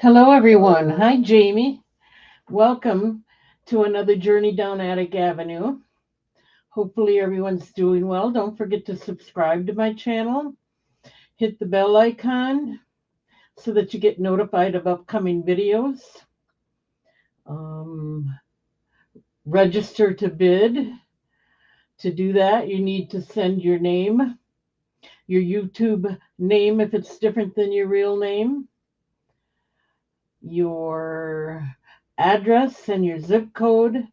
Hello, everyone. Hi, Jamie. Welcome to another journey down Attic Avenue. Hopefully, everyone's doing well. Don't forget to subscribe to my channel, hit the bell icon so that you get notified of upcoming videos. Um, Register to bid. To do that, you need to send your name, your YouTube name if it's different than your real name, your address and your zip code,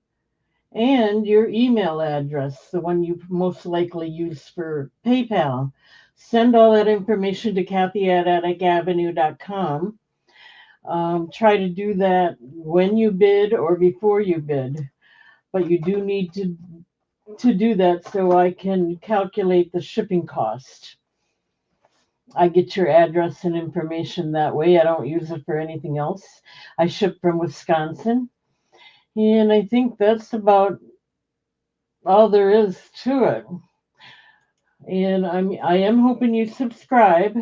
and your email address, the one you most likely use for PayPal. Send all that information to Kathy at atticavenue.com. Try to do that when you bid or before you bid, but you do need to do that so I can calculate the shipping cost. I get your address and information that way. I don't use it for anything else. I ship from Wisconsin, and I think that's about all there is to it. And I am hoping you subscribe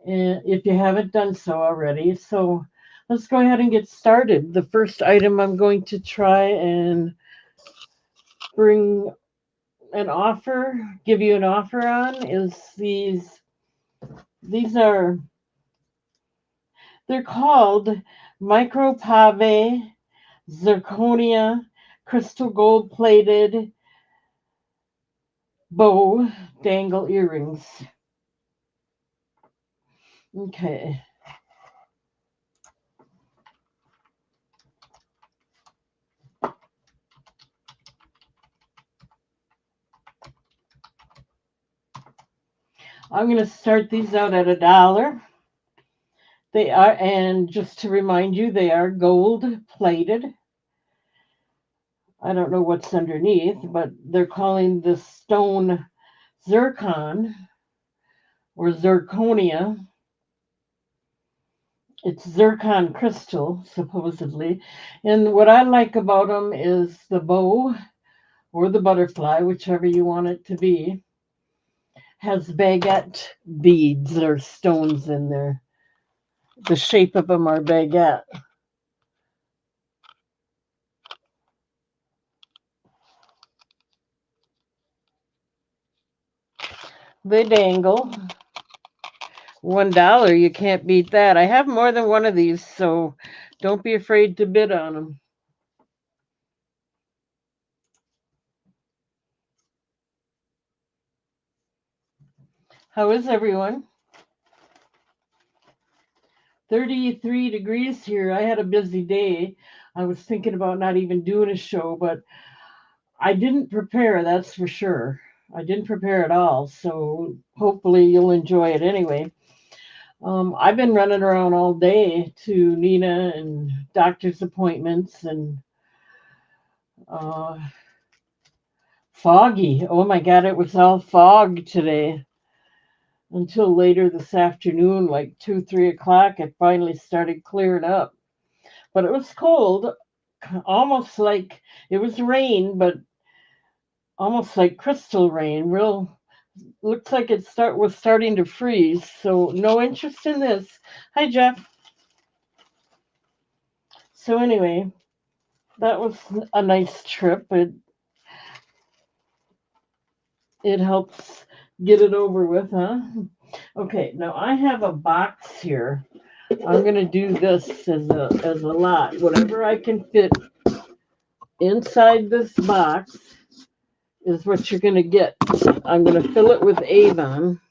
if you haven't done so already. So let's go ahead and get started. The first item I'm going to try and bring an offer, give you an offer on is these. These are they're called micropave zirconia crystal gold plated bow dangle earrings. Okay. I'm going to start these out at $1. They are, and just to remind you, they are gold plated. I don't know what's underneath, but they're calling this stone zircon or zirconia. It's zircon crystal, supposedly. And what I like about them is the bow or the butterfly, whichever you want it to be, has baguette beads or stones in there. The shape of them are baguette. They dangle. $1, you can't beat that. I have more than one of these, so don't be afraid to bid on them. How is everyone? 33 degrees here. I had a busy day. I was thinking about not even doing a show, but I didn't prepare, that's for sure. I didn't prepare at all, so hopefully you'll enjoy it anyway. I've been running around all day to Nina and doctor's appointments and uh, foggy. Oh my God, it was all fog today until later this afternoon, like 2, 3 o'clock. It finally started clearing up, but it was cold, almost like it was rain, but almost like crystal rain. Real looks like it was starting to freeze. So no interest in this. Hi, Jeff. So anyway, that was a nice trip. It helps get it over with, huh? Okay, now I have a box here. I'm gonna do this as a lot. Whatever I can fit inside this box is what you're gonna get. I'm gonna fill it with Avon,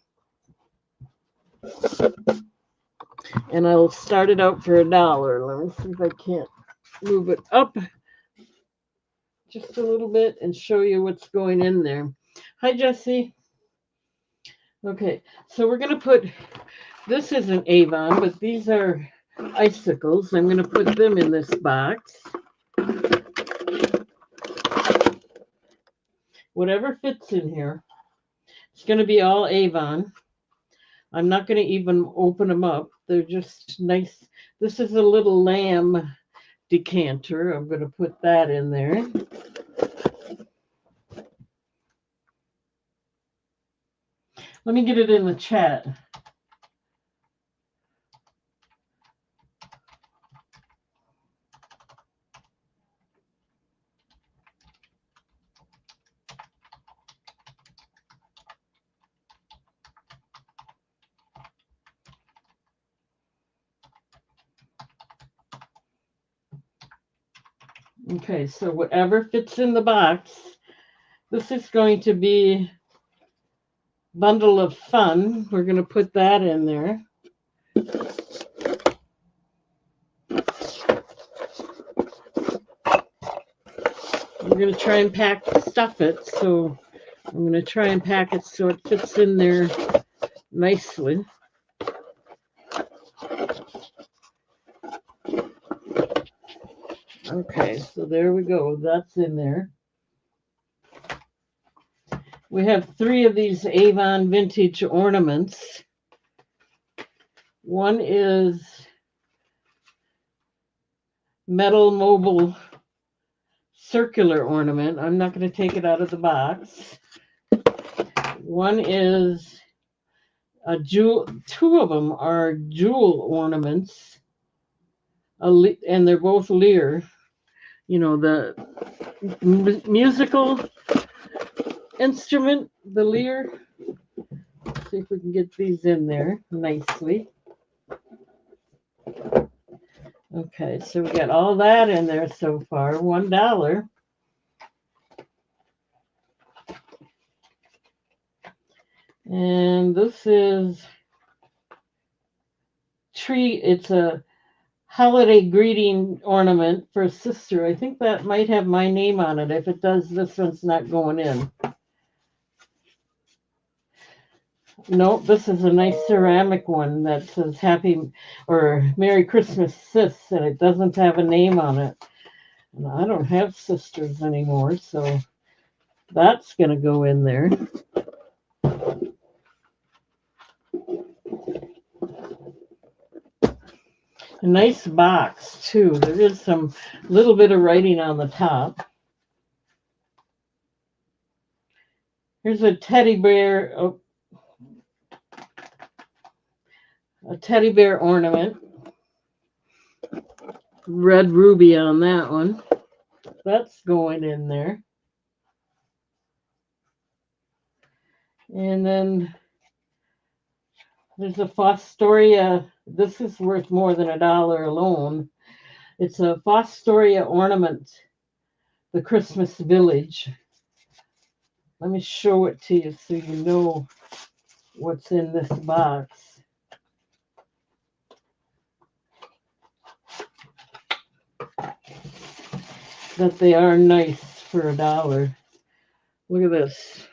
and I'll start it out for $1. Let me see if I can't move it up just a little bit and show you what's going in there. Hi, Jesse. Okay, so we're gonna put, this isn't Avon, but these are icicles. I'm gonna put them in this box. Whatever fits in here. It's gonna be all Avon. I'm not gonna even open them up. They're just nice. This is a little lamb decanter. I'm gonna put that in there. Let me get it in the chat. Okay, so whatever fits in the box, this is going to be bundle of fun. We're going to put that in there. I'm going to try and stuff it, so I'm going to try and pack it so it fits in there nicely. Okay, so there we go. That's in there. We have 3 of these Avon vintage ornaments. One is metal mobile circular ornament. I'm not going to take it out of the box. One is a jewel. 2 of them are jewel ornaments, and they're both Lear. You know, the musical instrument, the Lear. Let's see if we can get these in there nicely. Okay, so we got all that in there so far. $1. And this is tree. It's a holiday greeting ornament for a sister. I think that might have my name on it. If it does, this one's not going in. Nope, this is a nice ceramic one that says Happy or Merry Christmas, Sis, and it doesn't have a name on it. And I don't have sisters anymore, so that's going to go in there. A nice box, too. There is some little bit of writing on the top. Here's a teddy bear, a teddy bear ornament. Red ruby on that one. That's going in there. And then there's a Fostoria. This is worth more than $1 alone. It's a Fostoria ornament, the Christmas Village. Let me show it to you so you know what's in this box. That they are nice for $1. Look at this.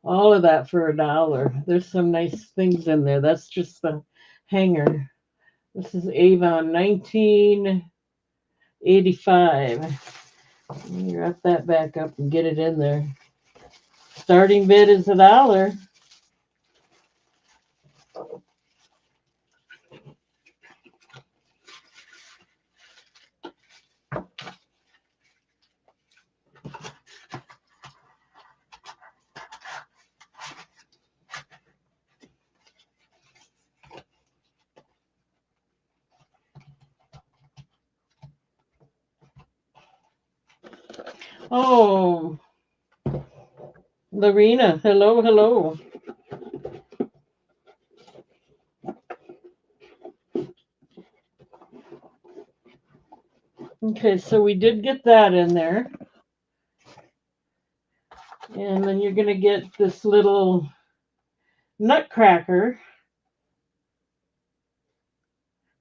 All of that for $1. There's some nice things in there. That's just the hanger. This is Avon 1985. Let me wrap that back up and get it in there. Starting bid is $1. Oh, Lorena, hello, hello. Okay, so we did get that in there. And then you're going to get this little nutcracker.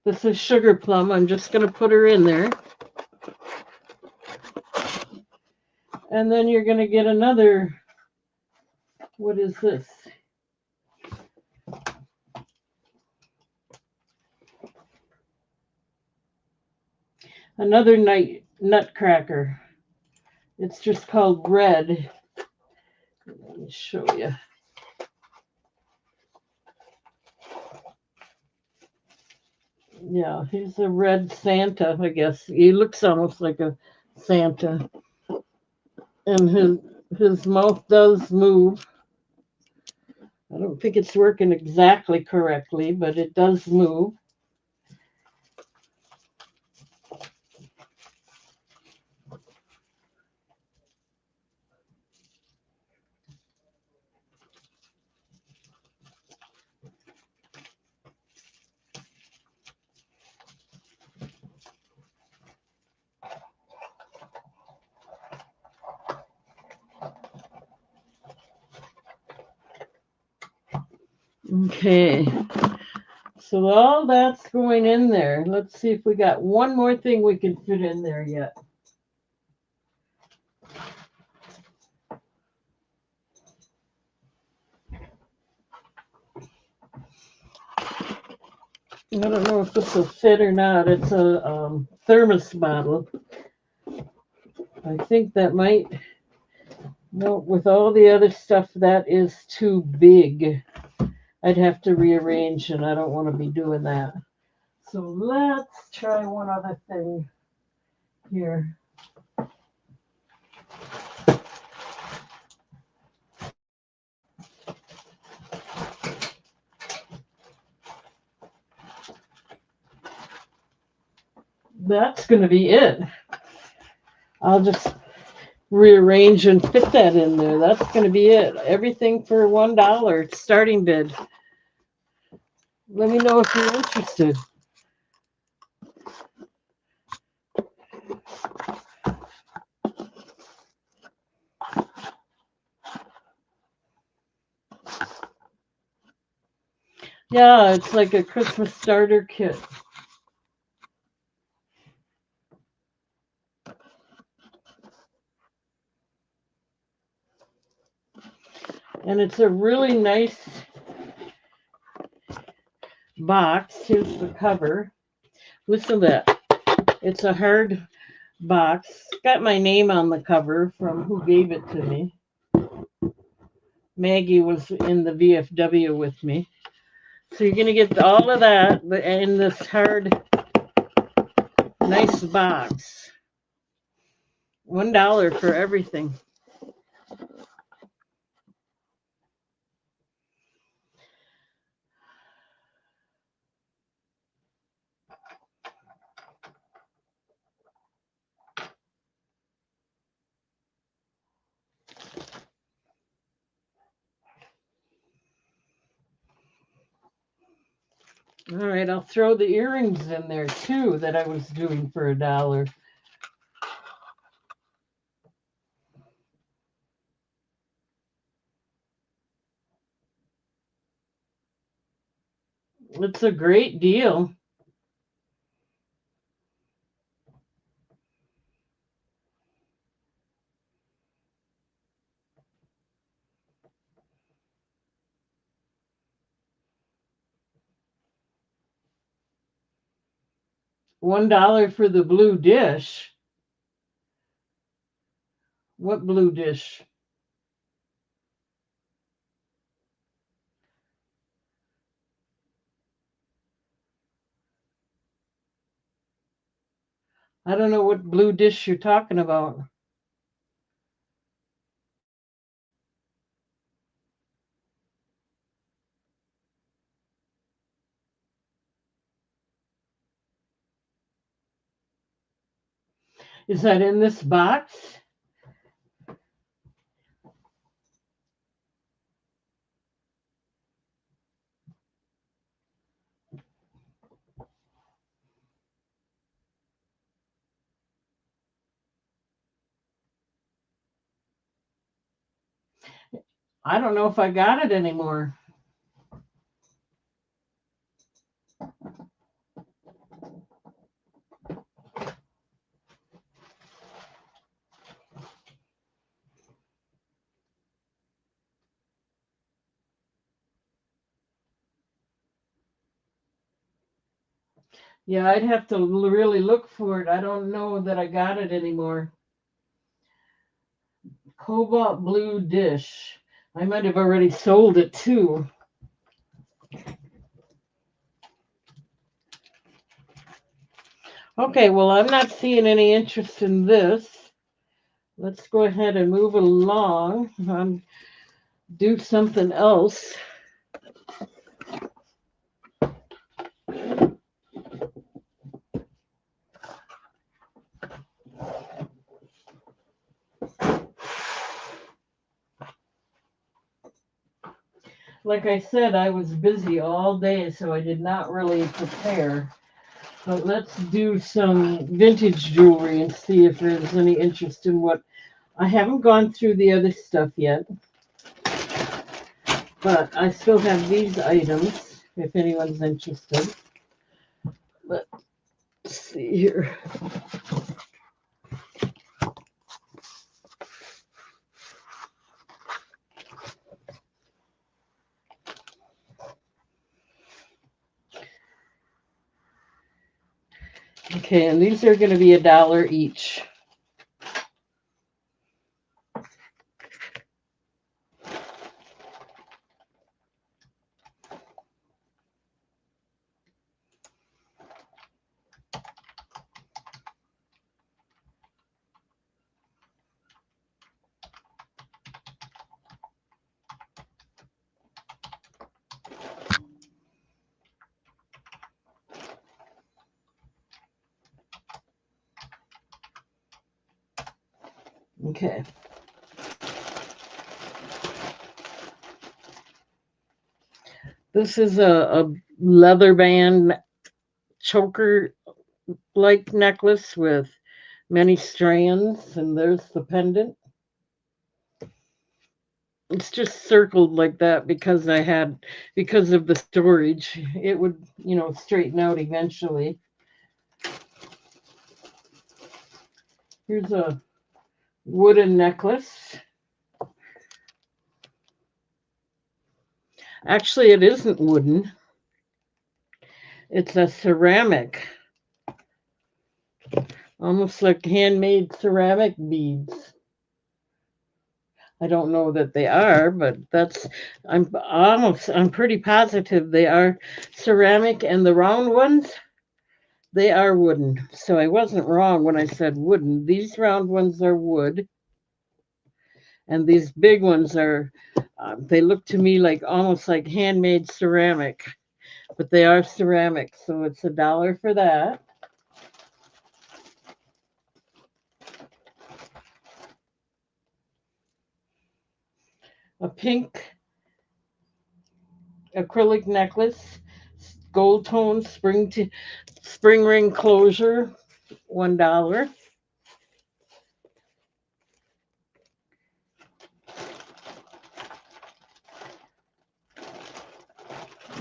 This is Sugar Plum. I'm just going to put her in there. And then you're going to get another, what is this? Another nutcracker. It's just called Red. Let me show you. Yeah, he's a red Santa, I guess. He looks almost like a Santa. And his mouth does move. I don't think it's working exactly correctly, but it does move. Okay. So all that's going in there. Let's see if we got one more thing we can fit in there yet. I don't know if this will fit or not. It's a thermos bottle. I think that might. No, with all the other stuff, that is too big. I'd have to rearrange, and I don't want to be doing that. So let's try one other thing here. That's going to be it. I'll just rearrange and fit that in there. That's going to be it. Everything for $1 starting bid. Let me know if you're interested. Yeah, it's like a Christmas starter kit. And it's a really nice box. Here's the cover. Listen to that. It's a hard box. Got my name on the cover from who gave it to me. Maggie was in the VFW with me. So you're going to get all of that in this hard, nice box. $1 for everything. All right, I'll throw the earrings in there too that I was doing for $1. It's a great deal. $1 for the blue dish. What blue dish? I don't know what blue dish you're talking about. Is that in this box? I don't know if I got it anymore. Yeah, I'd have to really look for it. I don't know that I got it anymore. Cobalt blue dish. I might have already sold it too. Okay, well, I'm not seeing any interest in this. Let's go ahead and move along. Do something else. Like I said, I was busy all day, so I did not really prepare. But let's do some vintage jewelry and see if there's any interest in what. I haven't gone through the other stuff yet. But I still have these items if anyone's interested. Let's see here. Okay, and these are going to be $1 each. Okay. This is a leather band choker like necklace with many strands, and there's the pendant. It's just circled like that because because of the storage. It would, straighten out eventually. Here's a wooden necklace. Actually, it isn't wooden. It's a ceramic, almost like handmade ceramic beads. I don't know that they are, but I'm pretty positive they are ceramic, and the round ones, they are wooden. So I wasn't wrong when I said wooden. These round ones are wood, and these big ones they look to me like almost like handmade ceramic, but they are ceramic. So it's $1 for that. A pink acrylic necklace, gold tone spring ring closure, $1.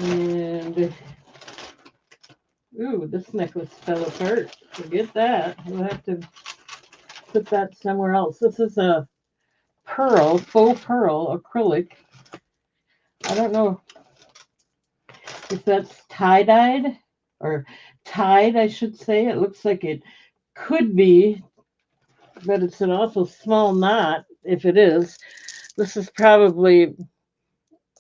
And ooh, this necklace fell apart. Forget that. We'll have to put that somewhere else. This is a faux pearl acrylic. I don't know if that's tie-dyed or tied, I should say. It looks like it could be, but it's an awful small knot if it is. This is probably,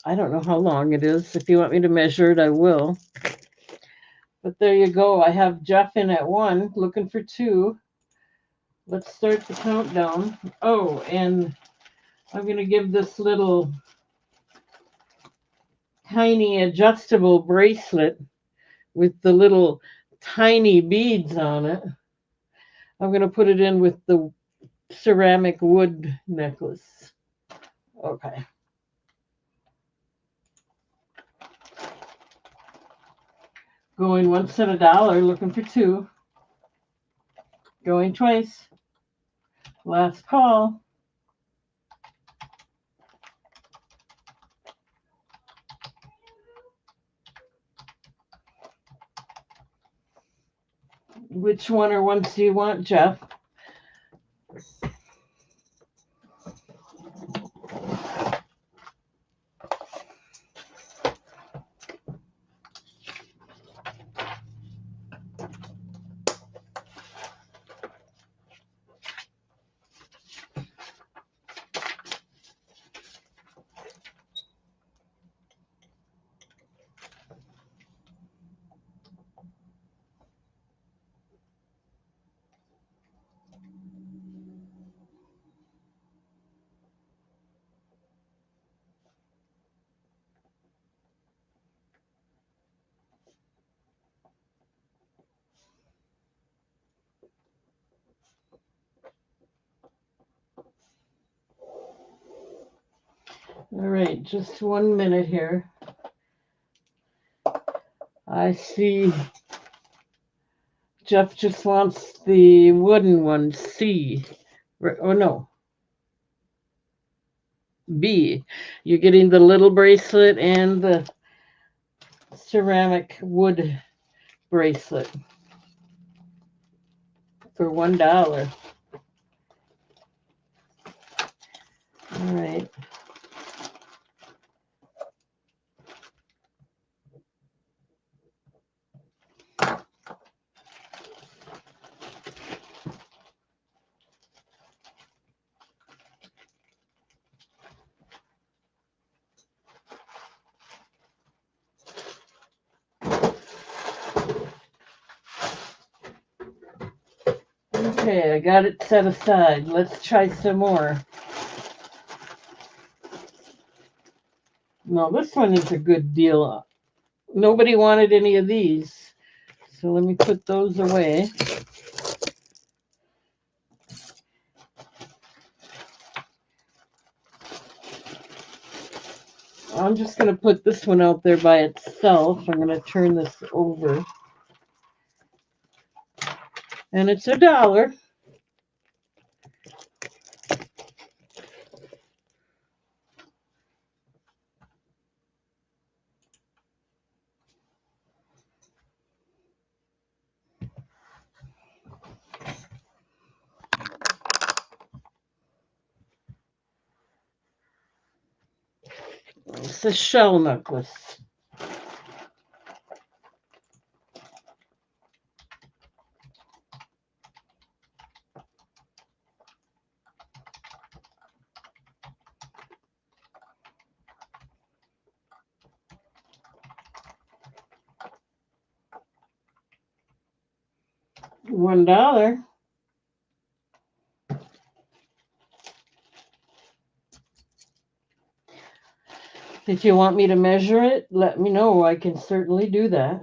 I don't know how long it is. If you want me to measure it, I will. But there you go. I have Jeff in at 1, looking for 2. Let's start the countdown. Oh, and I'm going to give this little tiny adjustable bracelet with the little tiny beads on it. I'm going to put it in with the ceramic wood necklace. Okay. Going once at $1, looking for 2. Going twice. Last call. Which one or ones do you want, Jeff? All right, just 1 minute here. I see Jeff just wants the wooden one, C. Oh, no. B. You're getting the little bracelet and the ceramic wood bracelet for $1. All right. Okay, I got it set aside. Let's try some more. No, this one is a good deal. Nobody wanted any of these. So let me put those away. I'm just going to put this one out there by itself. I'm going to turn this over. And it's $1. It's a shell necklace. $1. If you want me to measure it, let me know. I can certainly do that.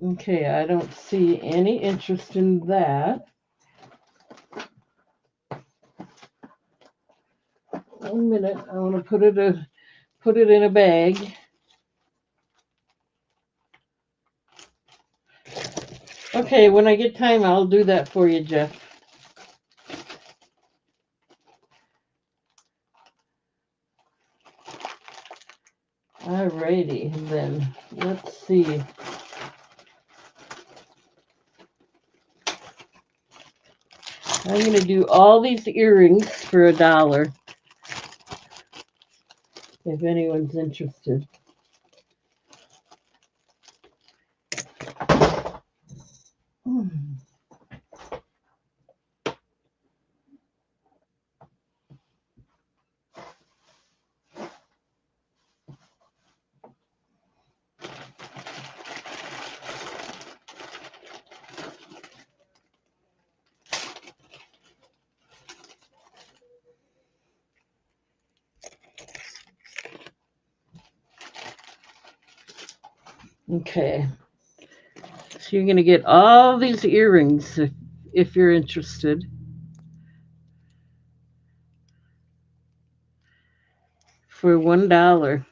Okay, I don't see any interest in that. 1 minute. I want to put it in a bag. Okay, when I get time, I'll do that for you, Jeff. Alrighty, then. Let's see. I'm going to do all these earrings for $1, if anyone's interested. Okay. So you're going to get all these earrings if you're interested. For $1.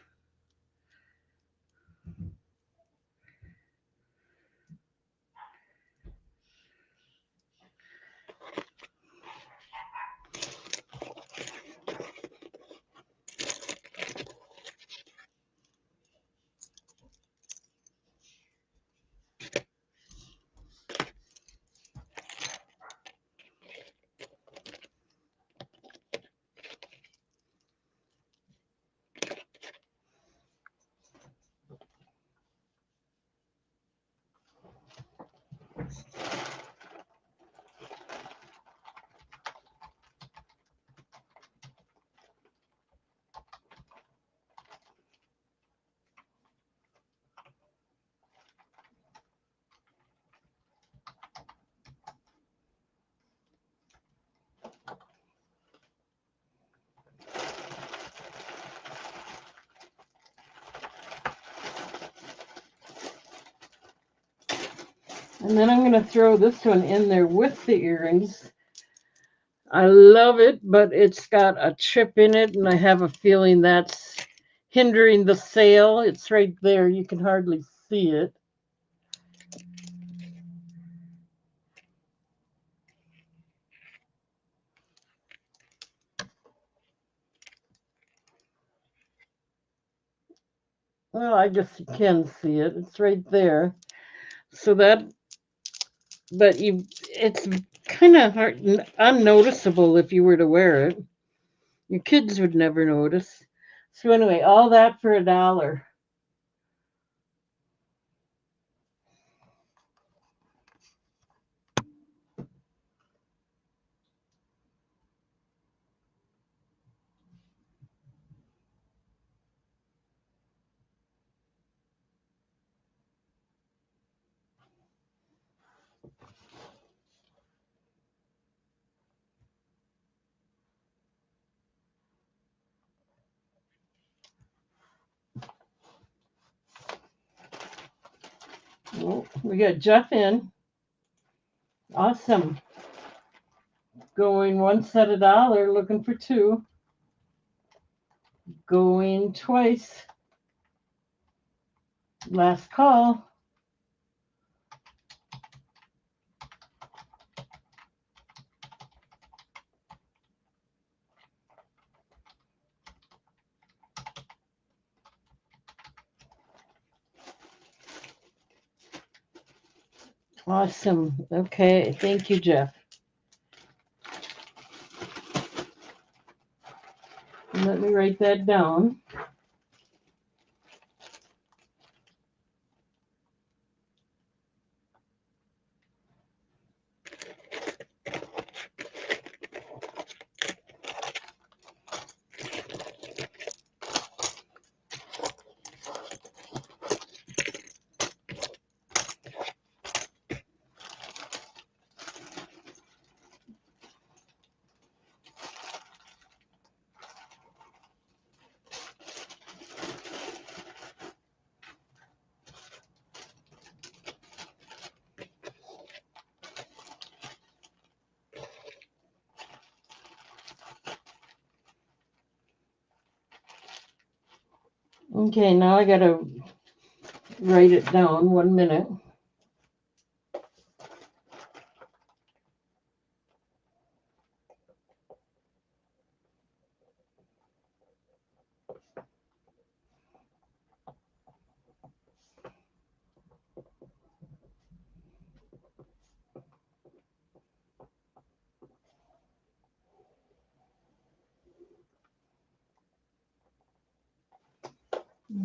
And then I'm going to throw this one in there with the earrings. I love it, but it's got a chip in it, and I have a feeling that's hindering the sale. It's right there. You can hardly see it. Well, I guess you can see it. It's right there. So that, but it's kind of unnoticeable if you were to wear it. Your kids would never notice. So anyway, all that for $1. Oh, we got Jeff in. Awesome. Going once at $1, looking for 2. Going twice. Last call. Awesome. Okay. Thank you, Jeff. Let me write that down. Okay, now I got to write it down. 1 minute.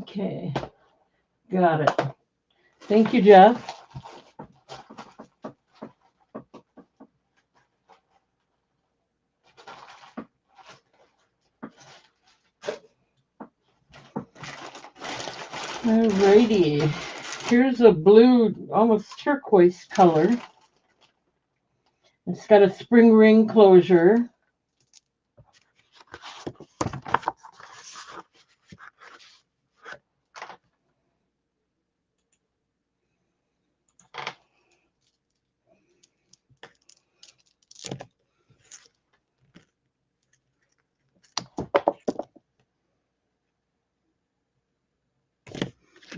Okay, got it. Thank you, Jeff. Alrighty. Here's a blue, almost turquoise color. It's got a spring ring closure.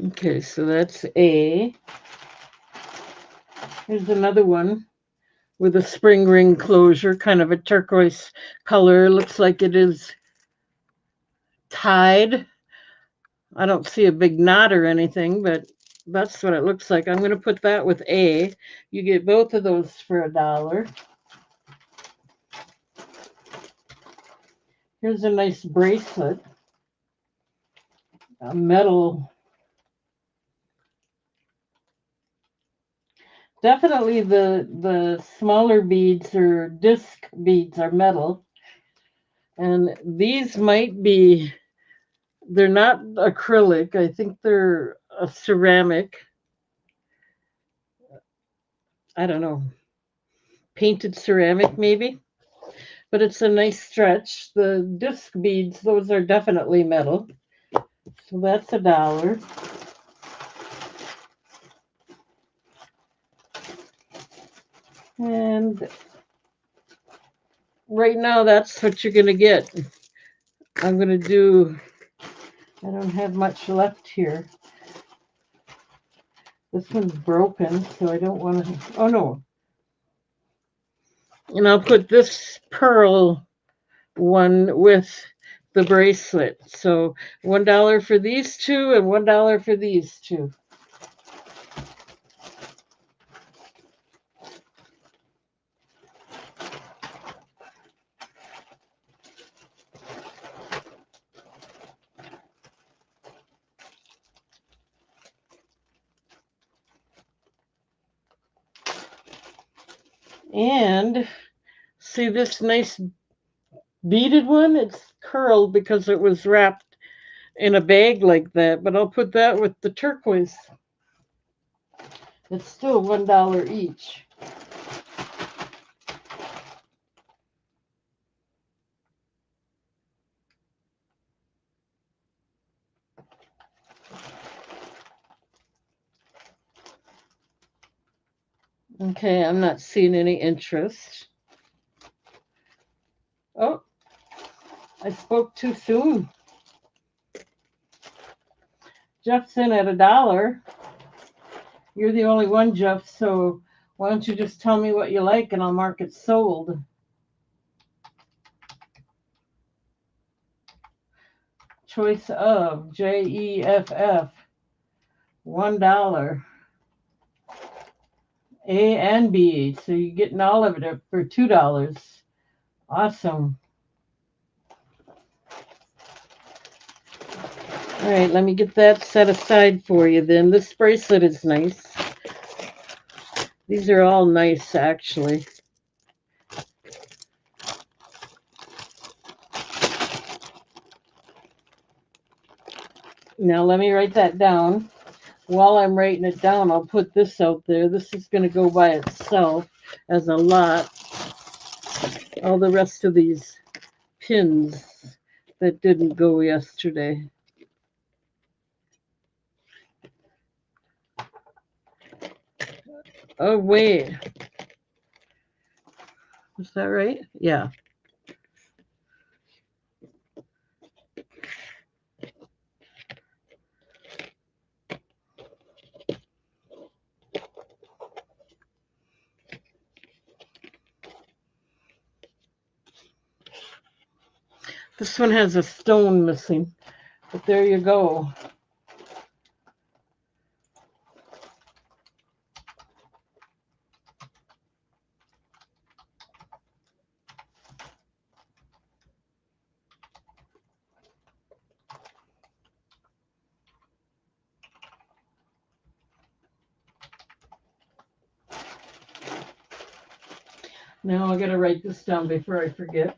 Okay, so that's A. Here's another one with a spring ring closure, kind of a turquoise color. Looks like it is tied. I don't see a big knot or anything, but that's what it looks like. I'm going to put that with A. You get both of those for $1. Here's a nice bracelet, a metal. Definitely the smaller beads or disc beads are metal. And these might be, they're not acrylic. I think they're a ceramic. I don't know, painted ceramic maybe. But it's a nice stretch. The disc beads, those are definitely metal. So that's $1. And right now, that's what you're going to get. I'm going to do, I don't have much left here. This one's broken, so I don't want to, oh no. And I'll put this pearl one with the bracelet. So $1 for these two and $1 for these two. And see this nice beaded one? It's curled because it was wrapped in a bag like that, but I'll put that with the turquoise. It's still $1 each. Okay, I'm not seeing any interest. Oh, I spoke too soon. Jeff's in at $1. You're the only one, Jeff, so why don't you just tell me what you like and I'll mark it sold. Choice of JEFF, $1. A and B, so you're getting all of it for $2. Awesome. All right, let me get that set aside for you then. This bracelet is nice. These are all nice, actually. Now let me write that down. While I'm writing it down, I'll put this out there. This is going to go by itself as a lot. All the rest of these pins that didn't go yesterday. Oh, wait. Is that right? Yeah. This one has a stone missing, but there you go. Now I got to write this down before I forget.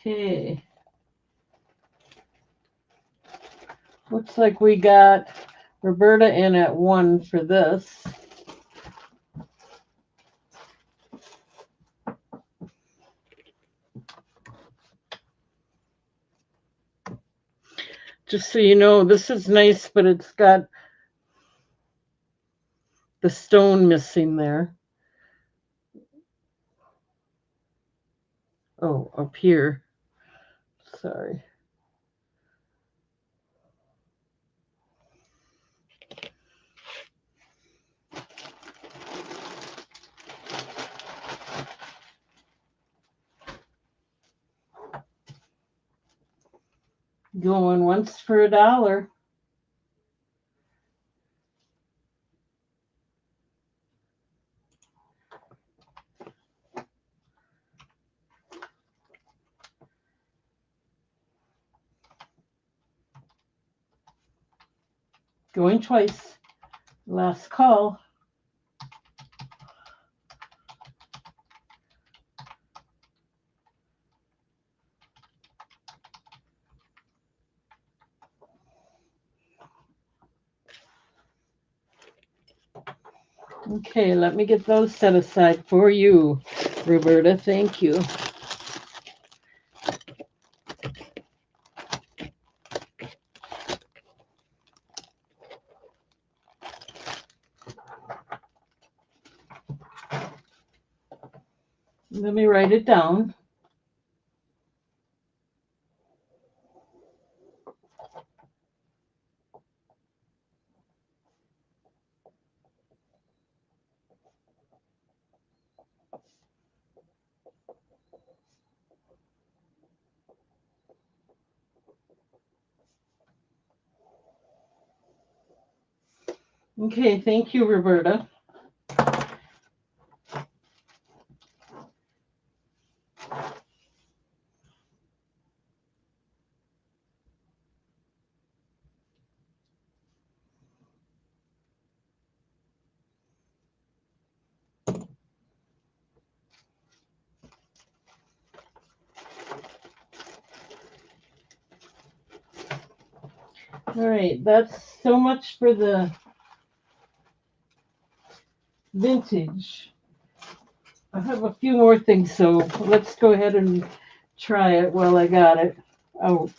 Okay. Looks like we got Roberta in at 1 for this. Just so you know, this is nice, but it's got the stone missing there. Oh, up here. Sorry. Going once for $1. Going twice. Last call. Okay, let me get those set aside for you, Roberta. Thank you. Let me write it down. Okay, thank you, Roberta. All right, that's so much for the vintage. I have a few more things, so let's go ahead and try it while I got it. Oh,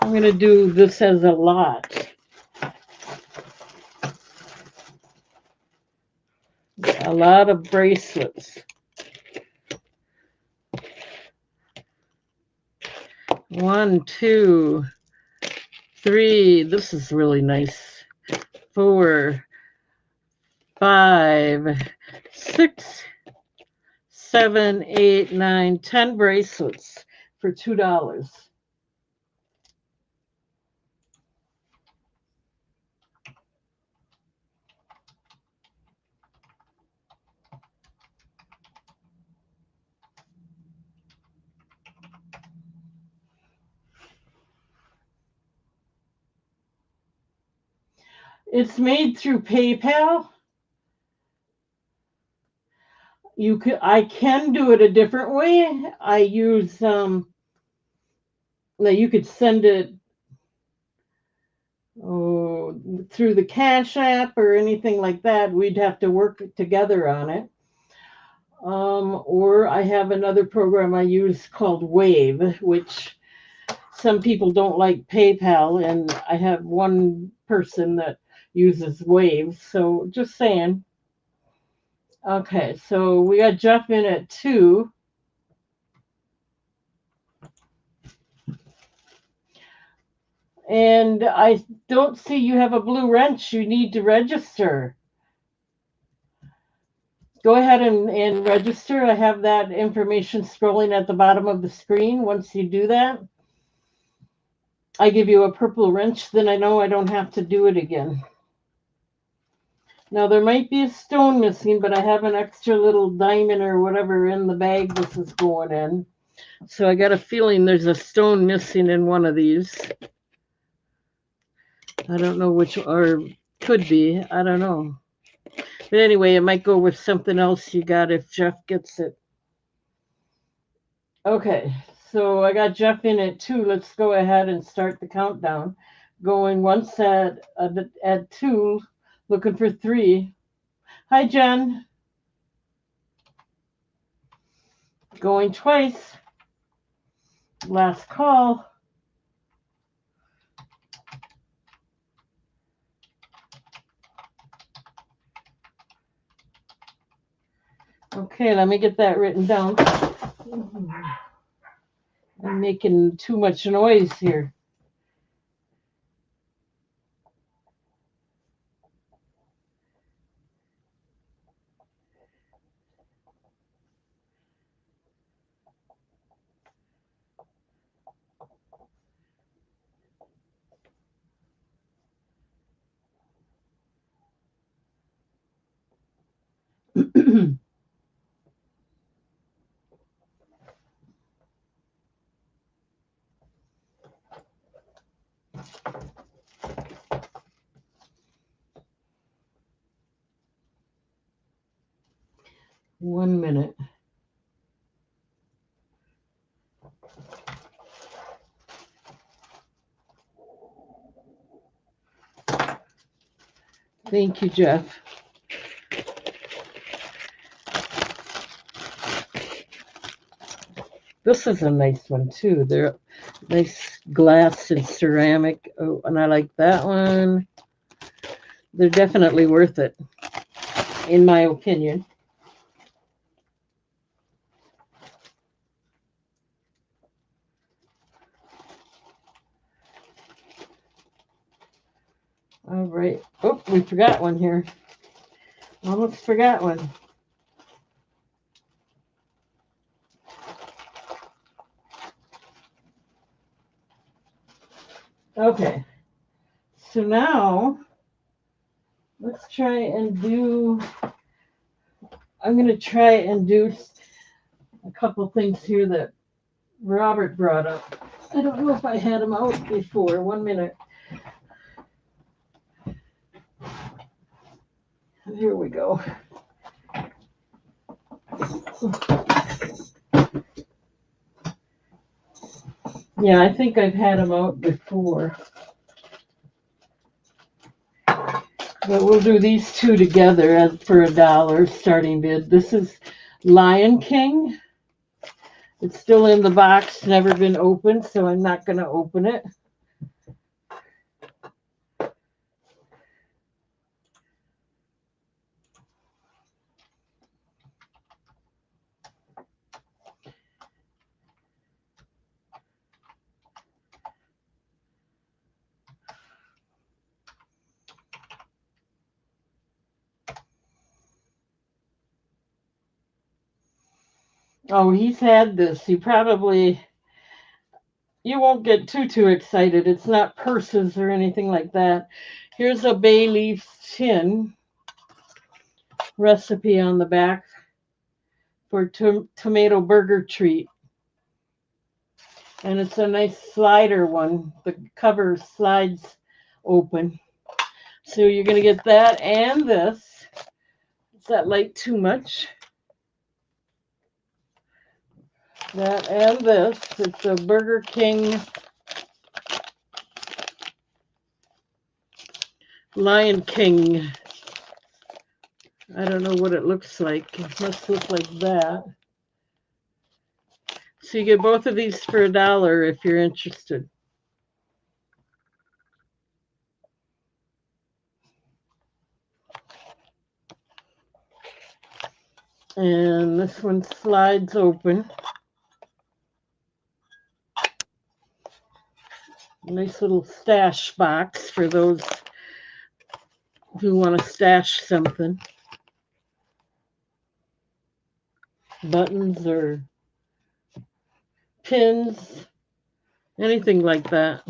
I'm going to do this as a lot. A lot of bracelets. 1, 2, 3. This is really nice. 4, 5, 6, 7, 8, 9, 10 bracelets for $2. It's made through PayPal. I can do it a different way. I use now you could send it through the Cash App or anything like that. We'd have to work together on it. Or I have another program I use called Wave, which some people don't like PayPal, and I have one person that uses Wave. So just saying. Okay, so we got Jeff in at 2. And I don't see you have a blue wrench. You need to register. Go ahead and register. I have that information scrolling at the bottom of the screen. Once you do that, I give you a purple wrench. Then I know I don't have to do it again. Now, there might be a stone missing, but I have an extra little diamond or whatever in the bag this is going in. So I got a feeling there's a stone missing in one of these. I don't know which, or could be. I don't know. But anyway, it might go with something else you got if Jeff gets it. Okay, so I got Jeff in at 2. Let's go ahead and start the countdown. Going once at 2, looking for 3. Hi, Jen. Going twice. Last call. Okay, let me get that written down. I'm making too much noise here. 1 minute. Thank you, Jeff. This is a nice one too. They're nice glass and ceramic. Oh, and I like that one. They're definitely worth it, in my opinion. All right. Oh, we forgot one here. Almost forgot one. Okay. So now let's try and do. I'm going to try and do a couple things here that Robert brought up. I don't know if I had them out before. 1 minute. Here we go. Yeah, I think I've had them out before. But we'll do these two together for $1 starting bid. This is Lion King. It's still in the box, never been opened, so I'm not going to open it. Oh, he's had this. You won't get too excited. It's not purses or anything like that. Here's a bay leaf tin recipe on the back for tomato burger treat. And it's a nice slider one. The cover slides open. So you're going to get that and this. Is that light too much? That and this. It's a Burger King Lion King. I don't know what it looks like. It must look like that. So you get both of these for $1 if you're interested. And this one slides open. Nice little stash box for those who want to stash something. Buttons or pins, anything like that.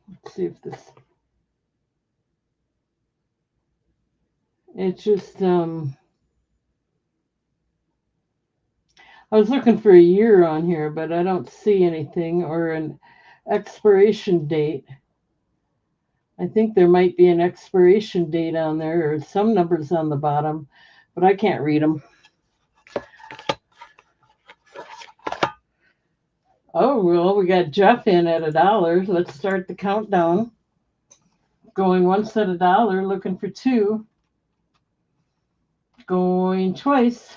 Let's see if this. It's just I was looking for a year on here, but I don't see anything or an expiration date. I think there might be an expiration date on there or some numbers on the bottom, but I can't read them. Oh, well, we got Jeff in at $1. Let's start the countdown. Going once at $1, looking for 2. Going twice.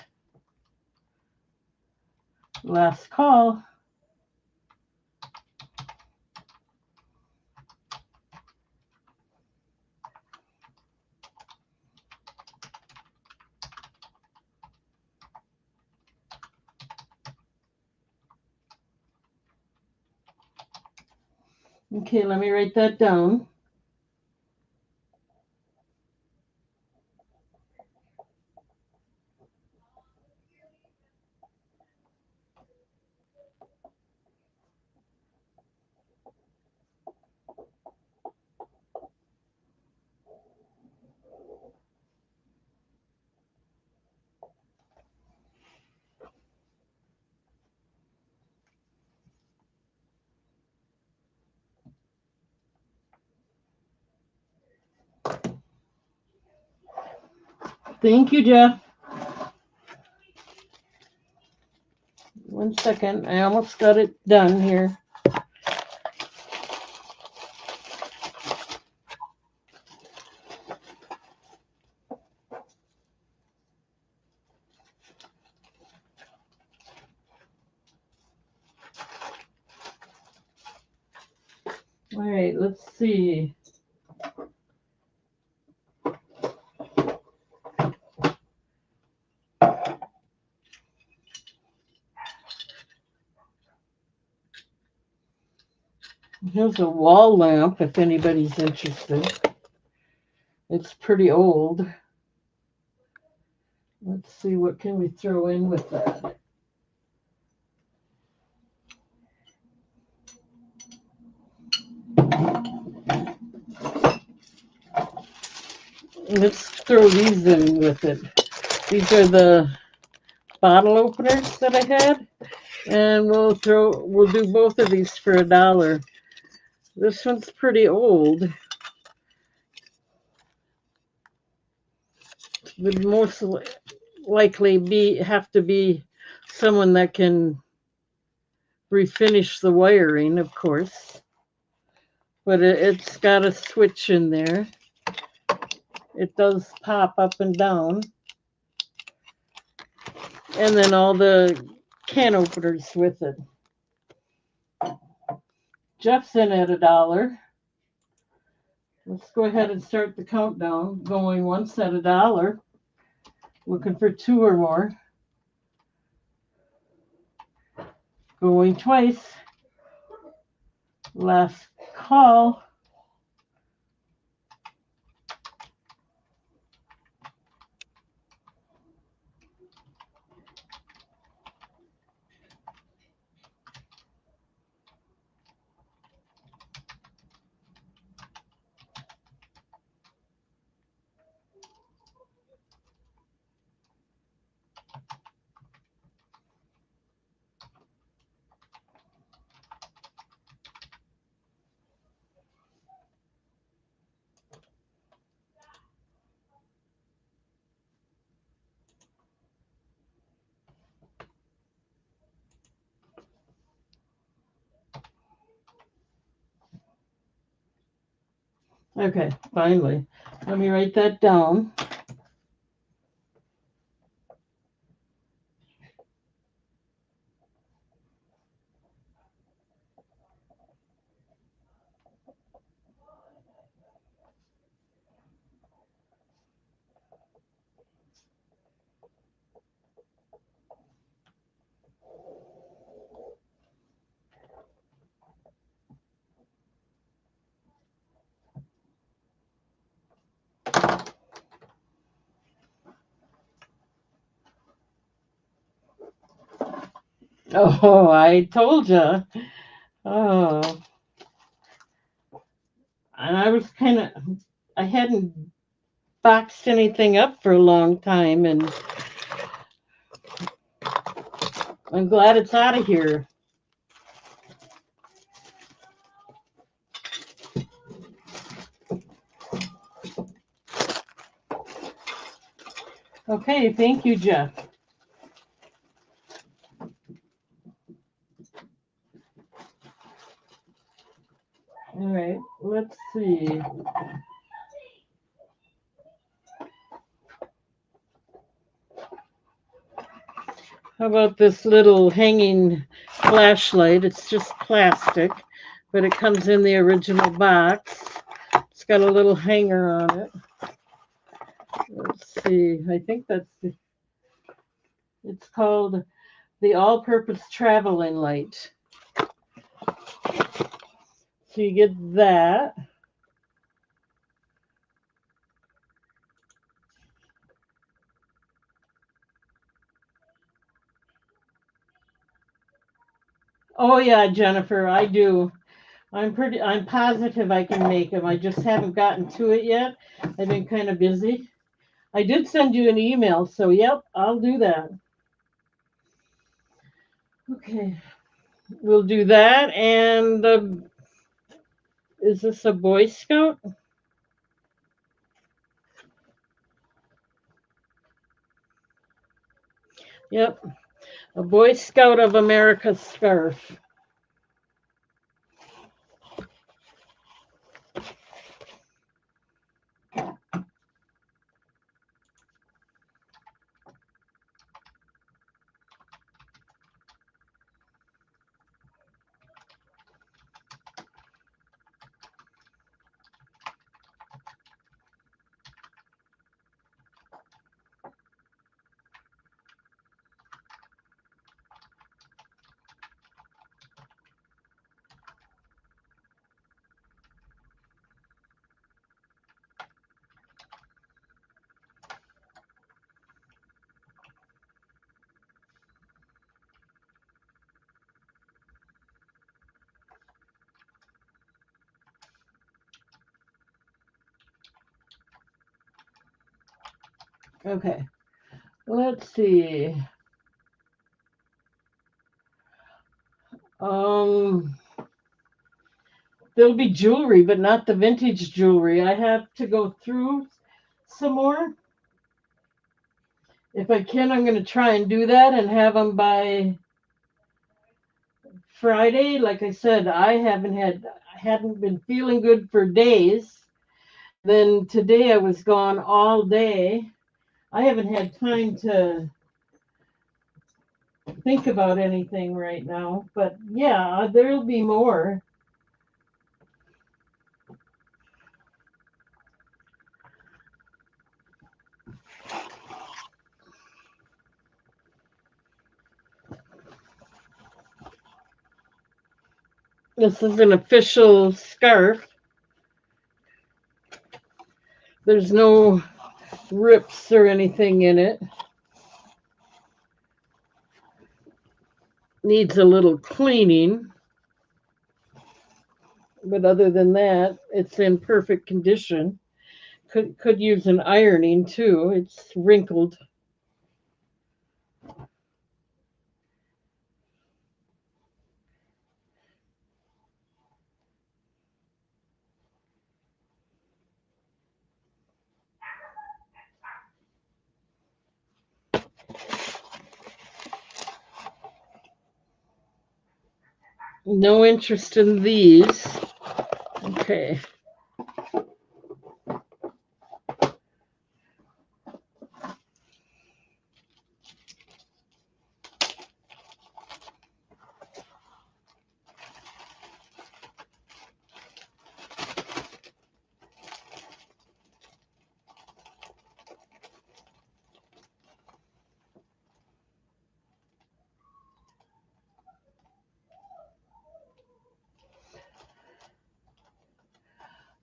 Last call. Okay, let me write that down. Thank you, Jeff. 1 second. I almost got it done here. All right, let's see. Here's a wall lamp if anybody's interested. It's pretty old. Let's see, what can we throw in with that? Let's throw these in with it. These are the bottle openers that I had, and we'll do both of these for $1. This one's pretty old. Would most likely have to be someone that can refinish the wiring, of course. But it's got a switch in there. It does pop up and down. And then all the can openers with it. Jeff's in at $1. Let's go ahead and start the countdown. Going once at $1. Looking for 2 or more. Going twice. Last call. Okay, finally. Let me write that down. Oh, I told you. Oh. And I hadn't boxed anything up for a long time, and I'm glad it's out of here. Okay, thank you, Jeff. All right, let's see. How about this little hanging flashlight? It's just plastic, but it comes in the original box. It's got a little hanger on it. Let's see. I think it's called the all-purpose traveling light. So you get that. Oh yeah, Jennifer, I do. I'm positive I can make them. I just haven't gotten to it yet. I've been kind of busy. I did send you an email, so yep, I'll do that. Okay, we'll do that. And is this a Boy Scout? Yep. A Boy Scout of America scarf. Okay. Let's see. Um, there'll be jewelry, but not the vintage jewelry. I have to go through some more. If I can, I'm going to try and do that and have them by Friday. Like I said, I hadn't been feeling good for days. Then today I was gone all day. I haven't had time to think about anything right now, but yeah, there'll be more. This is an official scarf. There's no rips or anything in it. Needs a little cleaning, but other than that, it's in perfect condition. Could use an ironing too. It's wrinkled. No interest in these. Okay.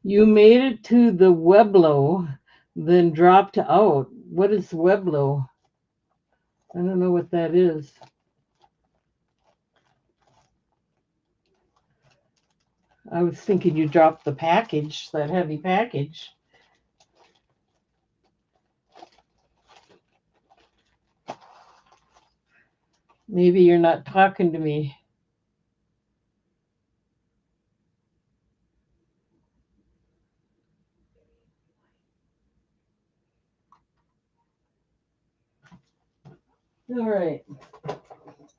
You made it to the Weblo, then dropped out. What is Weblo? I don't know what that is. I was thinking you dropped the package, that heavy package. Maybe you're not talking to me. All right.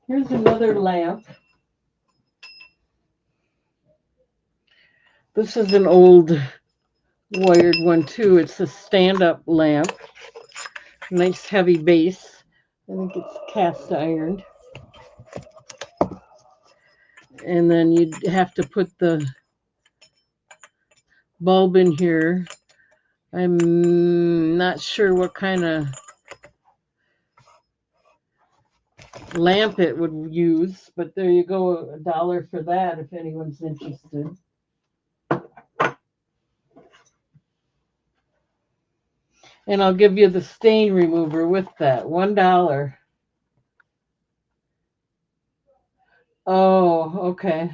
Here's another lamp. This is an old wired one too. It's a stand-up lamp. Nice heavy base. I think it's cast ironed. And then you'd have to put the bulb in here. I'm not sure what kind of lamp it would use, but there you go, $1 for that if anyone's interested. And I'll give you the stain remover with that, $1. Oh, okay.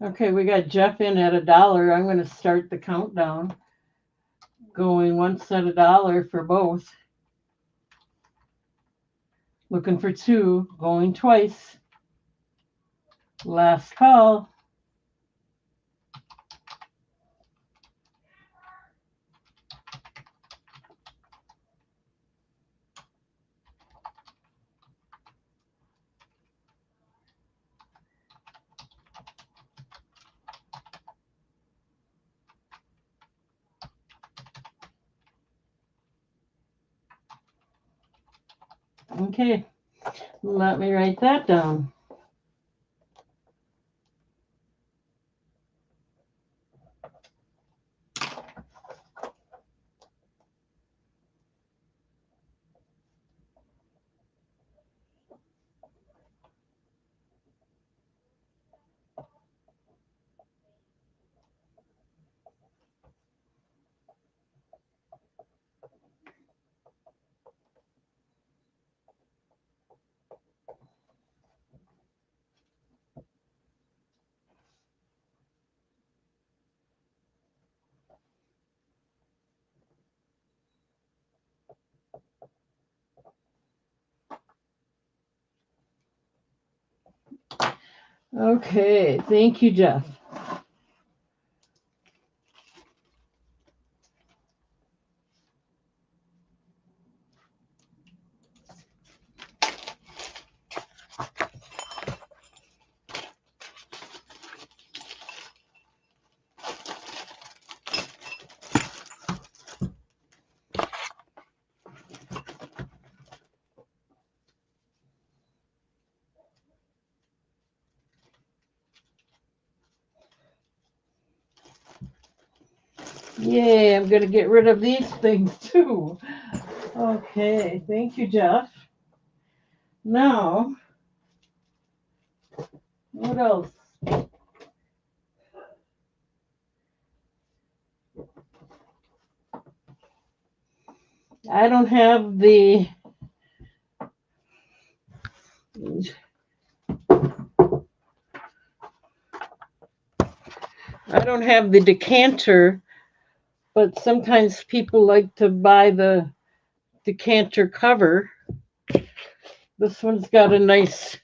Okay, we got Jeff in at $1. I'm going to start the countdown. Going once at $1 for both. Looking for 2. Going twice. Last call. Okay, let me write that down. Okay, thank you, Jeff. Yay, I'm going to get rid of these things too. Okay, thank you, Jeff. Now, what else? I don't have the decanter, but sometimes people like to buy the decanter cover. This one's got a nice,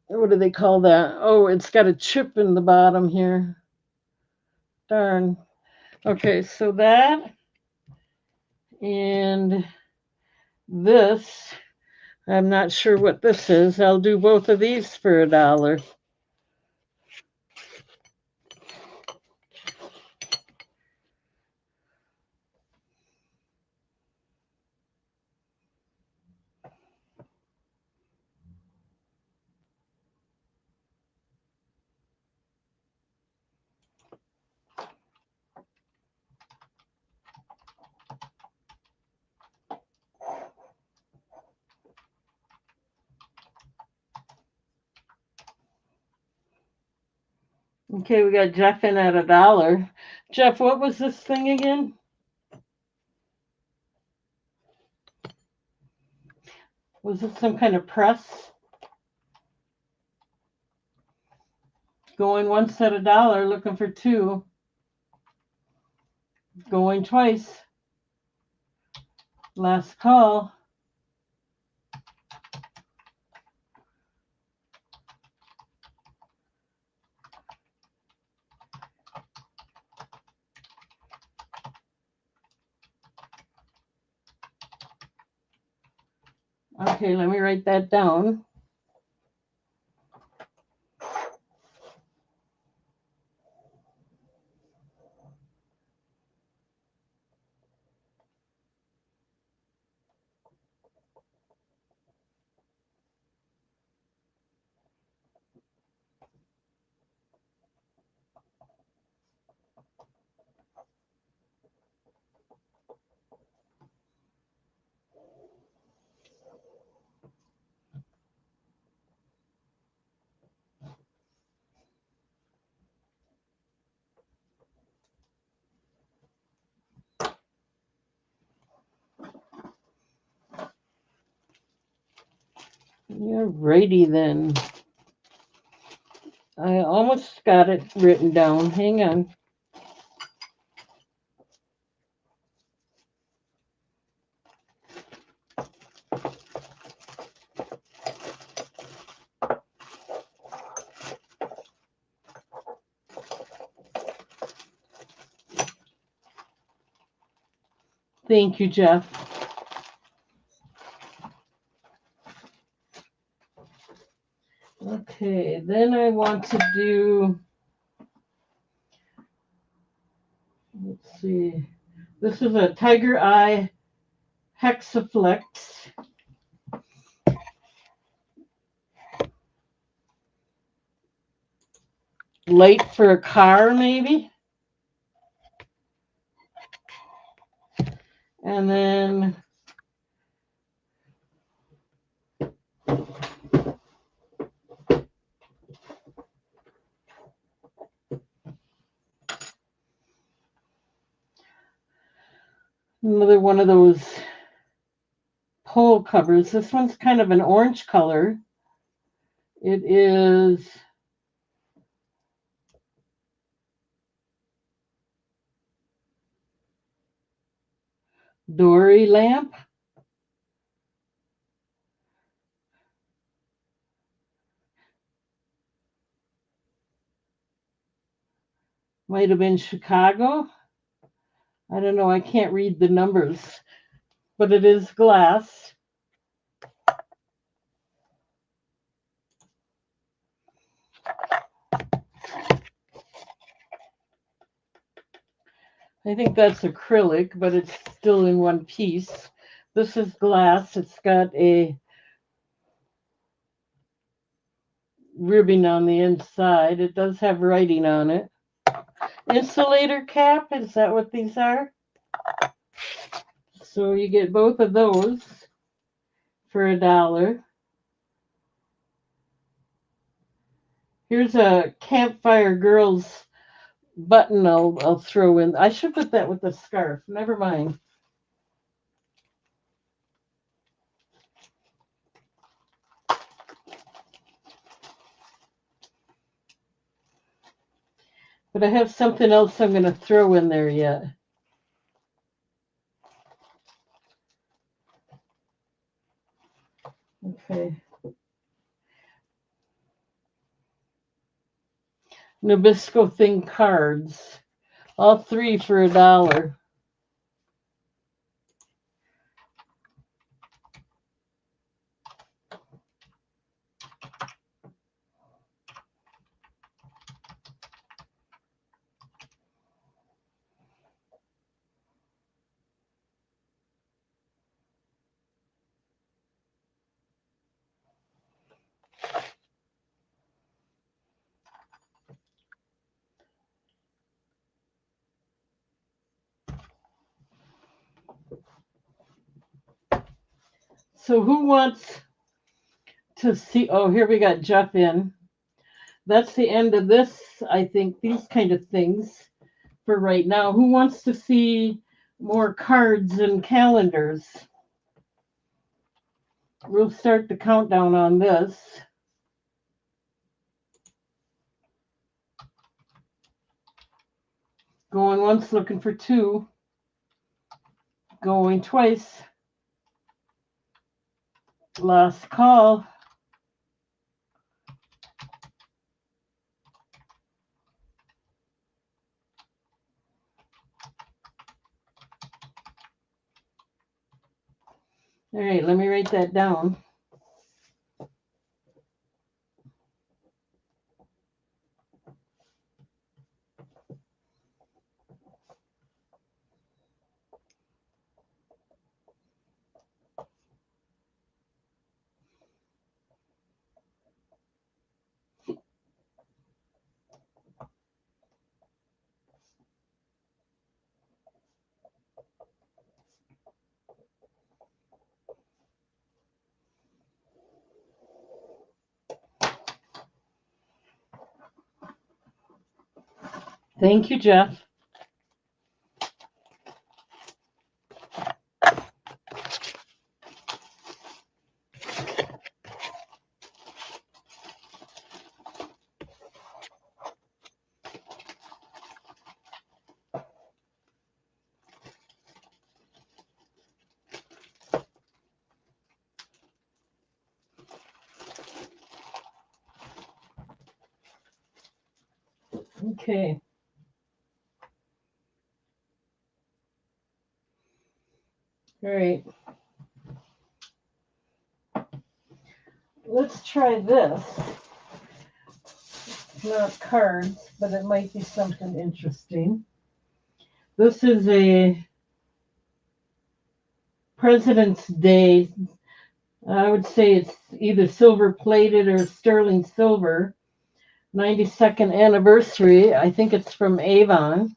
what do they call that? Oh, it's got a chip in the bottom here. Darn. Okay, so that and this, I'm not sure what this is. I'll do both of these for $1. Okay, we got Jeff in at $1. Jeff, what was this thing again? Was it some kind of press? Going once at $1, looking for 2. Going twice. Last call. Okay, let me write that down. Alrighty then. I almost got it written down. Hang on. Thank you, Jeff. Okay, then I want to do, let's see, this is a Tiger Eye Hexaflex. Light for a car, maybe. And then another one of those pole covers. This one's kind of an orange color. It is Dory lamp. Might have been Chicago. I don't know. I can't read the numbers, but it is glass. I think that's acrylic, but it's still in one piece. This is glass. It's got a ribbon on the inside. It does have writing on it. Insulator cap, is that what these are? So you get both of those for $1. Here's a Campfire Girls button I'll throw in. I should put that with the scarf. Never mind. But I have something else I'm going to throw in there yet. Okay. Nabisco Thing cards. All three for $1. So who wants to see? Oh, here we got Jeff in. That's the end of this, I think, these kind of things for right now. Who wants to see more cards and calendars? We'll start the countdown on this. Going once, looking for two. Going twice. Last call. All right, let me write that down. Thank you, Jeff. Okay. All right. Let's try this. It's not cards, but it might be something interesting. This is a President's Day. I would say it's either silver plated or sterling silver. 92nd anniversary. I think it's from Avon.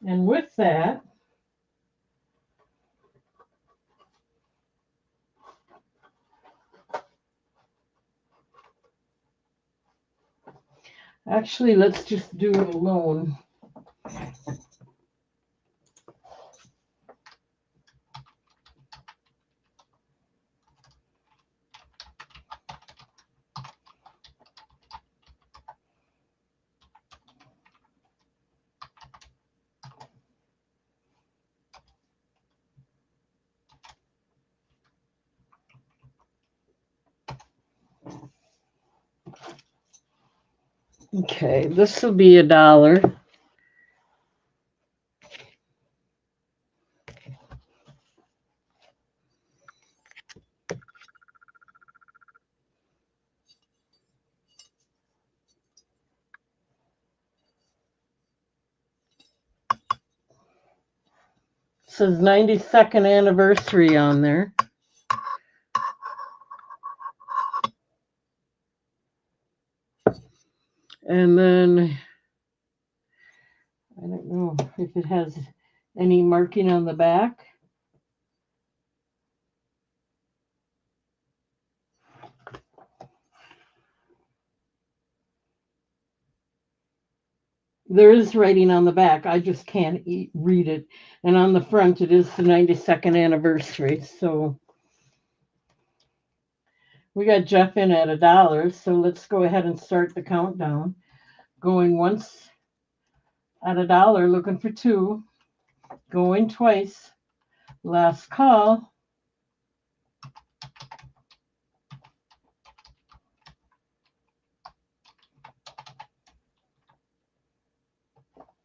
And with that, actually, let's just do it alone. Okay, this will be $1. It says 92nd anniversary on there. And then I don't know if it has any marking on the back. There is writing on the back. I just can't read it. And on the front, it is the 92nd anniversary. So we got Jeff in at $1. So let's go ahead and start the countdown. Going once at $1, looking for 2. Going twice. Last call.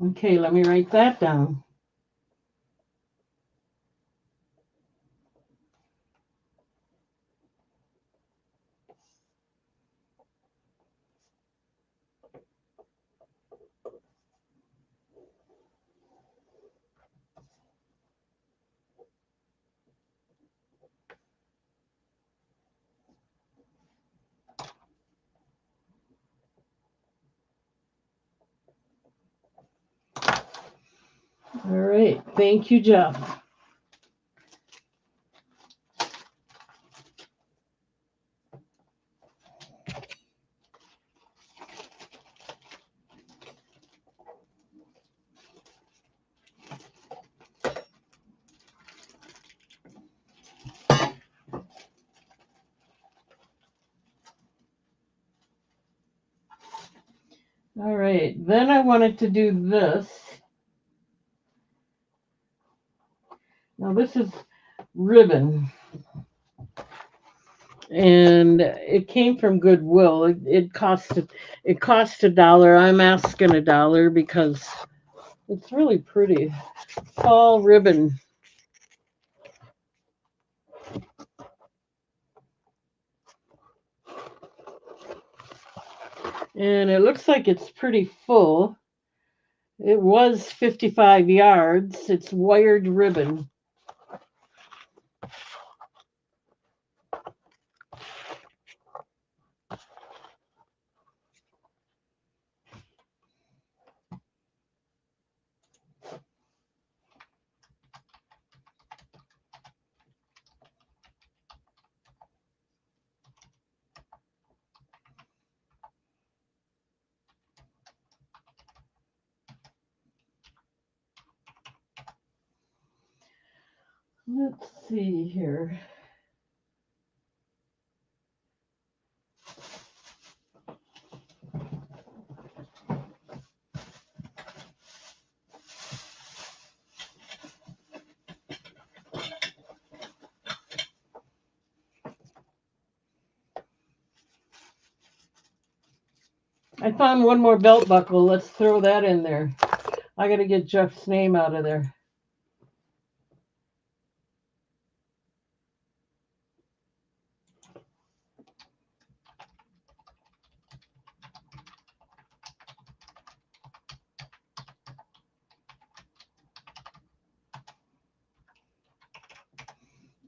Okay, let me write that down. All right. Thank you, Jeff. All right. Then I wanted to do this. Now, this is ribbon. And it came from Goodwill. It cost $1. I'm asking $1 because it's really pretty. Fall ribbon. And it looks like it's pretty full. It was 55 yards. It's wired ribbon. Let's see here. I found one more belt buckle. Let's throw that in there. I got to get Jeff's name out of there.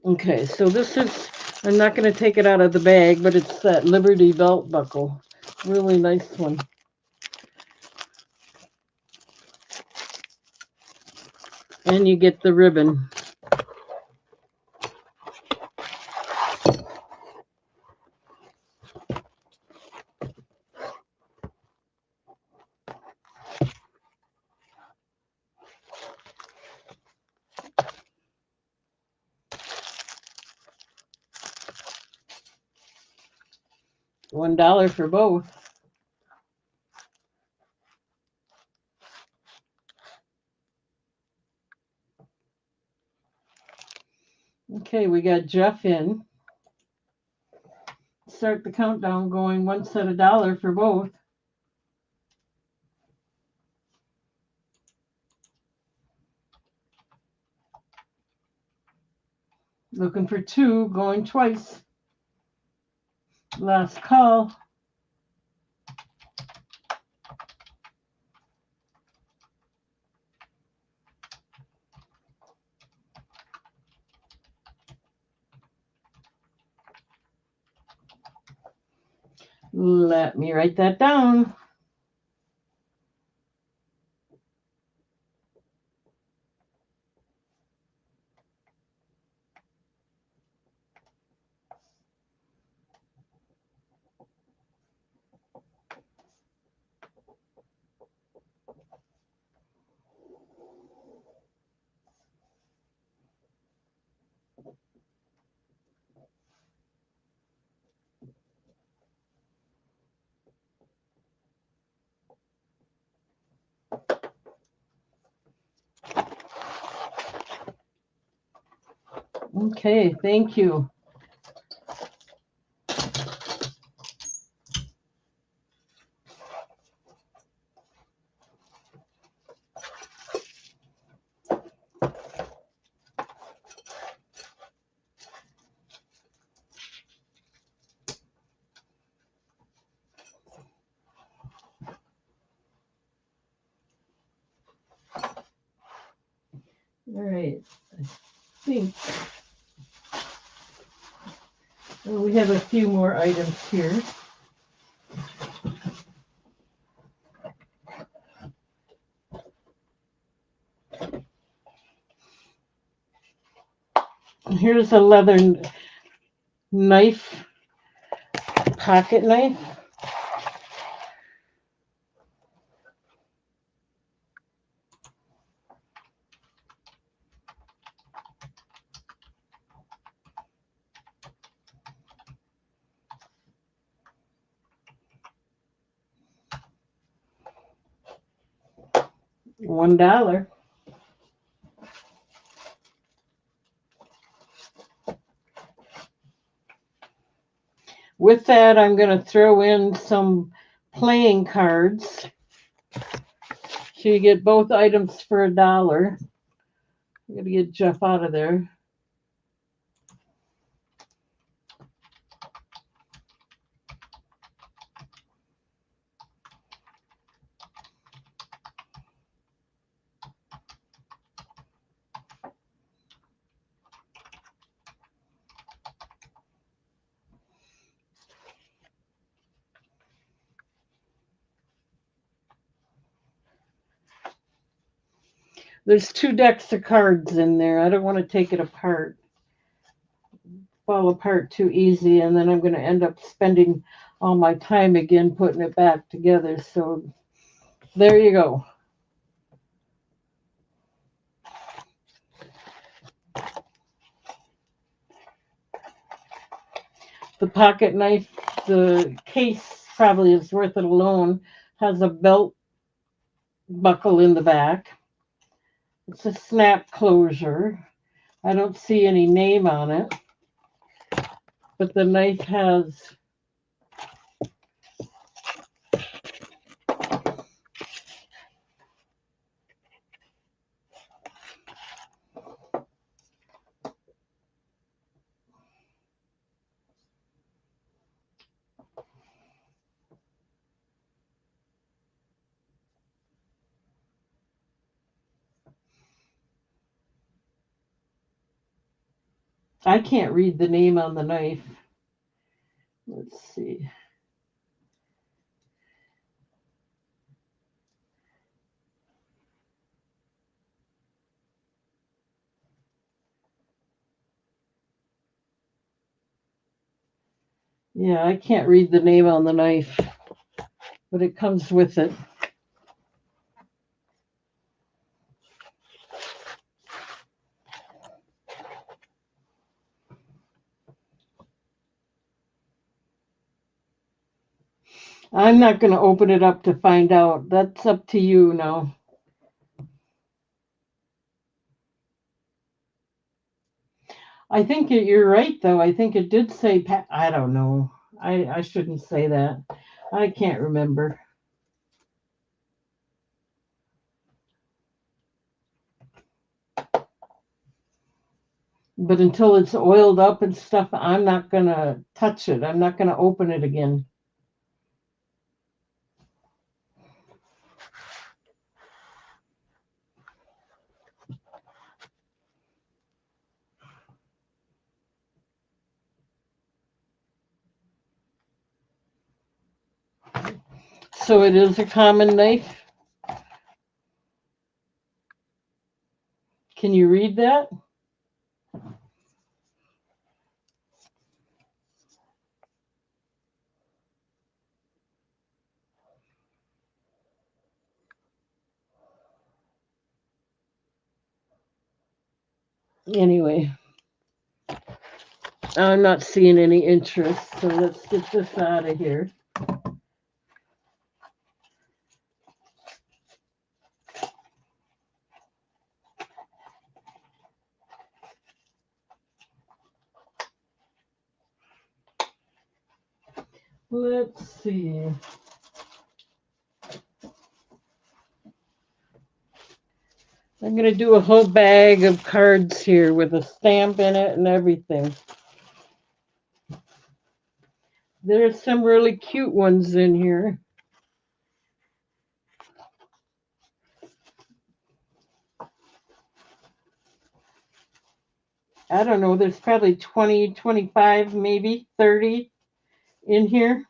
Okay, so this is, I'm not going to take it out of the bag, but it's that Liberty belt buckle. Really nice one. And you get the ribbon. $1 for both. Okay, we got Jeff in. Start the countdown going. One set $1 for both. Looking for 2, going twice. Last call. Let me write that down. Okay, thank you. All right, I think we have a few more items here. Here's a leather knife, pocket knife. $1. With that, I'm going to throw in some playing cards. So you get both items for $1. I'm going to get Jeff out of there. There's 2 decks of cards in there. I don't want to take it apart. Fall apart too easy, and then I'm going to end up spending all my time again putting it back together. So there you go. . The pocket knife, the case probably is worth it alone. Has a belt buckle in the back. It's a snap closure. I don't see any name on it, but the knife has I can't read the name on the knife. Let's see. Yeah, I can't read the name on the knife, but it comes with it. I'm not going to open it up to find out. That's up to you now. I think you're right, though. I think it did say, I don't know. I shouldn't say that. I can't remember. But until it's oiled up and stuff, I'm not going to touch it. I'm not going to open it again. So it is a common knife. Can you read that? Anyway, I'm not seeing any interest, so let's get this out of here. Let's see. I'm going to do a whole bag of cards here with a stamp in it and everything. There's some really cute ones in here. I don't know, there's probably 20, 25, maybe 30 in here.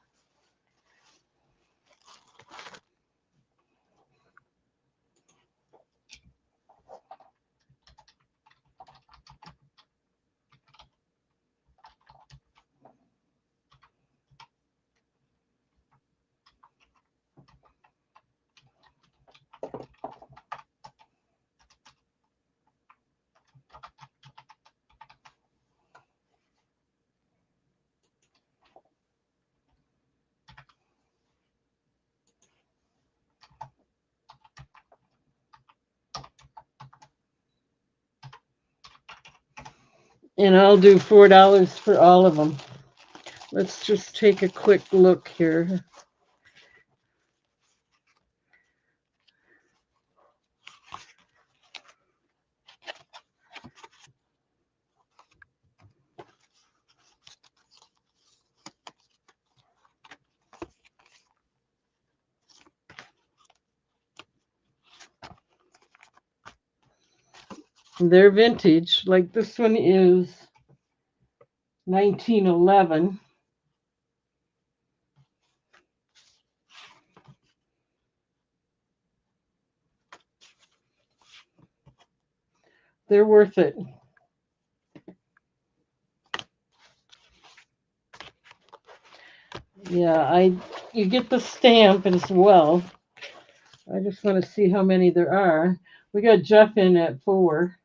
And I'll do $4 for all of them. Let's just take a quick look here. They're vintage. Like this one is 1911. They're worth it. Yeah, you get the stamp as well. I just want to see how many there are. We got Jeff in at 4.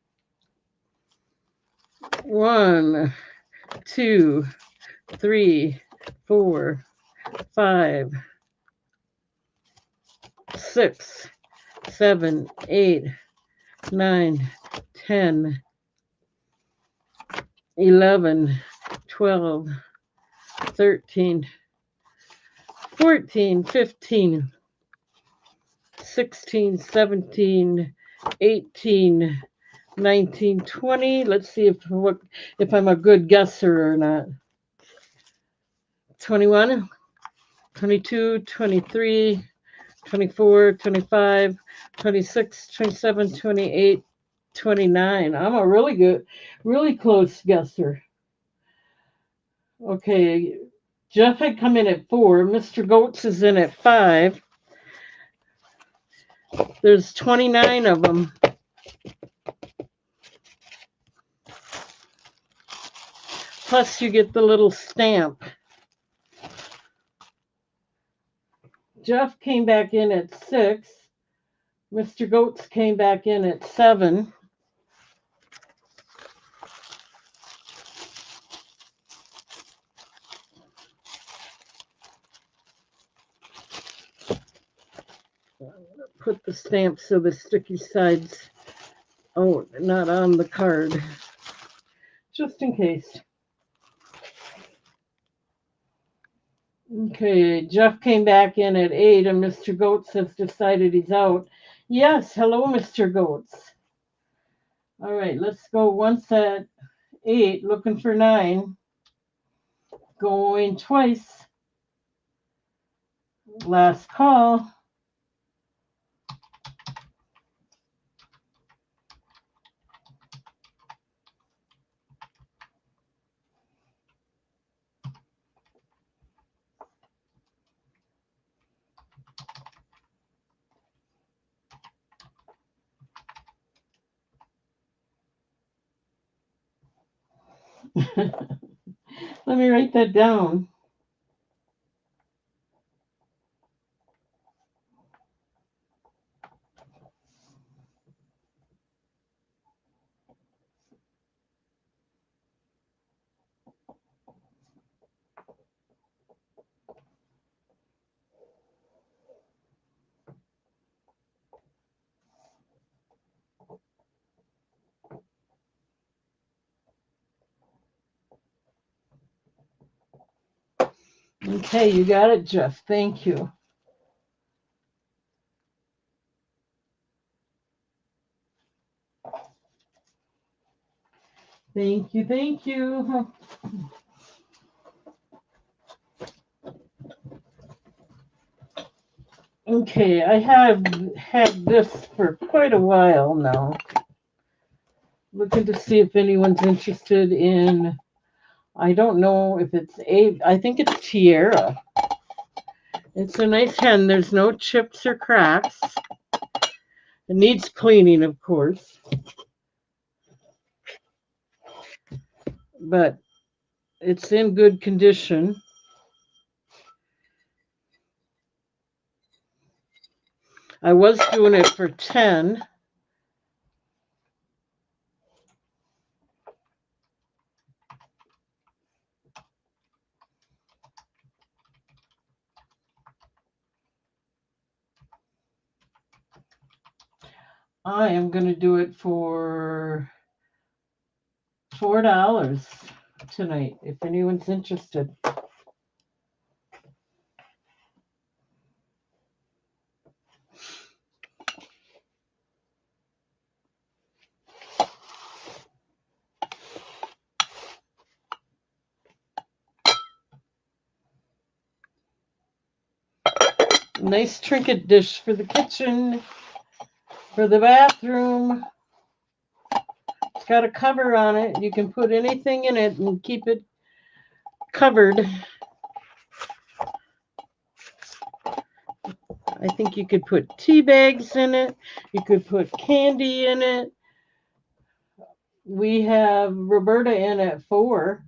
1, 2, 3, 4, 5, 6, 7, 8, 9, 10, 11, 12, 13, 14, 15, 16, 17, 18, 19, 20. Let's see if I'm a good guesser or not. 21, 22, 23, 24, 25, 26, 27, 28, 29. I'm a really close guesser. Okay, Jeff had come in at 4. Mr. Goats is in at 5. There's 29 of them. Plus you get the little stamp. Jeff came back in at 6. Mr. Goats came back in at 7. Put the stamp so the sticky sides, not on the card, just in case. Okay, Jeff came back in at 8, and Mr. Goats has decided he's out. Yes, hello, Mr. Goats. All right, let's go once at 8, looking for 9. Going twice. Last call. Let me write that down. Okay, you got it, Jeff. Thank you. Thank you, thank you. Okay, I have had this for quite a while now. Looking to see if anyone's interested in, I don't know if I think it's Tiara. It's a nice hen. There's no chips or cracks. It needs cleaning, of course. But it's in good condition. I was doing it for 10. I am going to do it for $4 tonight, if anyone's interested. Nice trinket dish for the kitchen, for the bathroom. It's got a cover on it. You can put anything in it and keep it covered. I think you could put tea bags in it. You could put candy in it. We have Roberta in at 4.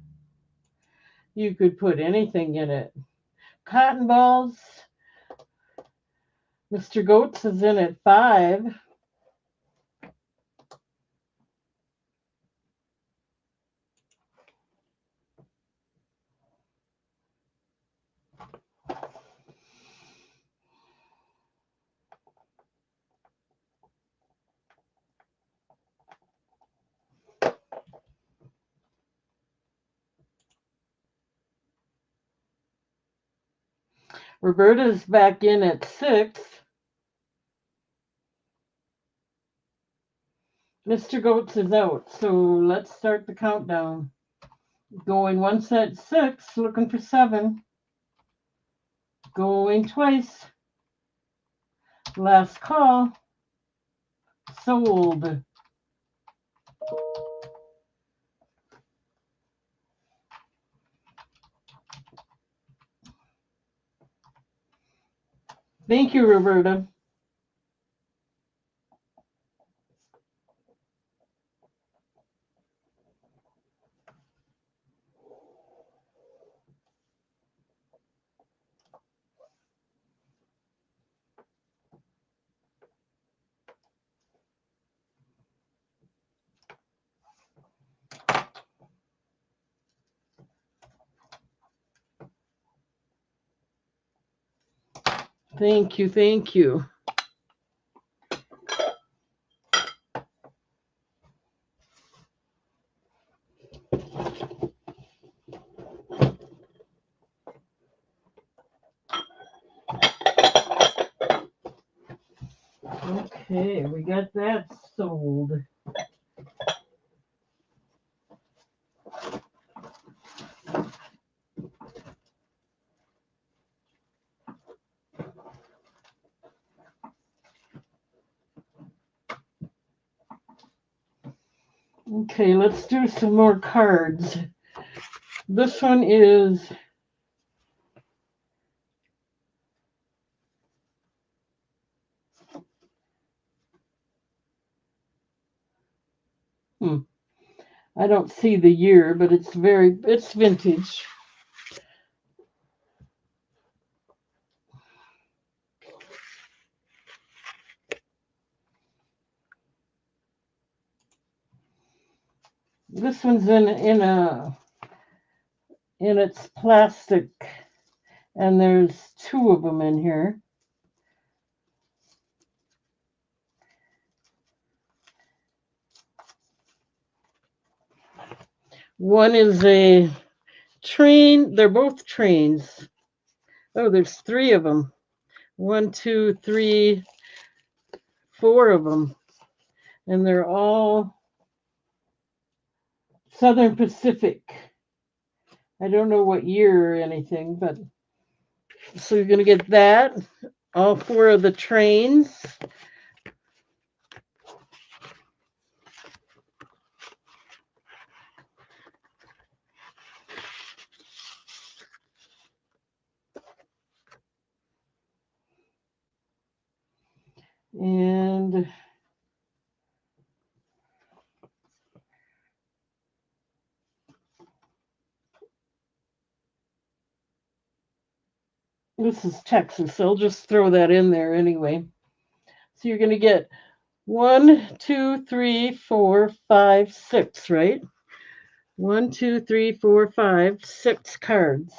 You could put anything in it. Cotton balls. Mr. Goats is in at 5. Roberta's back in at 6. Mr. Goats is out, so let's start the countdown. Going once at 6, looking for 7. Going twice. Last call. Sold. Thank you, Roberta. Thank you, thank you. Okay, we got that sold. Okay, let's do some more cards. This one is I don't see the year, but it's vintage. This one's in its plastic, and there's 2 of them in here. One is a train. They're both trains. Oh, there's 3 of them. 1, 2, 3, 4 of them, and they're all Southern Pacific. I don't know what year or anything, but so you're going to get that. All 4 of the trains. And this is Texas, so I'll just throw that in there anyway. So you're going to get 1, 2, 3, 4, 5, 6, right? 1, 2, 3, 4, 5, 6 cards.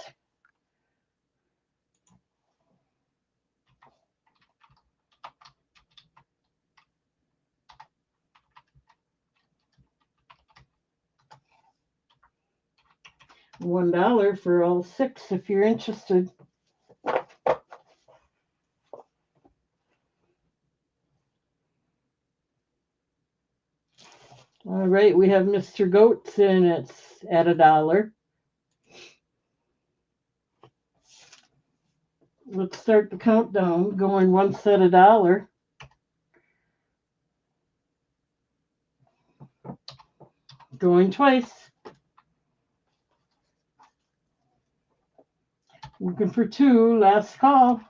$1 for all 6 if you're interested. All right, we have Mr. Goats, and it's at $1. Let's start the countdown. Going once at $1. Going twice. Looking for 2. Last call.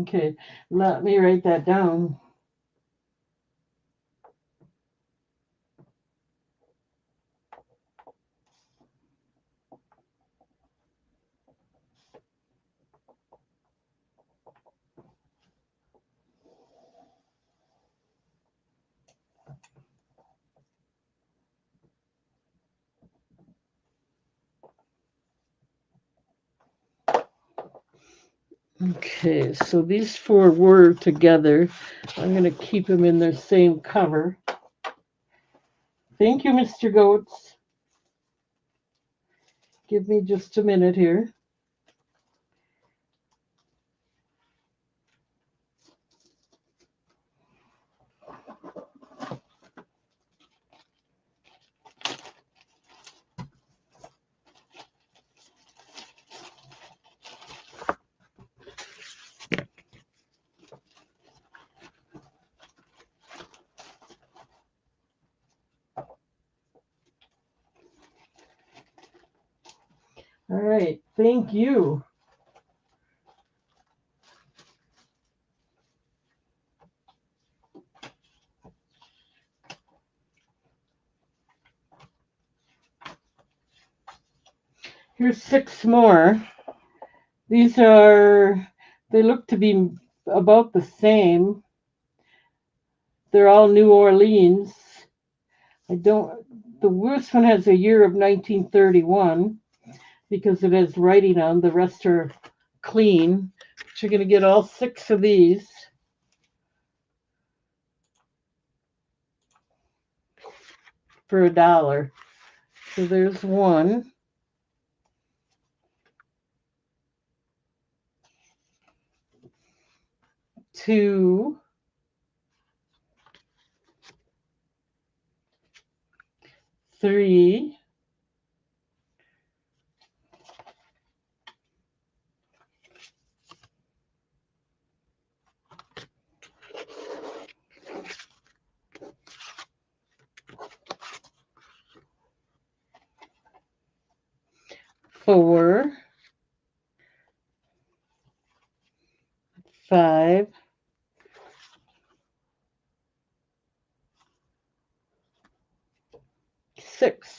Okay, let me write that down. Okay, so these four were together. I'm going to keep them in their same cover. Thank you, Mr. Goats. Give me just a minute here. All right, thank you. Here's six more. These they look to be about the same. They're all New Orleans. The worst one has a year of 1931 because it has writing on. The rest are clean. But you're going to get all six of these for $1. So there's one, two, three, four, 5, 6.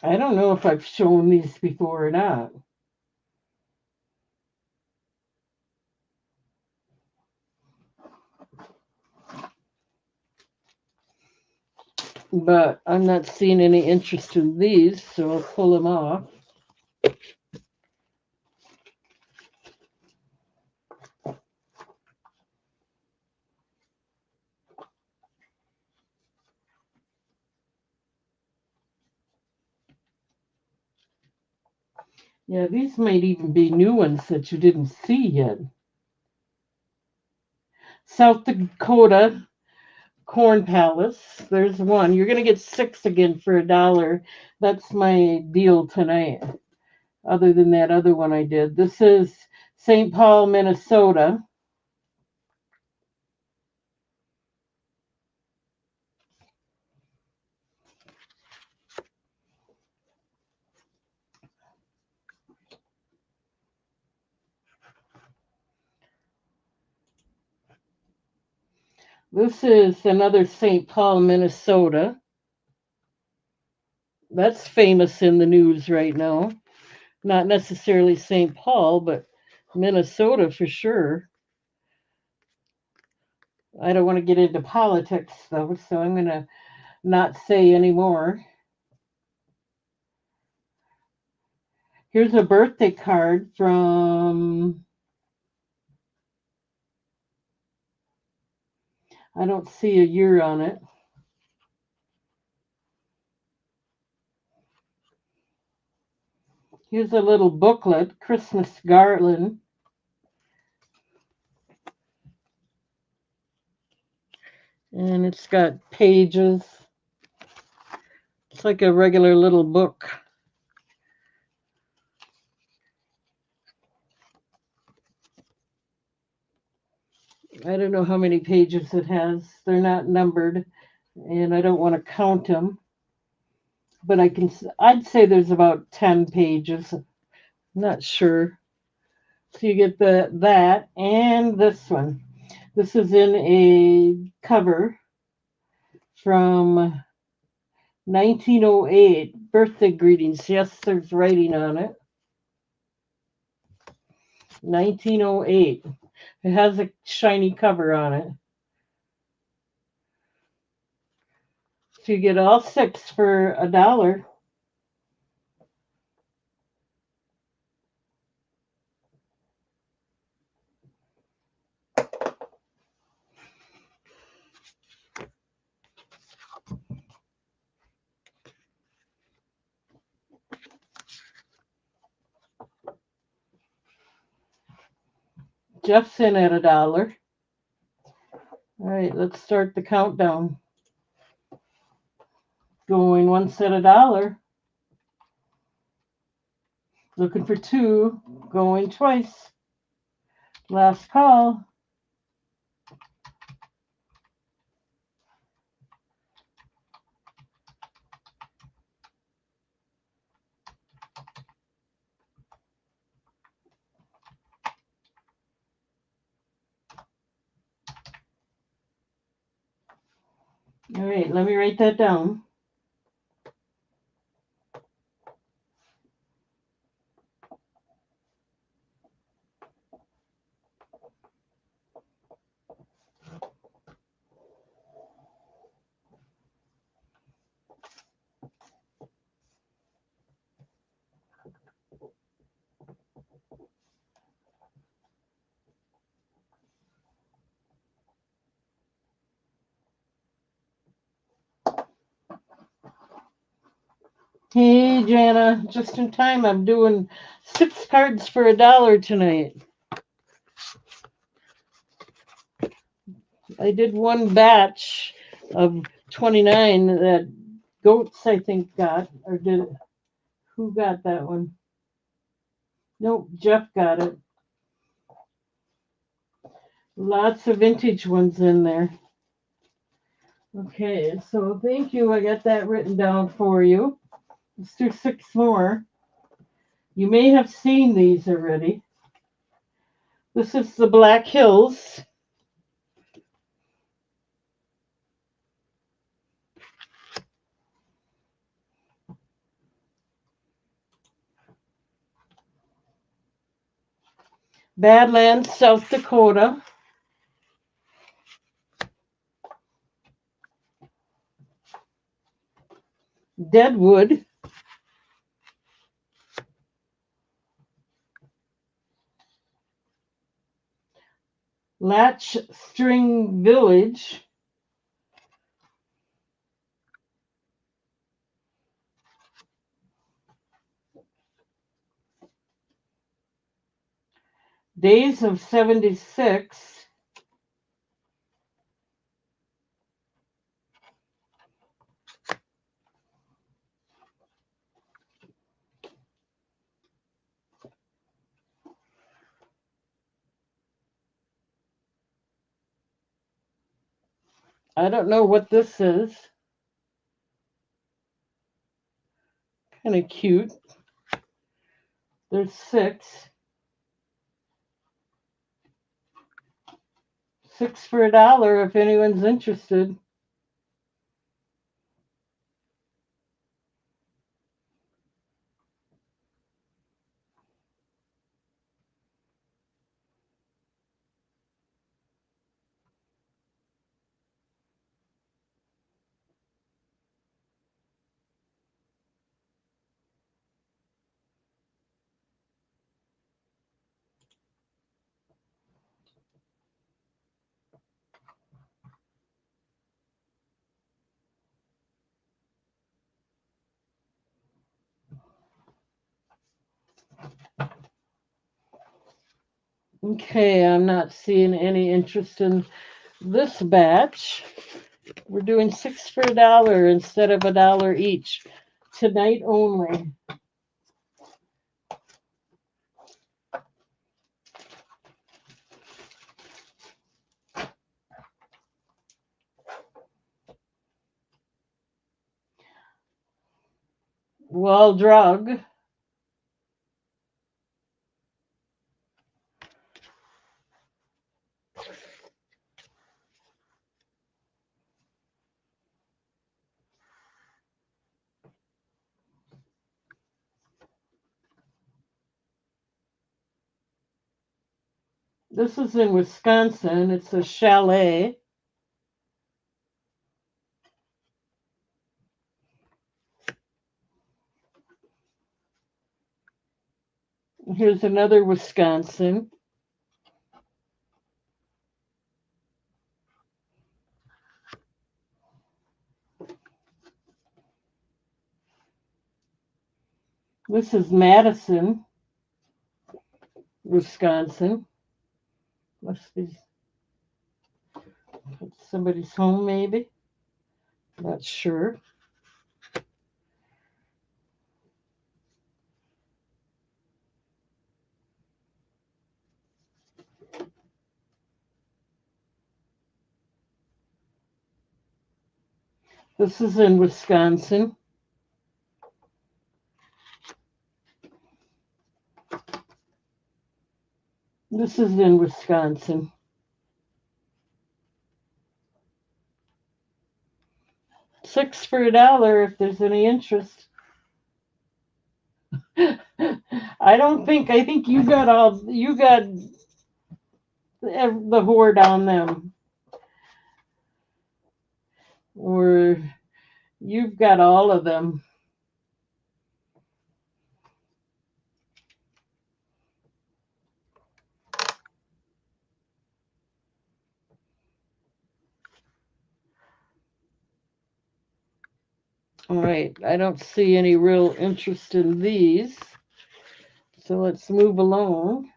I don't know if I've shown these before or not. But I'm not seeing any interest in these, so I'll pull them off. Yeah, these might even be new ones that you didn't see yet. South Dakota Corn Palace. There's one. You're going to get 6 again for $1. That's my deal tonight. Other than that other one I did. This is St. Paul, Minnesota. This is another St. Paul, Minnesota. That's famous in the news right now. Not necessarily St. Paul, but Minnesota for sure. I don't want to get into politics though, so I'm going to not say anymore. Here's a birthday card from, I don't see a year on it. Here's a little booklet, Christmas Garland. And it's got pages. It's like a regular little book. I don't know how many pages it has. They're not numbered, and I don't want to count them. But I'd say there's about 10 pages. Not sure. So you get that and this one. This is in a cover from 1908, birthday greetings. Yes, there's writing on it. 1908. It has a shiny cover on it. So you get all six for $1. Jeff's in at $1. All right, let's start the countdown. Going once at $1. Looking for two. Going twice. Last call. All right, let me write that down. Hey, Jana, just in time. I'm doing 6 cards for $1 tonight. I did one batch of 29 that Goats, I think, got, or did it? Who got that one? Nope, Jeff got it. Lots of vintage ones in there. Okay, so thank you. I got that written down for you. Let's do 6 more. You may have seen these already. This is the Black Hills. Badlands, South Dakota. Deadwood. Latch String Village. Days of 76. I don't know what this is. Kind of cute. There's 6. 6 for $1 if anyone's interested. Okay, I'm not seeing any interest in this batch. We're doing 6 for $1 instead of $1 each. Tonight only. Wall Drug. This is in Wisconsin. It's a chalet. Here's another Wisconsin. This is Madison, Wisconsin. Must be somebody's home, maybe. Not sure. This is in Wisconsin. This is in Wisconsin. $6 for $1 if there's any interest. I think you got the horde on them. Or you've got all of them. All right, I don't see any real interest in these. So let's move along.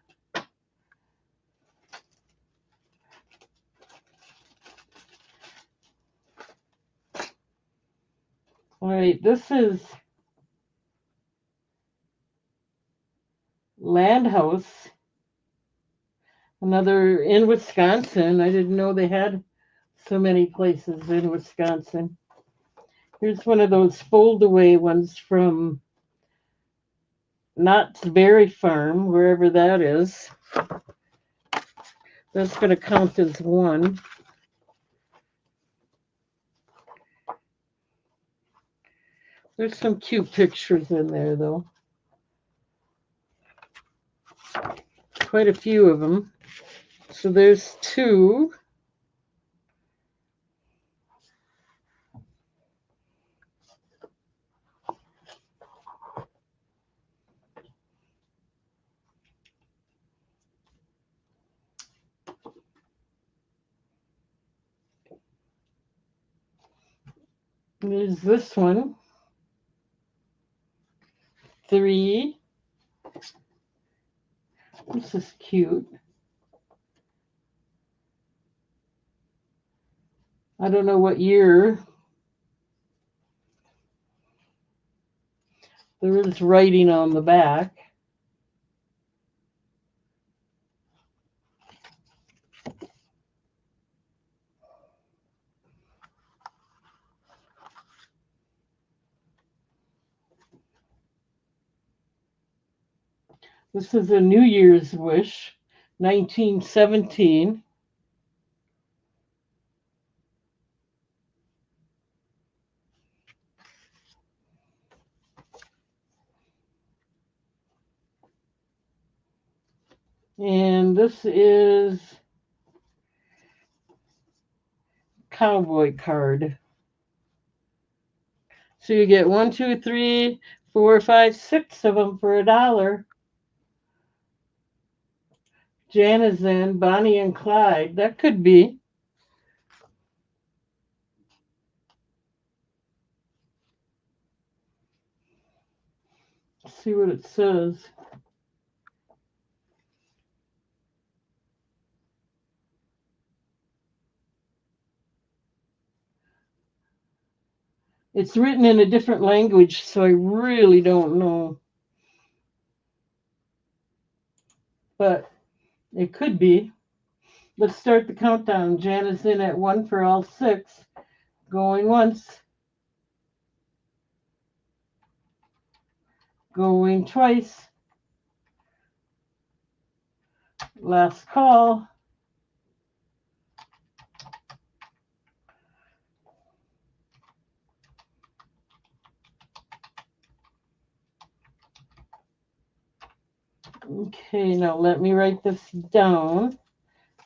All right, this is Land House, another in Wisconsin. I didn't know they had so many places in Wisconsin. Here's one of those fold away ones from Knott's Berry Farm, wherever that is. That's going to count as one. There's some cute pictures in there, though. Quite a few of them. So there's two. There's this one. 3. This is cute. I don't know what year. There is writing on the back. This is a New Year's wish, 1917. And this is cowboy card. So you get 1, 2, 3, 4, 5, 6 of them for $1. Janazin, Bonnie and Clyde. That could be. Let's see what it says. It's written in a different language, so I really don't know. But it could be. Let's start the countdown. Jan is in at 1 for all 6. Going once. Going twice. Last call. Okay, now let me write this down.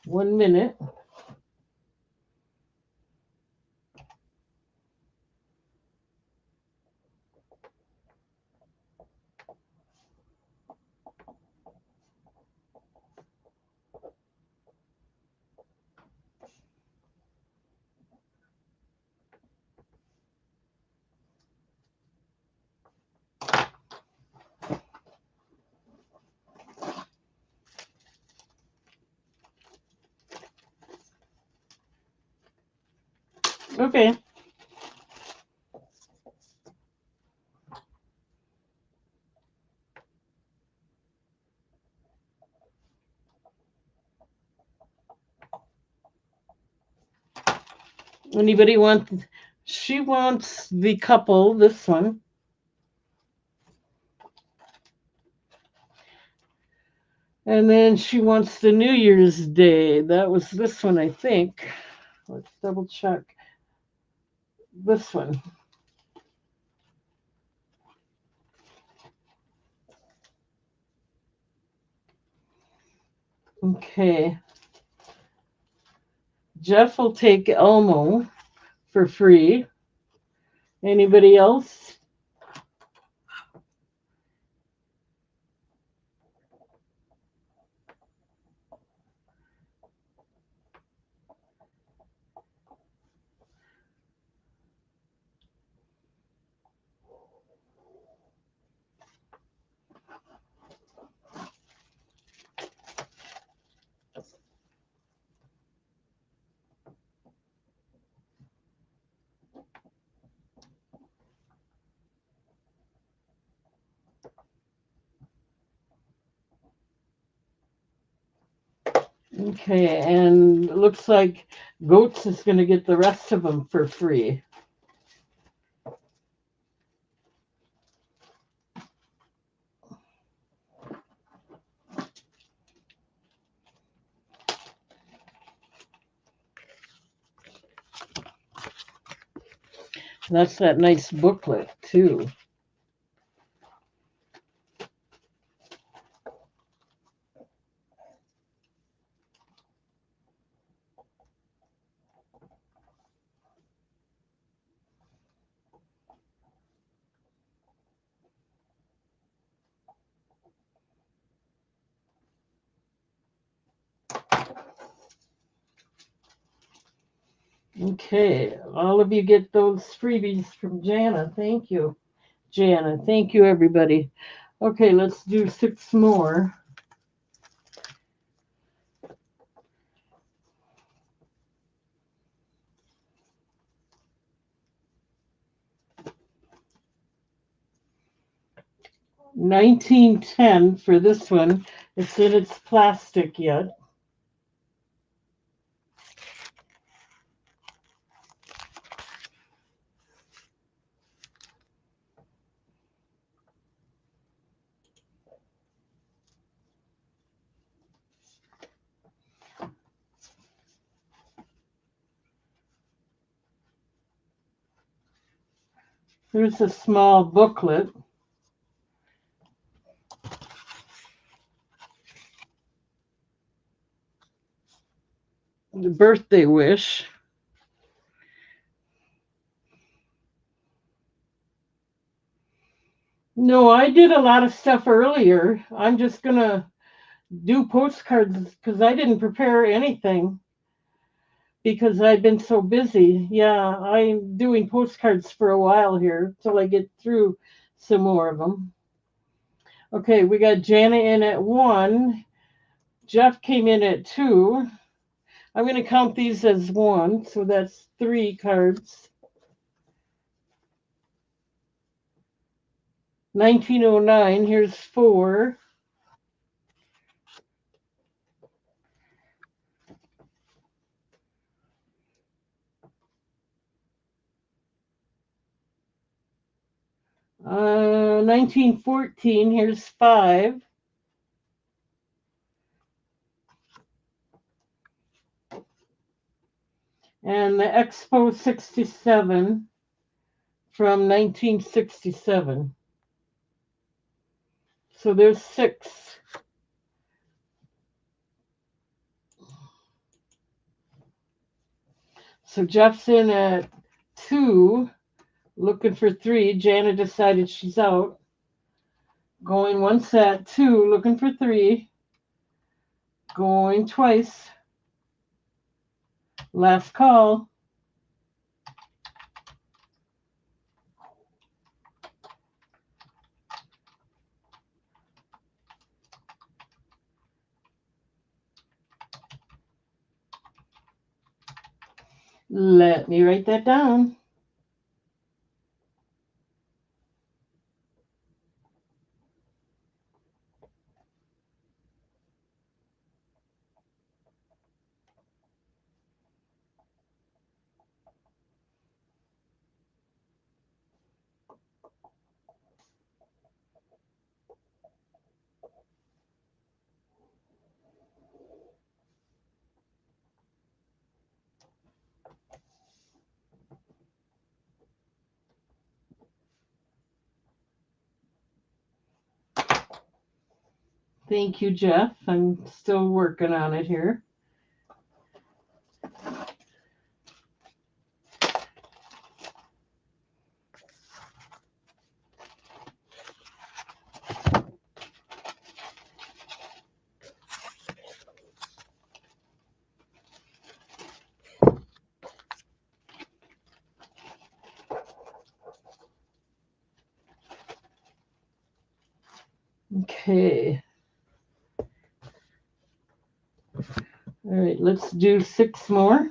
1 minute. Okay. Anybody want? She wants the couple, this one. And then she wants the New Year's Day. That was this one, I think. Let's double check. This one. Okay. Jeff will take Elmo for free. Anybody else? Okay, and it looks like Goats is going to get the rest of them for free. That's that nice booklet, too. Okay, all of you get those freebies from Jana. Thank you, Jana. Thank you, everybody. Okay, let's do 6 more. $19.10 for this one. It's in its plastic yet. Here's a small booklet. The birthday wish. No, I did a lot of stuff earlier. I'm just going to do postcards because I didn't prepare anything because I've been so busy. Yeah, I'm doing postcards for a while here till I get through some more of them. Okay, we got Jana in at 1. Jeff came in at 2. I'm going to count these as 1, so that's 3 cards. 1909, here's 4. 1914, here's 5. And the Expo 67 from 1967. So there's 6. So Jeff's in at 2, looking for 3. Jana decided she's out. Going once at 2, looking for 3. Going twice. Last call. Let me write that down. Thank you, Jeff. I'm still working on it here. Okay. All right, let's do 6 more.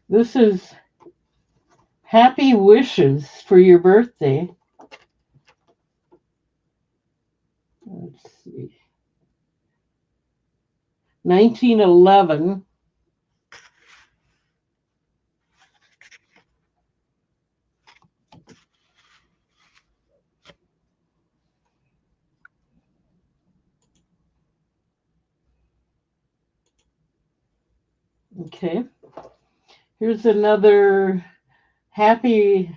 This is happy wishes for your birthday. Let's see. 1911. Okay. Here's another happy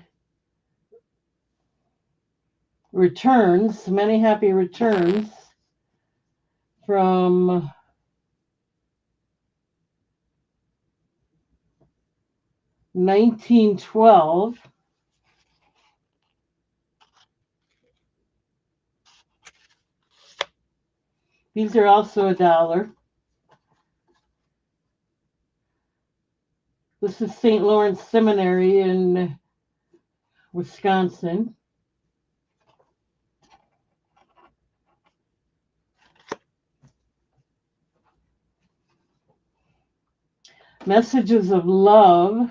returns, many happy returns from 1912. These are also $1. This is St. Lawrence Seminary in Wisconsin. Messages of Love,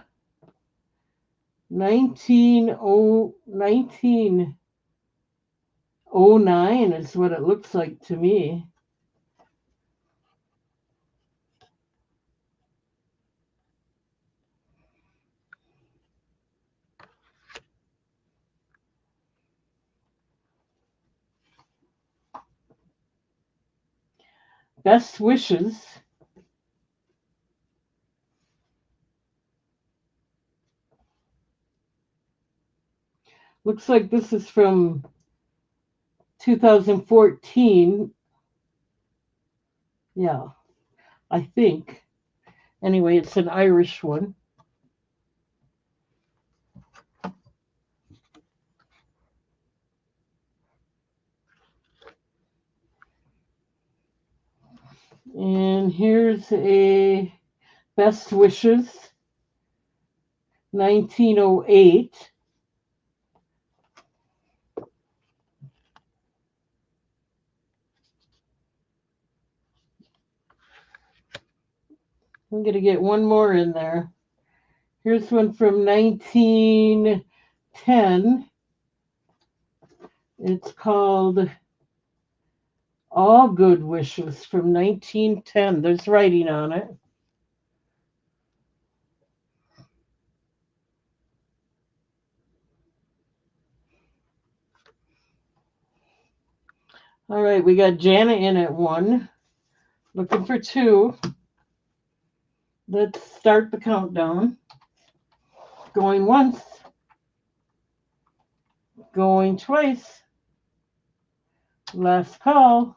1909 is what it looks like to me. Best wishes. Looks like this is from 2014. Yeah, I think. Anyway, it's an Irish one. And here's a best wishes, 1908. I'm going to get one more in there. Here's one from 1910. It's called All Good Wishes from 1910. There's writing on it. All right, we got Jana in at 1. Looking for 2. Let's start the countdown. Going once. Going twice. Last call.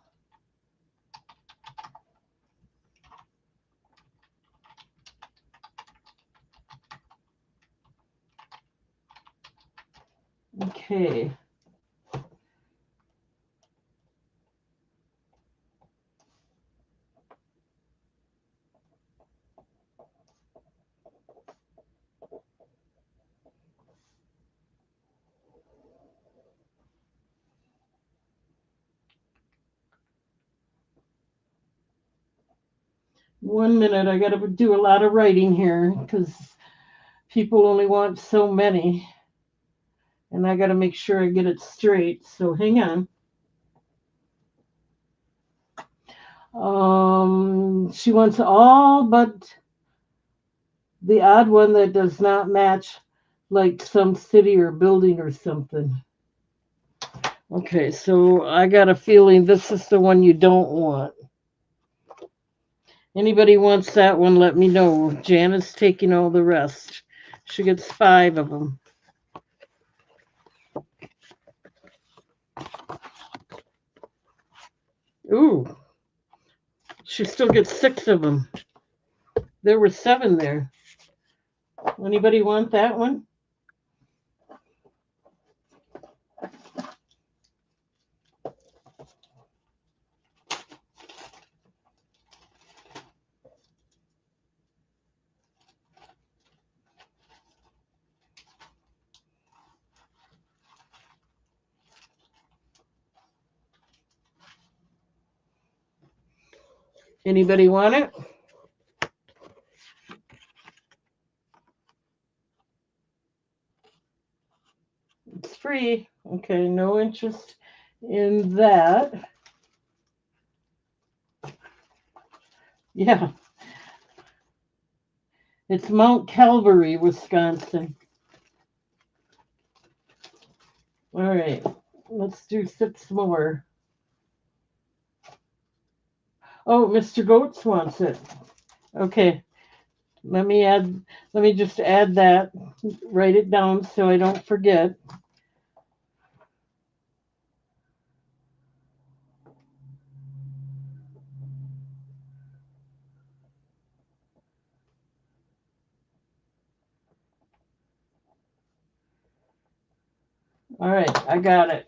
Okay. One minute. I got to do a lot of writing here because people only want so many. And I got to make sure I get it straight. So hang on. She wants all but the odd one that does not match, like some city or building or something. Okay, so I got a feeling this is the one you don't want. Anybody wants that one, let me know. Jana's taking all the rest. She gets 5 of them. Ooh, she still gets 6 of them. There were 7 there. Anybody want that one? Anybody want it? It's free. Okay, no interest in that. Yeah. It's Mount Calvary, Wisconsin. All right, let's do 6 more. Oh, Mr. Goats wants it. Okay, let me just add that, write it down so I don't forget. All right, I got it.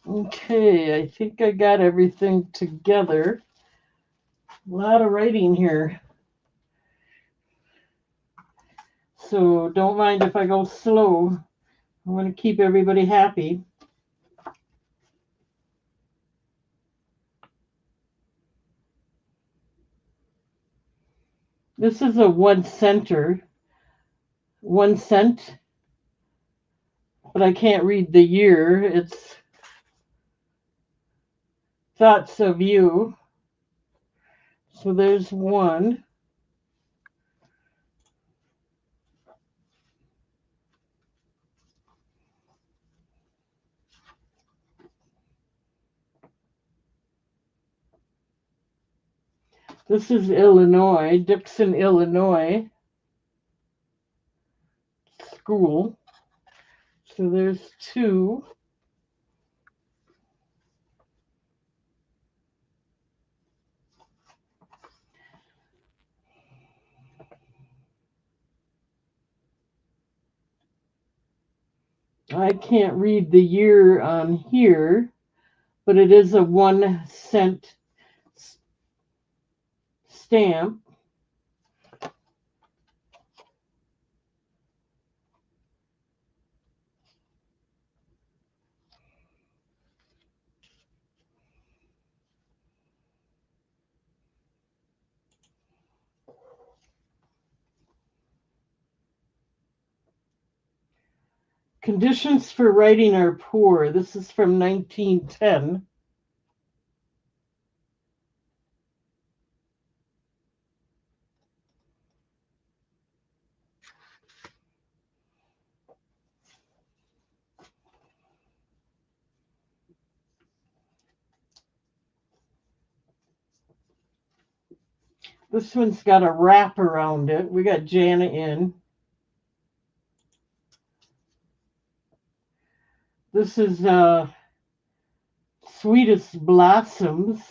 Okay, I think I got everything together. A lot of writing here. So don't mind if I go slow. I want to keep everybody happy. This is a 1 cent, but I can't read the year. It's Thoughts of You. So there's 1. This is Illinois, Dixon, Illinois school. So there's 2. I can't read the year on here, but it is a 1 cent stamp. Conditions for Writing Are Poor. This is from 1910. This one's got a wrap around it. We got Jana in. This is Sweetest Blossoms.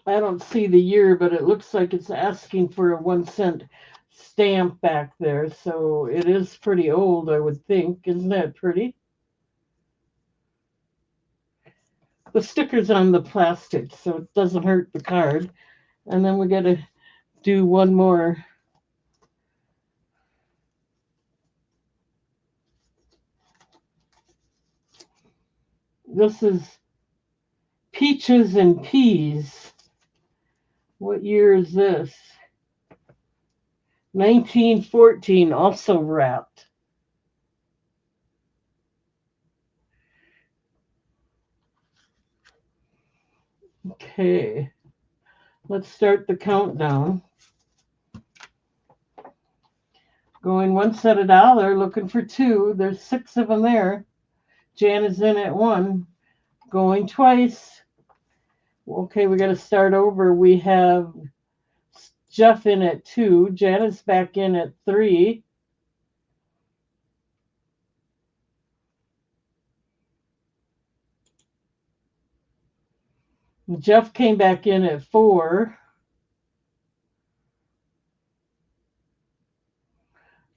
I don't see the year, but it looks like it's asking for a 1 cent stamp back there. So it is pretty old, I would think. Isn't that pretty? The sticker's on the plastic, so it doesn't hurt the card. And then we got to do one more. This is Peaches and Peas. What year is this? 1914, also wrapped. Okay, let's start the countdown. Going once at $1, looking for 2. There's 6 of them there. Jan is in at 1. Going twice. Okay, we got to start over. We have Jeff in at 2. Janice back in at 3. Jeff came back in at 4.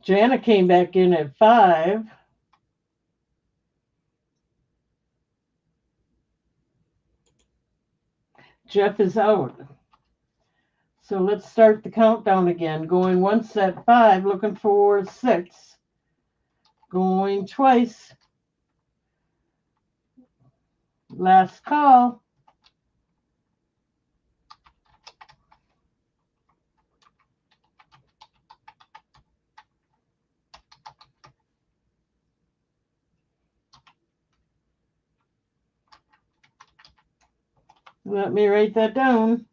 Jana came back in at 5. Jeff is out. So let's start the countdown again. Going once at 5, looking for 6. Going twice. Last call. Let me write that down.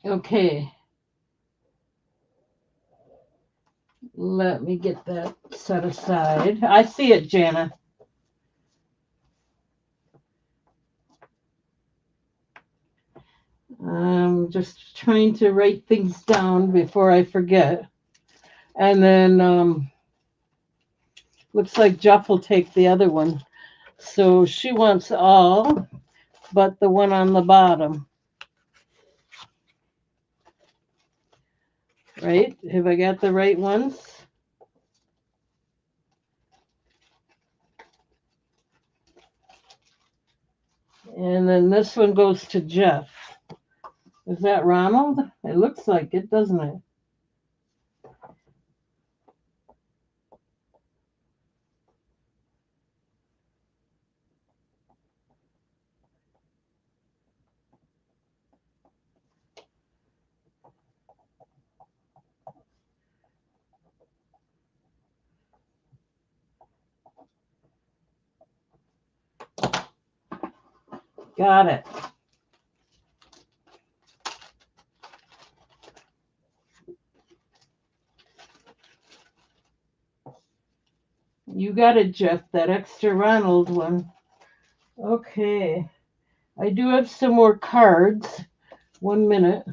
Okay. Let me get that set aside. I see it, Jana. I'm just trying to write things down before I forget. And then looks like Jeff will take the other one. So she wants all but the one on the bottom. Right? Have I got the right ones? And then this one goes to Jeff. Is that Ronald? It looks like it, doesn't it? Got it. You got it, Jeff, that extra Ronald one. Okay. I do have some more cards. 1 minute.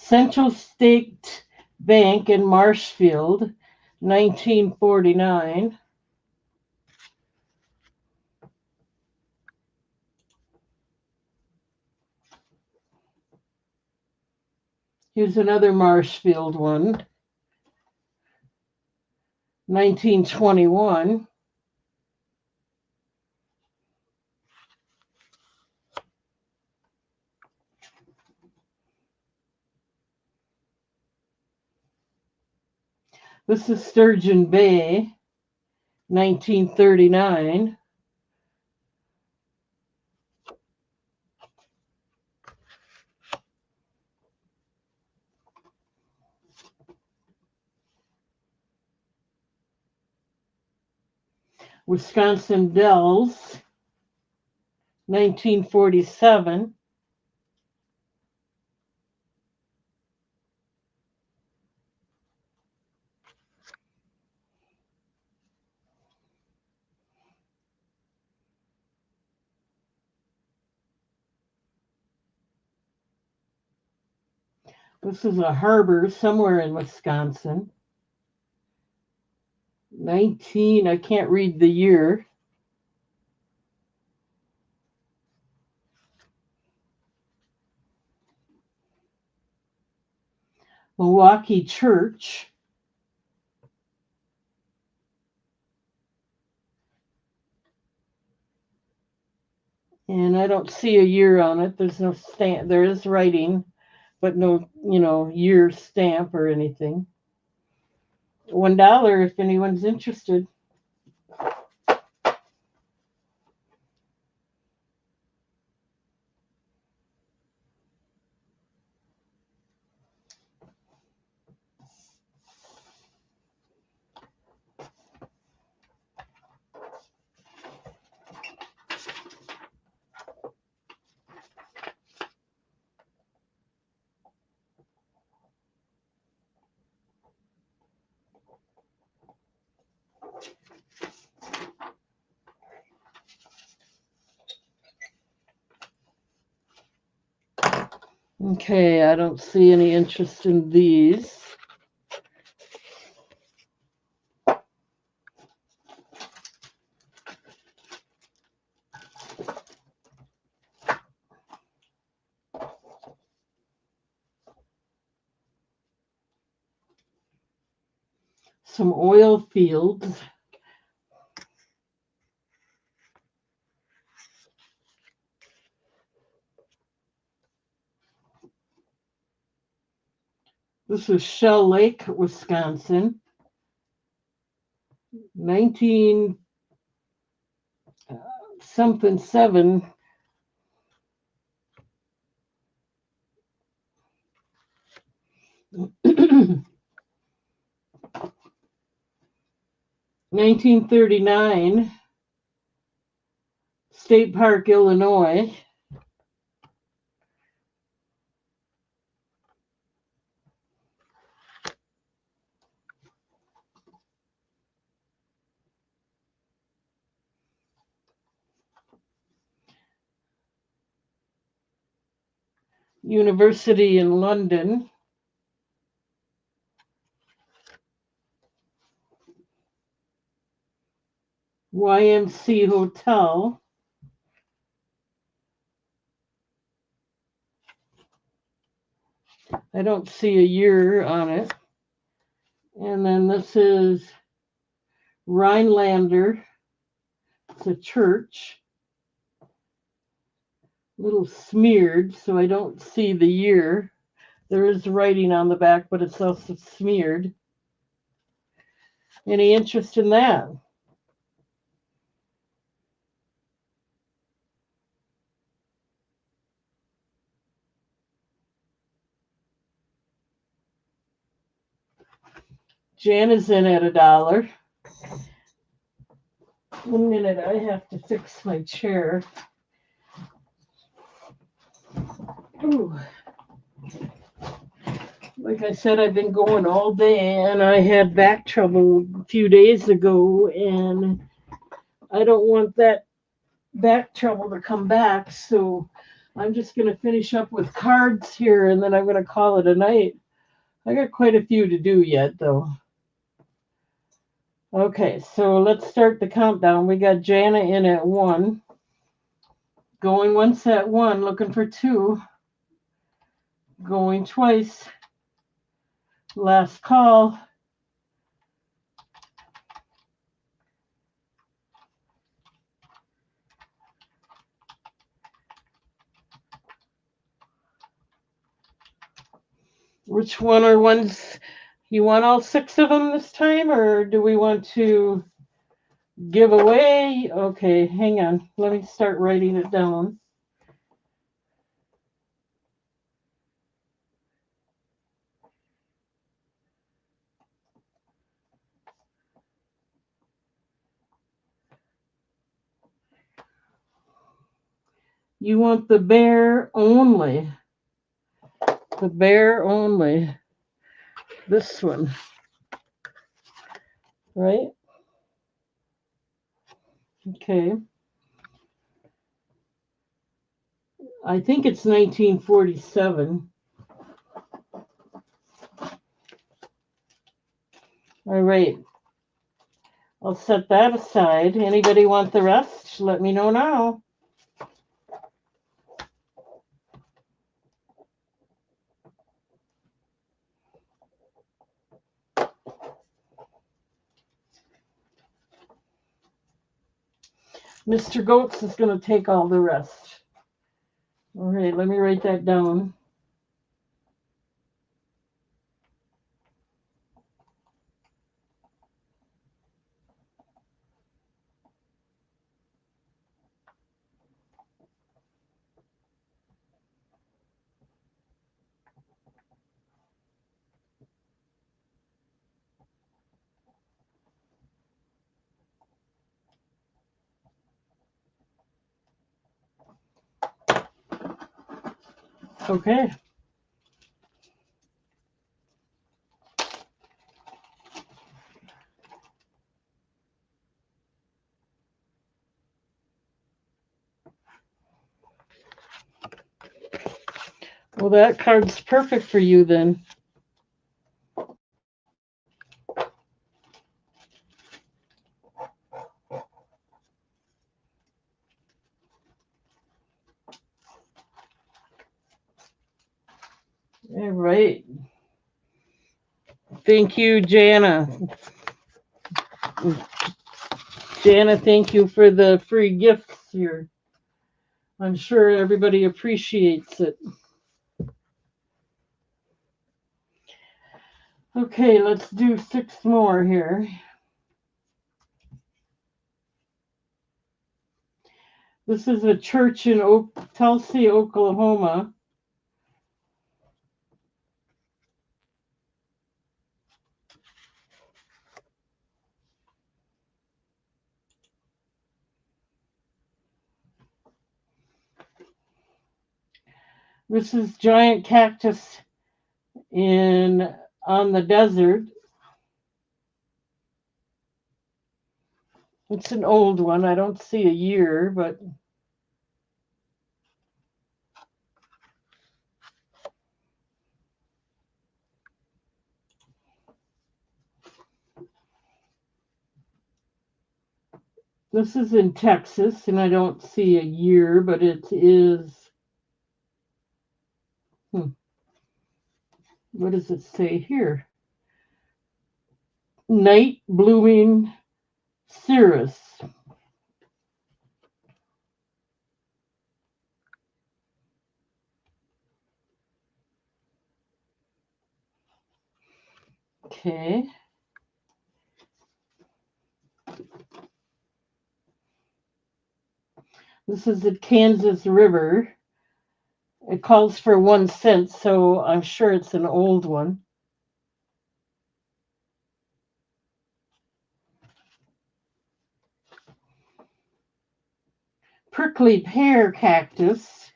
Central State Bank in Marshfield, 1949. Here's another Marshfield one, 1921. This is Sturgeon Bay, 1939. Wisconsin Dells, 1947. This is a harbor somewhere in Wisconsin. 19, I can't read the year. Milwaukee Church. And I don't see a year on it. There's no stamp. There is writing, but no, year stamp or anything. $1 if anyone's interested. Okay, I don't see any interest in these. Some oil fields. This is Shell Lake, Wisconsin. 19 something 7. $1939, State Park, Illinois. University in London. YMC Hotel. I don't see a year on it. And then this is Rhinelander. It's a church. A little smeared, so I don't see the year. There is writing on the back, but it's also smeared. Any interest in that? Jan is in at $1. 1 minute, I have to fix my chair. Ooh. Like I said, I've been going all day, and I had back trouble a few days ago, and I don't want that back trouble to come back, so I'm just going to finish up with cards here and then I'm going to call it a night. I got quite a few to do yet, though. Okay, so let's start the countdown. We got Jana in at 1. Going once at 1, looking for 2. Going twice. Last call. Which one are ones? You want all 6 of them this time, or do we want to give away? Okay, hang on. Let me start writing it down. You want the bear only. The bear only. This one. Right? Okay. I think it's 1947. All right. I'll set that aside. Anybody want the rest? Let me know now. Mr. Goats is going to take all the rest. All right, let me write that down. Okay. Well, that card's perfect for you then. All right. Thank you, Jana. Jana, thank you for the free gifts here. I'm sure everybody appreciates it. Okay, let's do 6 more here. This is a church in Tulsa, Oklahoma. This is giant cactus on the desert. It's an old one. I don't see a year, but this is in Texas, and I don't see a year, but it is. What does it say here? Night blooming cirrus. Okay. This is the Kansas River. It calls for 1 cent, so I'm sure it's an old one. Prickly pear cactus.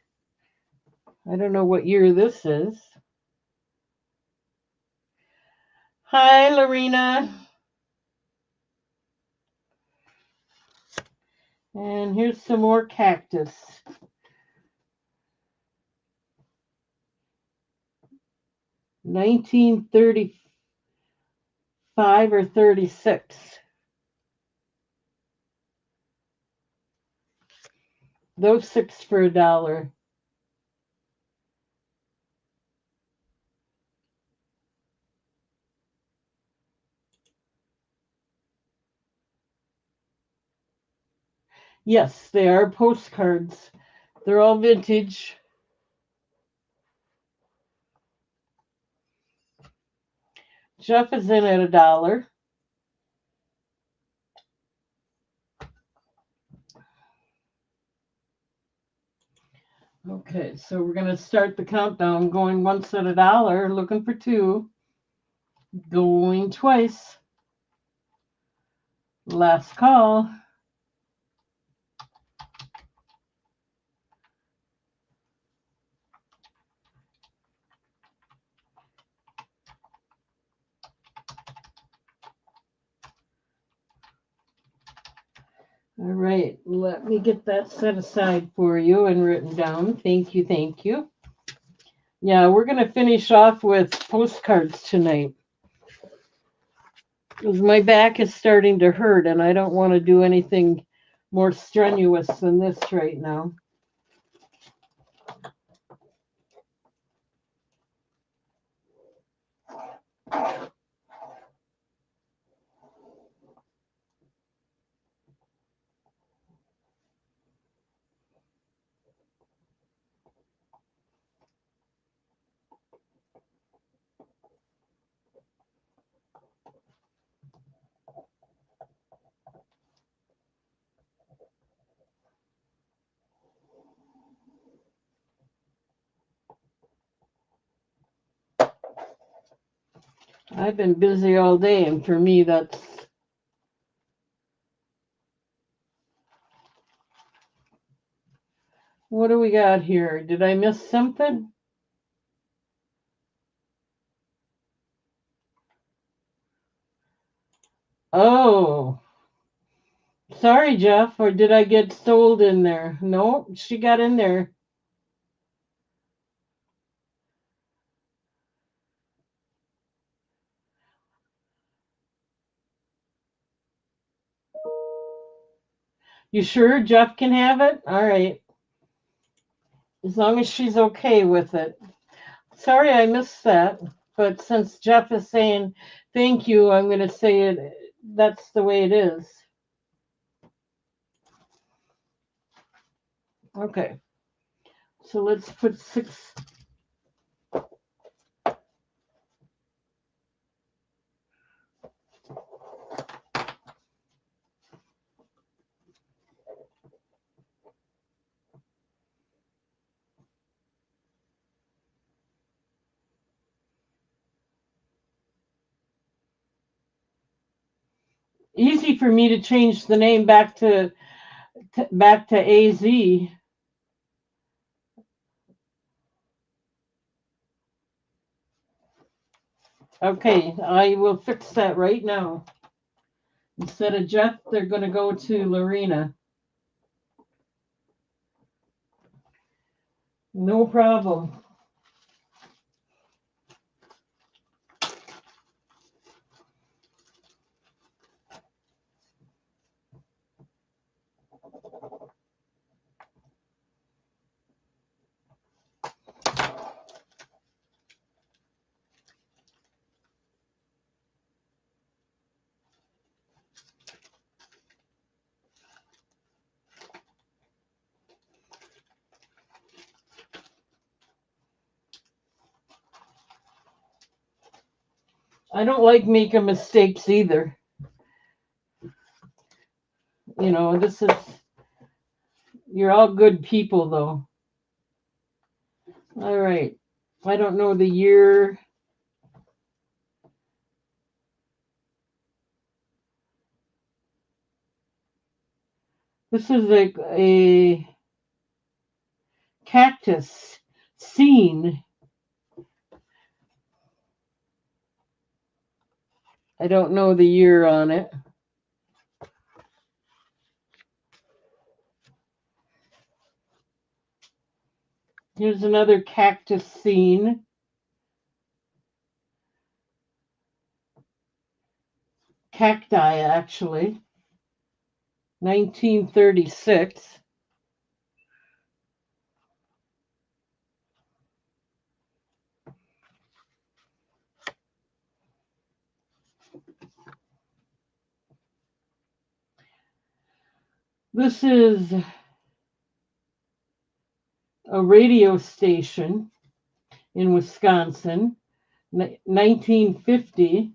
I don't know what year this is. Hi, Lorena. And here's some more cactus. 1935 or 36. Those six for $1. Yes, they are postcards. They're all vintage. Jeff is in at $1. Okay, so we're going to start the countdown going once at $1, looking for two, going twice. Last call. All right, let me get that set aside for you and written down. Thank you, thank you. Yeah, we're going to finish off with postcards tonight. Because my back is starting to hurt and I don't want to do anything more strenuous than this right now. I've been busy all day, and for me, that's. What do we got here? Did I miss something? Oh, sorry, Jeff. Or did I get sold in there? No, she got in there. You sure Jeff can have it? All right. As long as she's okay with it. Sorry I missed that. But since Jeff is saying thank you, I'm going to say it. That's the way it is. Okay. So let's put 6. Easy for me to change the name back to AZ. Okay, I will fix that right now. Instead of Jeff, they're going to go to Lorena. No problem. I don't like making mistakes either. You know, you're all good people though. All right. I don't know the year. This is a cactus scene. I don't know the year on it. Here's another cactus scene. cacti, actually. 1936. This is a radio station in Wisconsin, 1950.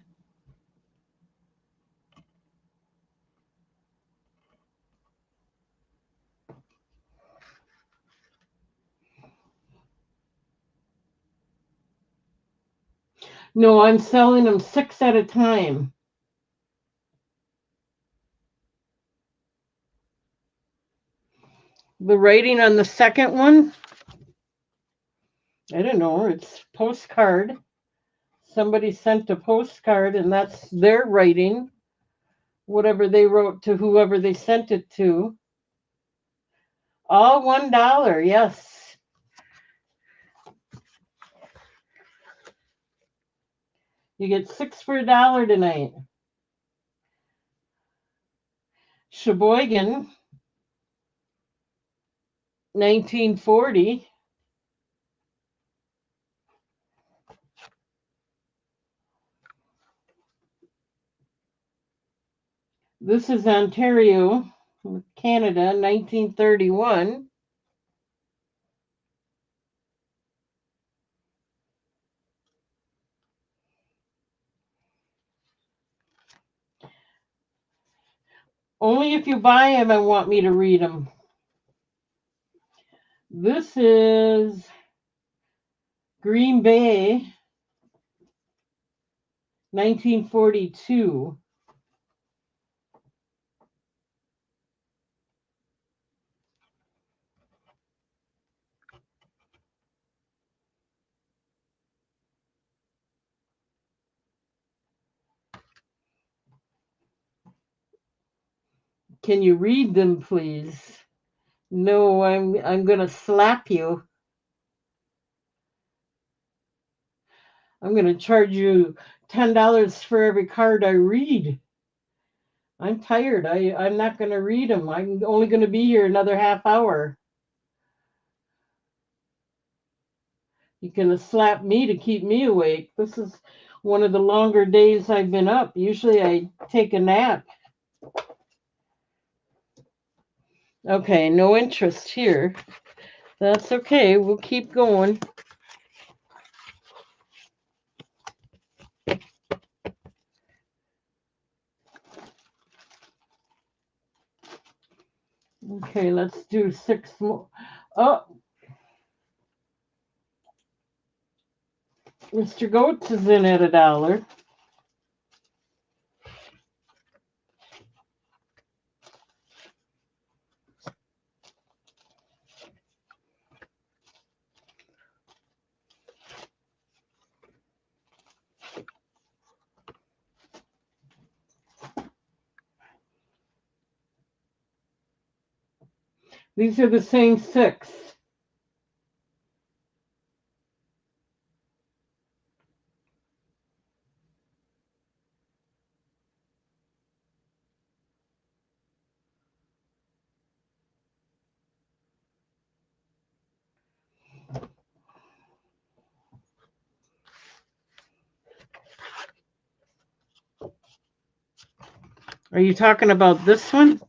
No, I'm selling them 6 at a time. The writing on the second one, I don't know, it's postcard. Somebody sent a postcard, and that's their writing, whatever they wrote to whoever they sent it to. All $1, yes. You get 6 for $1 tonight. Sheboygan, 1940. This is Ontario, Canada, 1931. Only if you buy them and want me to read them. This is Green Bay, 1942. Can you read them, please? No, I'm going to slap you. I'm going to charge you $10 for every card I read. I'm tired. I'm not going to read them. I'm only going to be here another half hour. You can slap me to keep me awake. This is one of the longer days I've been up. Usually I take a nap. Okay, no interest here. That's okay. We'll keep going. Okay, let's do 6 more. Oh, Mr. Goats is in at $1. These are the same 6. Are you talking about this one?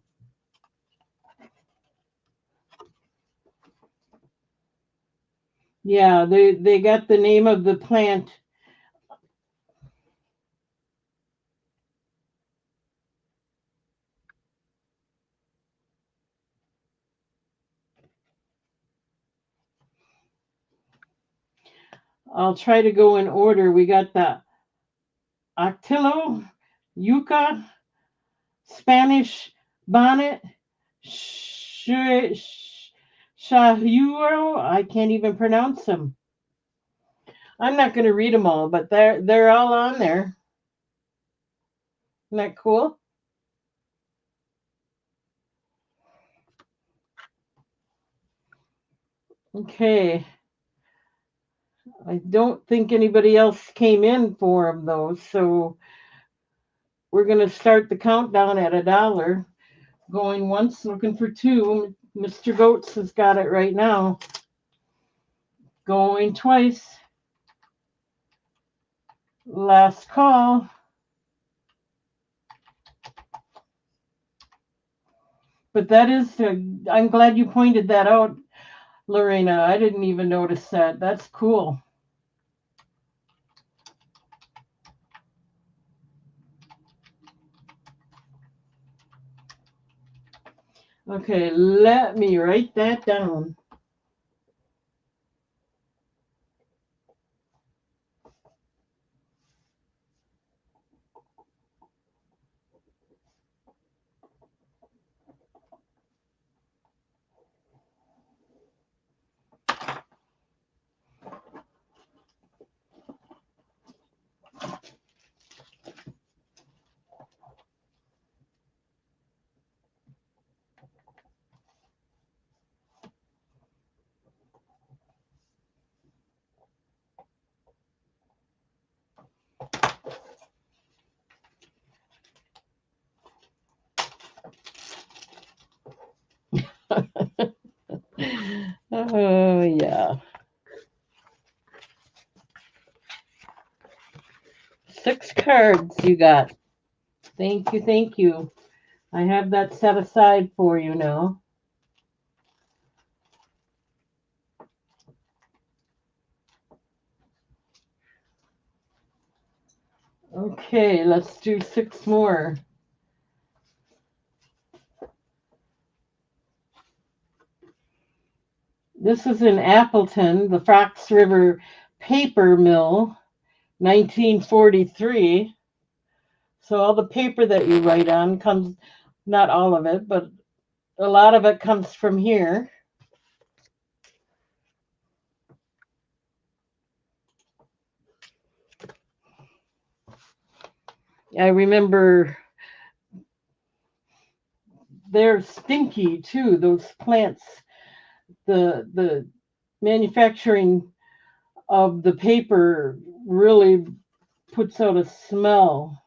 Yeah, they got the name of the plant. I'll try to go in order. We got the Octillo, Yucca, Spanish bonnet, Shahuro. I can't even pronounce them. I'm not going to read them all, but they're all on there. Isn't that cool? Okay. I don't think anybody else came in for them though, so we're going to start the countdown at $1. Going once, looking for two. Mr. Goats has got it right now. Going twice. Last call. But that is, I'm glad you pointed that out, Lorena. I didn't even notice that. That's cool. Okay, let me write that down. Oh, yeah. 6 cards you got. Thank you, thank you. I have that set aside for you now. Okay, let's do 6 more. This is in Appleton, the Fox River Paper Mill, 1943. So all the paper that you write on comes, not all of it, but a lot of it comes from here. I remember they're stinky too, those plants. The manufacturing of the paper really puts out a smell.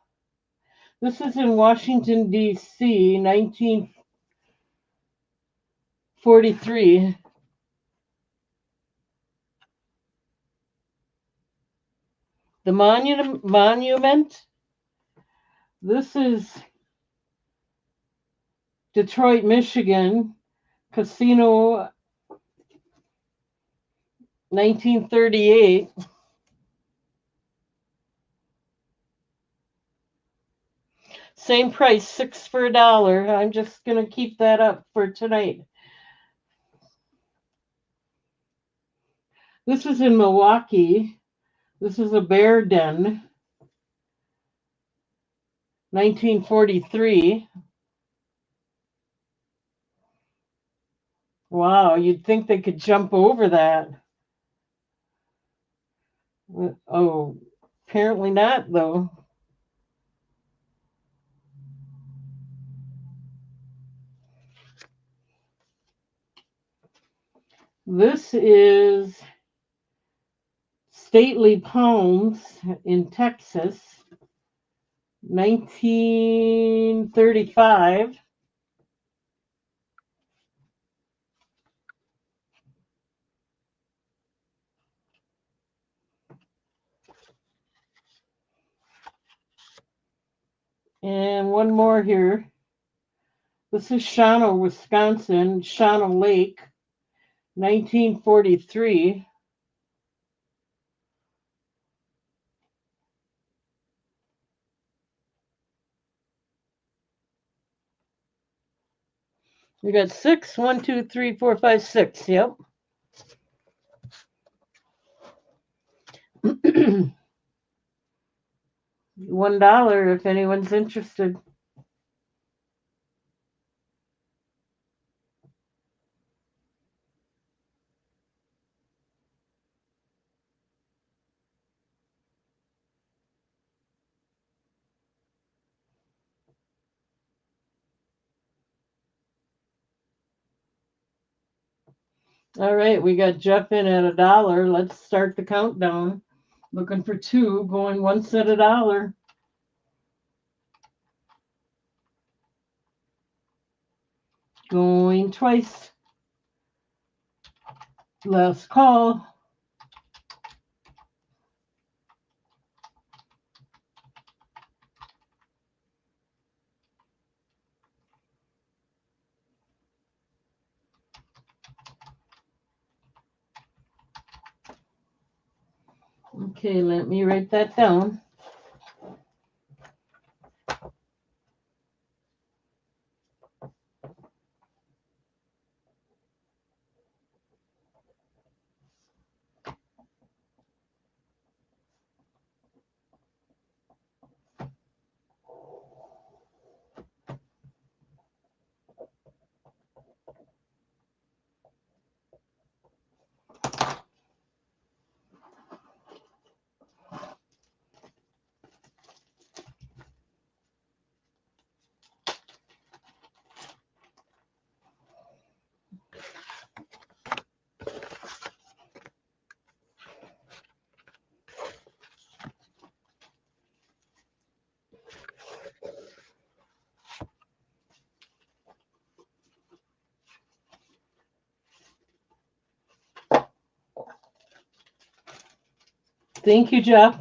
This is in Washington, D.C., 1943. The monument, this is Detroit, Michigan, Casino, 1938. Same price, 6 for $1. I'm just going to keep that up for tonight. This is in Milwaukee. This is a bear den, 1943. Wow, you'd think they could jump over that. Oh, apparently not, though. This is Stately Palms in Texas, 1935. And one more here. This is Shawano, Wisconsin, Shawano Lake, 1943. We got 6. 1, 2, 3, 4, 5, 6. Yep. $1 if anyone's interested. All right, we got Jeff in at $1. Let's start the countdown. Looking for 2, going once at $1. Going twice. Last call. Okay, let me write that down. Thank you, Jeff.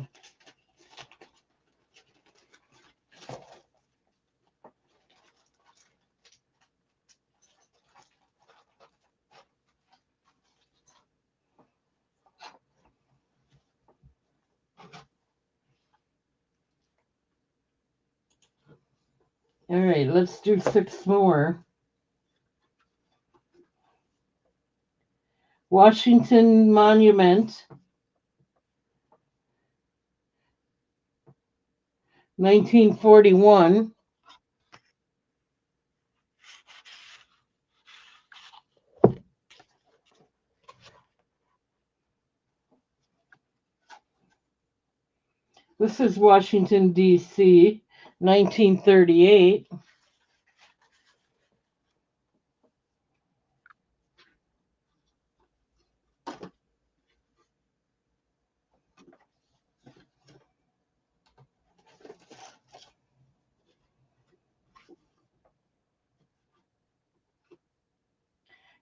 All right, let's do 6 more. Washington Monument, 1941. This is Washington, D.C., 1938.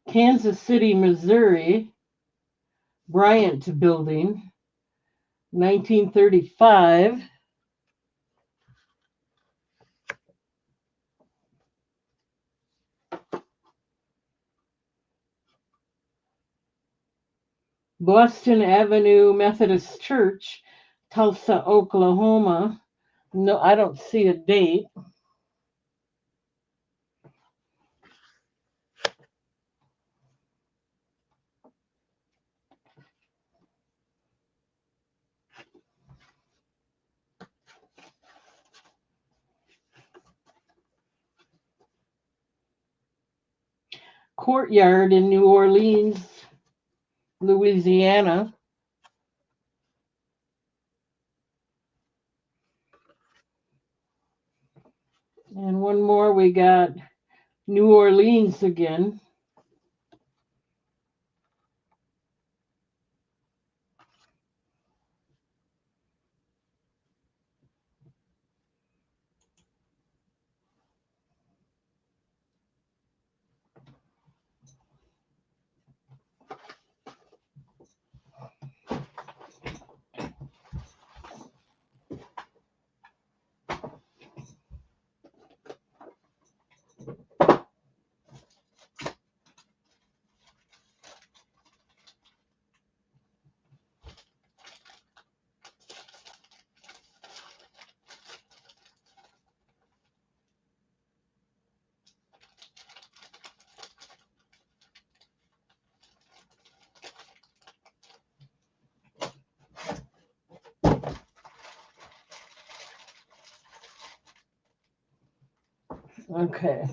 Kansas City, Missouri, Bryant Building, 1935. Boston Avenue Methodist Church, Tulsa, Oklahoma. No, I don't see a date. Courtyard in New Orleans, Louisiana. And one more, we got New Orleans again. Okay.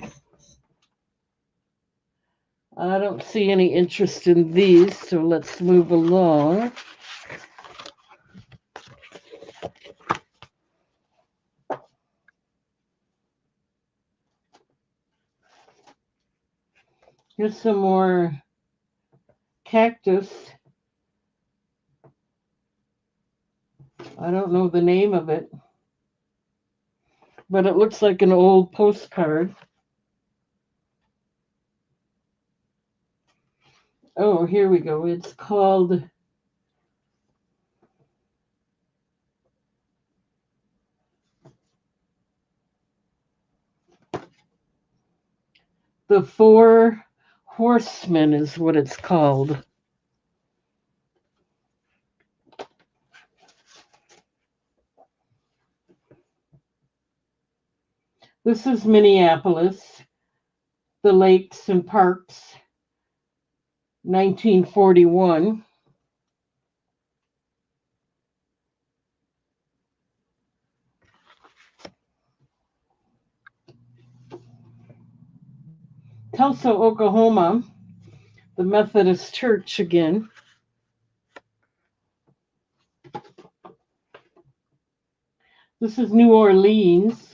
I don't see any interest in these, so let's move along. Here's some more cactus. I don't know the name of it, but it looks like an old postcard. Oh, here we go. It's called The Four Horsemen, is what it's called. This is Minneapolis, the Lakes and Parks, 1941. Tulsa, Oklahoma, the Methodist Church again. This is New Orleans.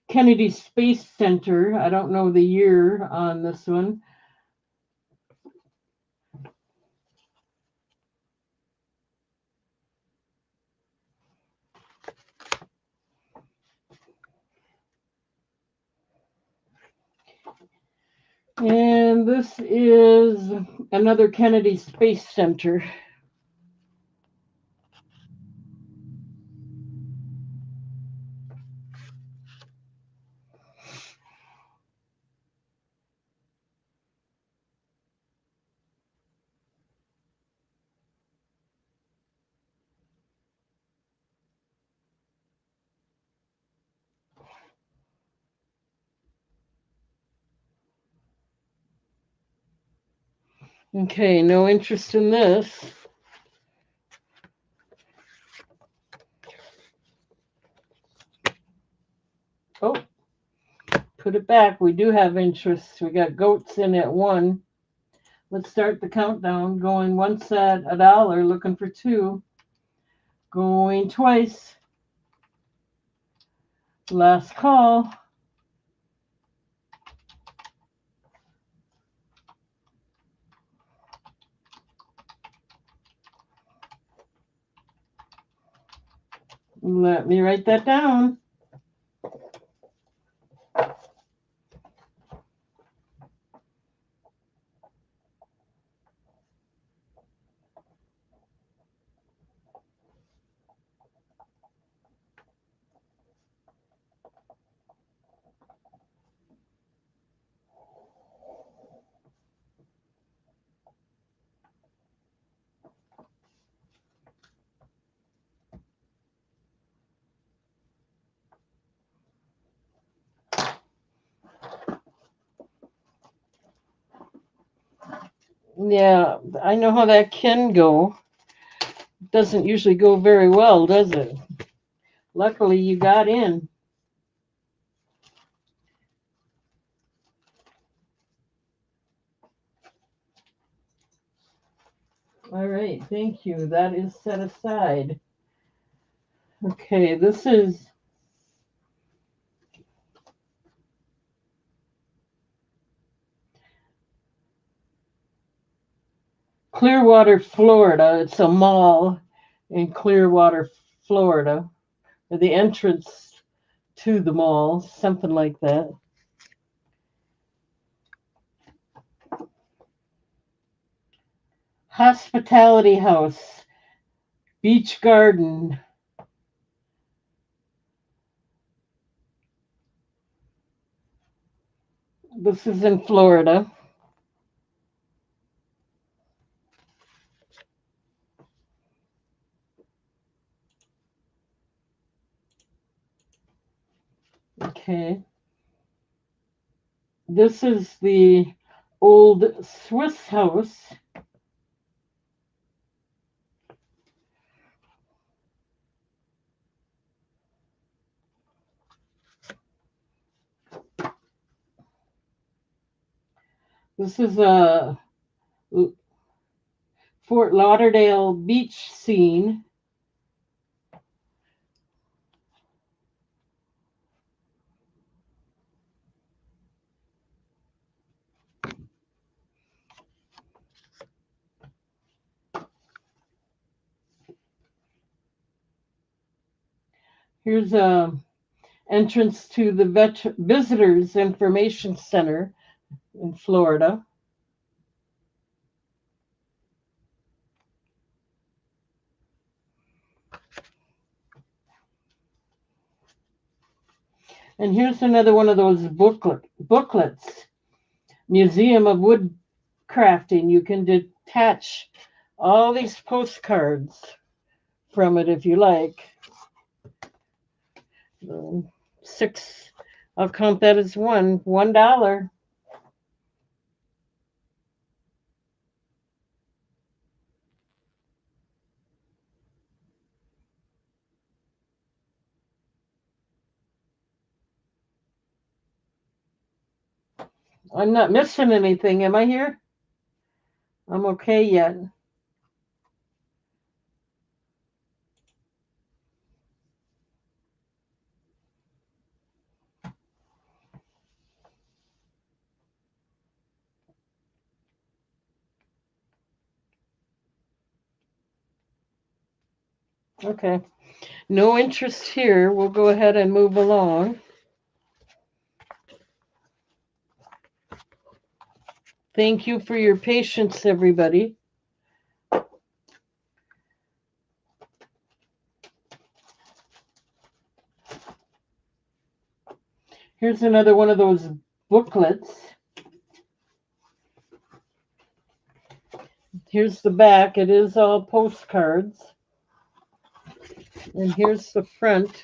Kennedy Space Center. I don't know the year on this one. And this is another Kennedy Space Center. Okay, no interest in this. Oh, put it back. We do have interest. We got goats in at 1. Let's start the countdown. Going once at $1, looking for 2. Going twice. Last call. Let me write that down. Yeah, I know how that can go. Doesn't usually go very well, does it? Luckily, you got in. All right, thank you. That is set aside. Okay, this is Clearwater, Florida. It's a mall in Clearwater, Florida. Or the entrance to the mall, something like that. Hospitality House, Beach Garden. This is in Florida. Okay. This is the old Swiss house. This is a Fort Lauderdale beach scene. Here's a entrance to the Visitors Information Center in Florida. And here's another one of those booklets. Museum of Woodcrafting. You can detach all these postcards from it if you like. 6, I'll count that as $1. I'm not missing anything, am I here? I'm okay yet. Okay. No interest here. We'll go ahead and move along. Thank you for your patience, everybody. Here's another one of those booklets. Here's the back. It is all postcards. And here's the front.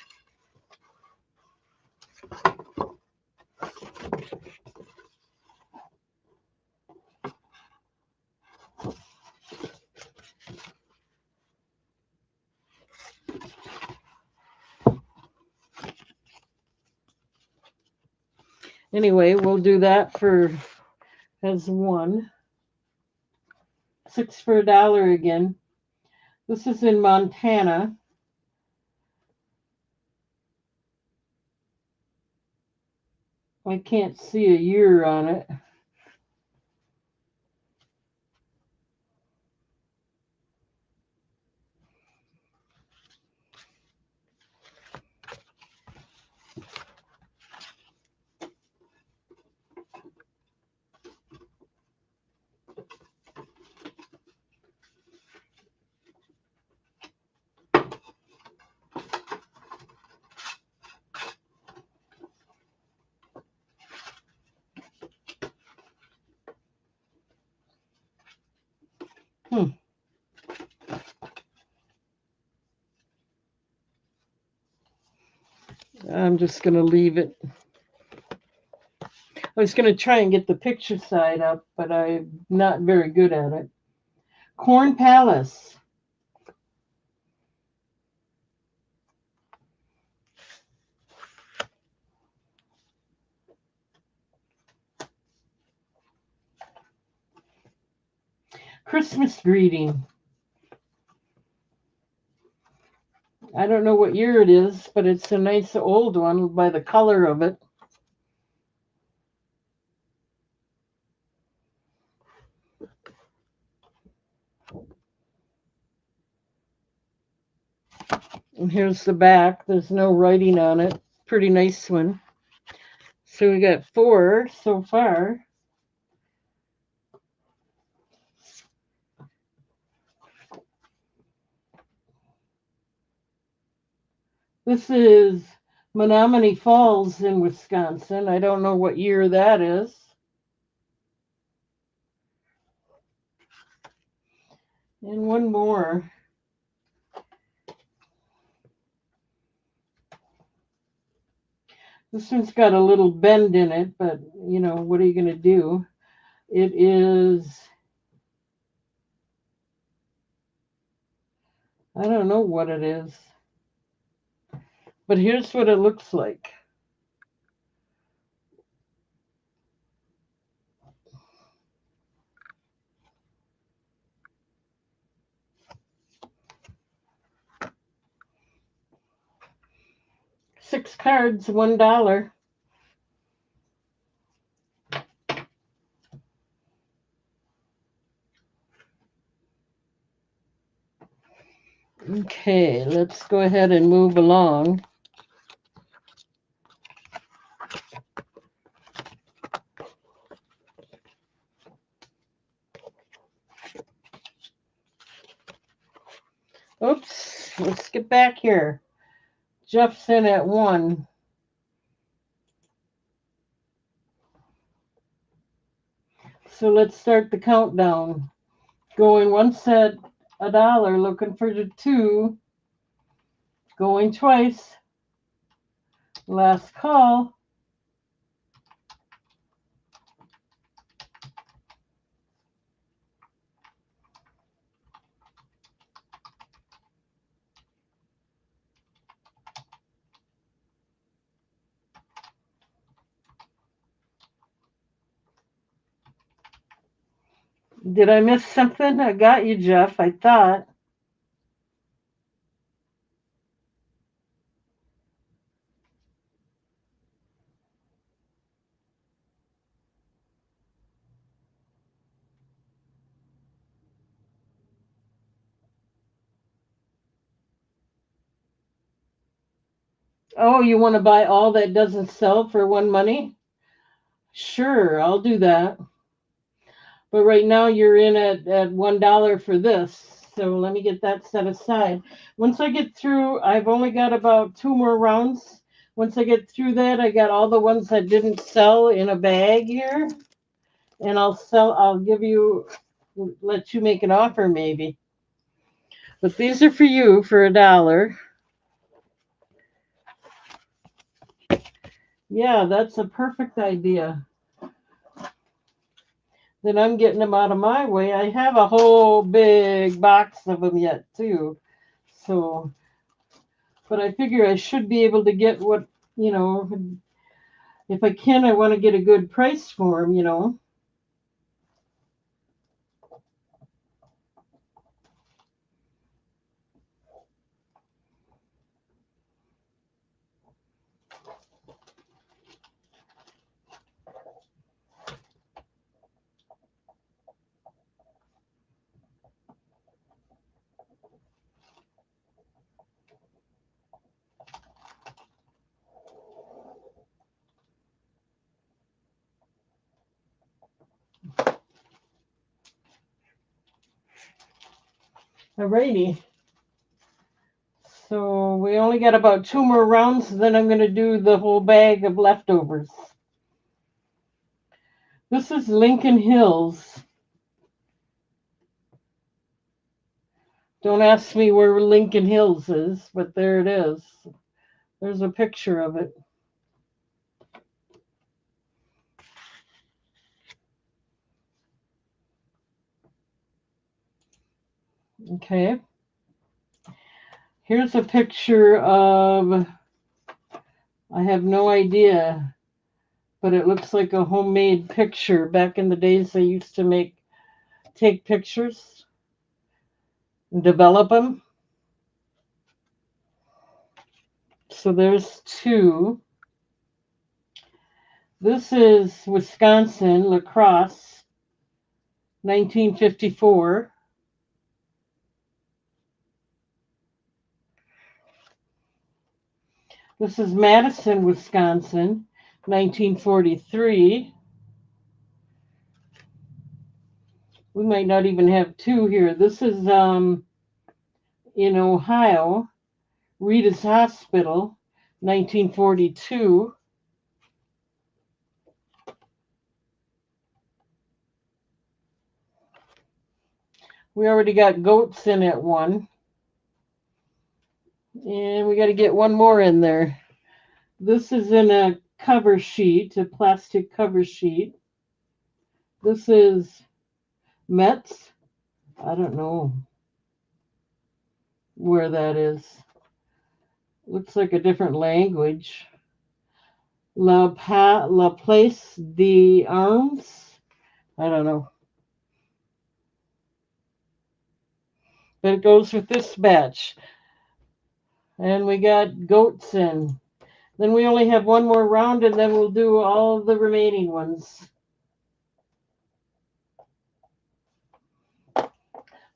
Anyway, we'll do that as one. 6 for $1 again. This is in Montana. I can't see a year on it. I'm just going to leave it. I was going to try and get the picture side up, but I'm not very good at it. Corn Palace. Christmas greeting. I don't know what year it is, but it's a nice old one by the color of it. And here's the back. There's no writing on it. Pretty nice one. So we got 4 so far. This is Menominee Falls in Wisconsin. I don't know what year that is. And one more. This one's got a little bend in it, but you know, what are you going to do? It is, I don't know what it is. But here's what it looks like. Six cards, $1. Okay, let's go ahead and move along. Oops, let's get back here. Jeff's in at 1. So let's start the countdown. Going once at $1, looking for the 2. Going twice. Last call. Did I miss something? I got you, Jeff, I thought. Oh, you want to buy all that doesn't sell for one money? Sure, I'll do that. But right now you're in at $1 for this. So let me get that set aside. Once I get through, I've only got about 2 more rounds. Once I get through that, I got all the ones that didn't sell in a bag here. And I'll give you, let you make an offer maybe. But these are for you for $1. Yeah, that's a perfect idea. Then I'm getting them out of my way. I have a whole big box of them yet too. So, but I figure I should be able to get what, you know, if I can, I want to get a good price for them. Alrighty. So we only got about 2 more rounds, then I'm going to do the whole bag of leftovers. This is Lincoln Hills. Don't ask me where Lincoln Hills is, but there it is. There's a picture of it. Okay. Here's a picture of, I have no idea, but it looks like a homemade picture. Back in the days, they used to take pictures and develop them. So there's 2. This is Wisconsin, La Crosse, 1954. This is Madison, Wisconsin, 1943. We might not even have 2 here. This is in Ohio, Rita's Hospital, 1942. We already got goats in at 1. And we got to get 1 more in there. This is in a cover sheet, a plastic cover sheet. This is Metz. I don't know where that is. Looks like a different language. La Place d'Armes. I don't know. But it goes with this batch. And we got goats in. Then we only have 1 more round, and then we'll do all the remaining ones.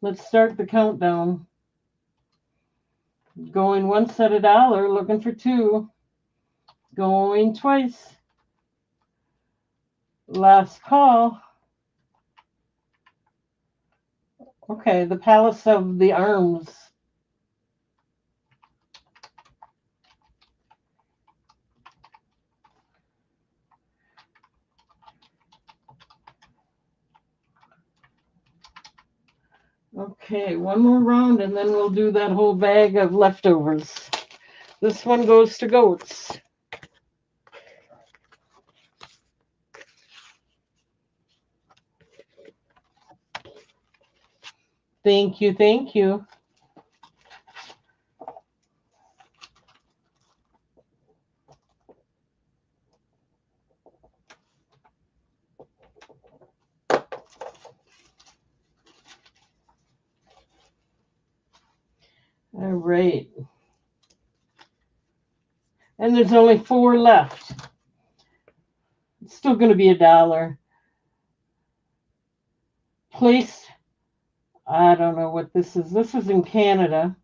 Let's start the countdown. Going once at $1, looking for 2. Going twice. Last call. Okay, the Palace of the Arms. Okay, one more round and then we'll do that whole bag of leftovers. This one goes to goats. Thank you, thank you. All right. And there's only 4 left. It's still going to be $1. Place, I don't know what this is. This is in Canada,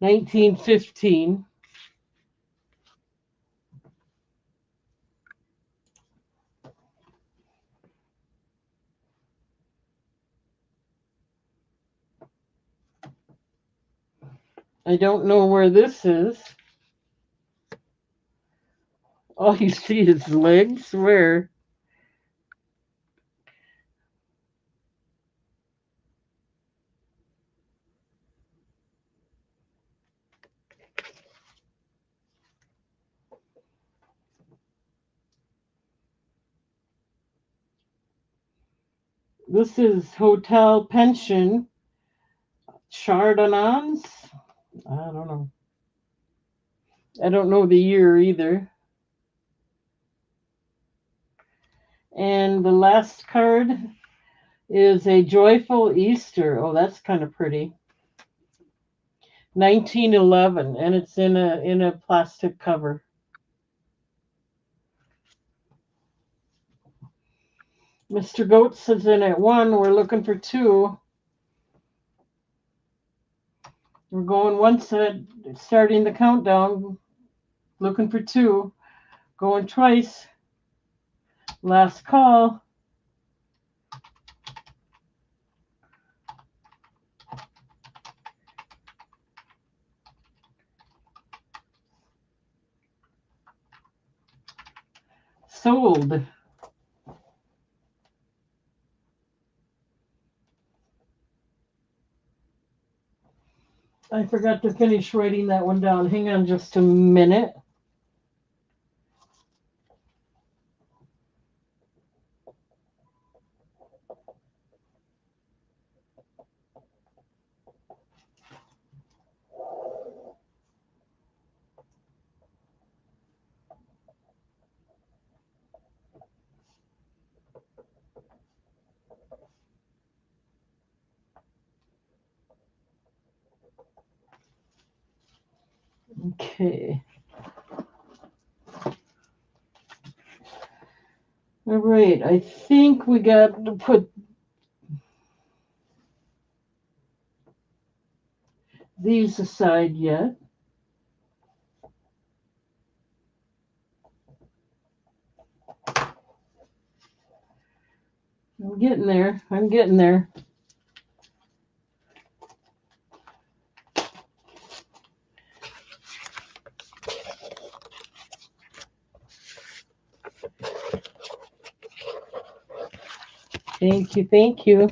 1915. I don't know where this is. All you see is legs. Where? This is Hotel Pension Chardonnans. I don't know. I don't know the year either. And the last card is a Joyful Easter. Oh, that's kind of pretty. 1911, and it's in a plastic cover. Mr. Goats is in at 1. We're looking for 2. We're going once at starting the countdown. Looking for 2. Going twice. Last call. Sold. I forgot to finish writing that one down. Hang on just a minute. Okay. All right. I think we got to put these aside yet. I'm getting there. I'm getting there. Thank you. Thank you.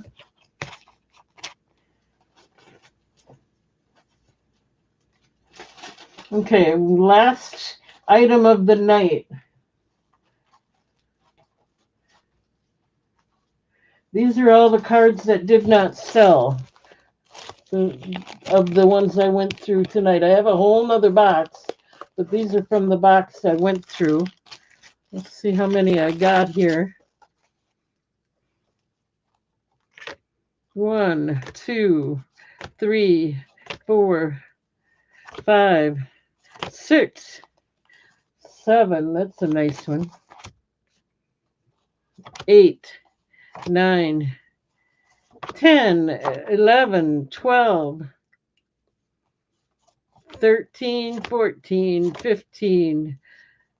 Okay. Last item of the night. These are all the cards that did not sell of the ones I went through tonight. I have a whole nother box, but these are from the box I went through. Let's see how many I got here. 1, 2, 3, 4, 5, 6, 7. That's a nice one. 8, 9, 10, 11, 12, 13, 14, 15,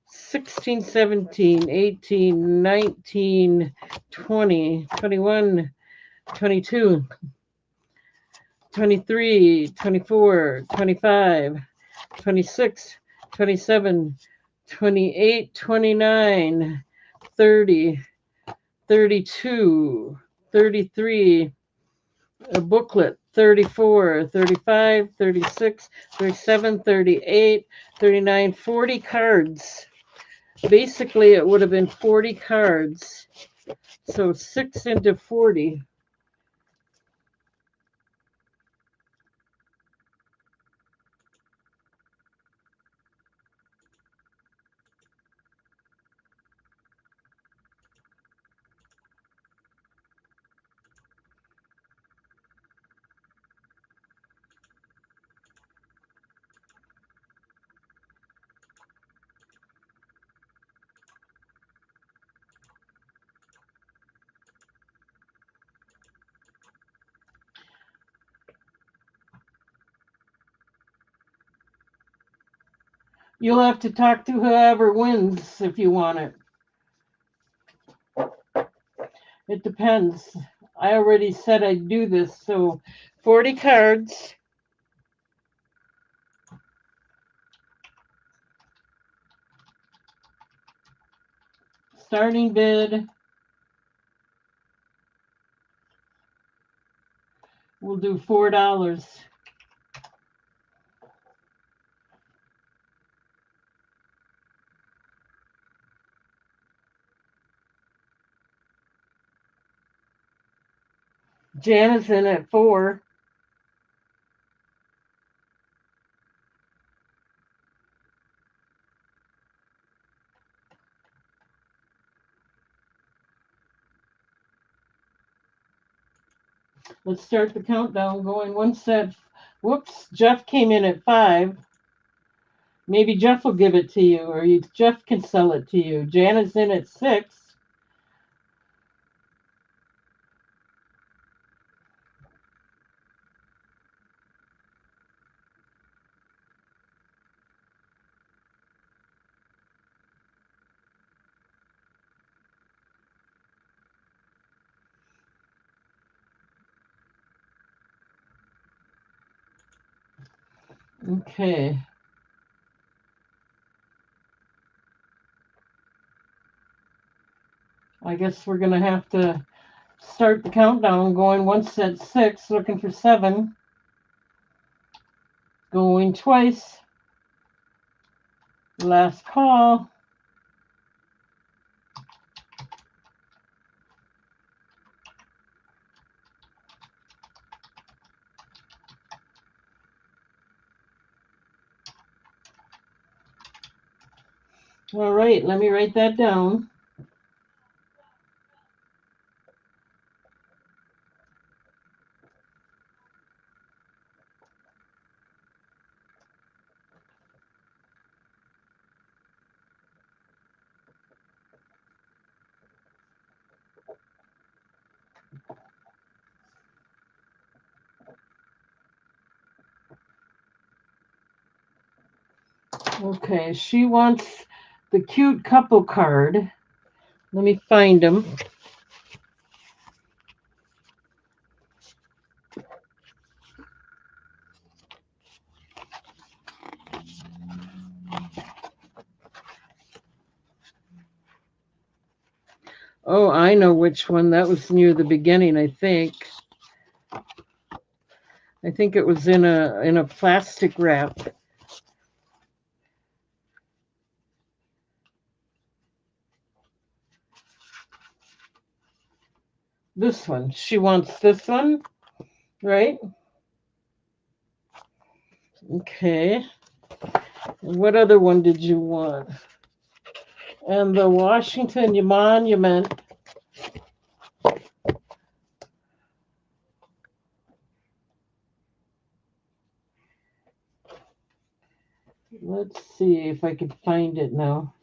16, 17, 18, 19, 20, 21, 22, 23, 24, 25, 26, 27, 28, 29, 30, 32, 33, a booklet, 34, 35, 36, 37, 38, 39, 40 cards. Basically, it would have been 40 cards. So 6 into 40. You'll have to talk to whoever wins if you want it. It depends. I already said I'd do this, so 40 cards. Starting bid. We'll do $4. Jan is in at 4. Let's start the countdown going one set. Whoops, Jeff came in at 5. Maybe Jeff will give it to you, or Jeff can sell it to you. Jan is in at 6. Okay. I guess we're going to have to start the countdown going once at 6, looking for 7. Going twice. Last call. All right, let me write that down. Okay, she wants the cute couple card. Let me find them. Oh, I know which one. That was near the beginning, I think. I think it was in a plastic wrap. This one. She wants this one, right? Okay. What other one did you want? And the Washington Monument. Let's see if I can find it now.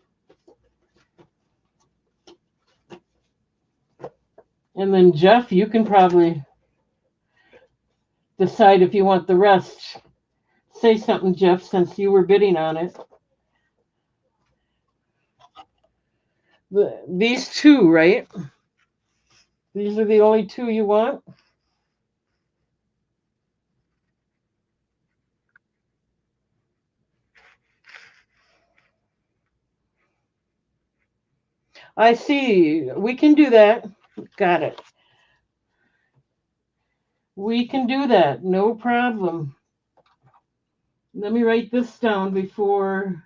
And then Jeff, you can probably decide if you want the rest. Say something, Jeff, since you were bidding on it. These two, right? These are the only two you want? I see. We can do that. Got it. We can do that. No problem. Let me write this down before.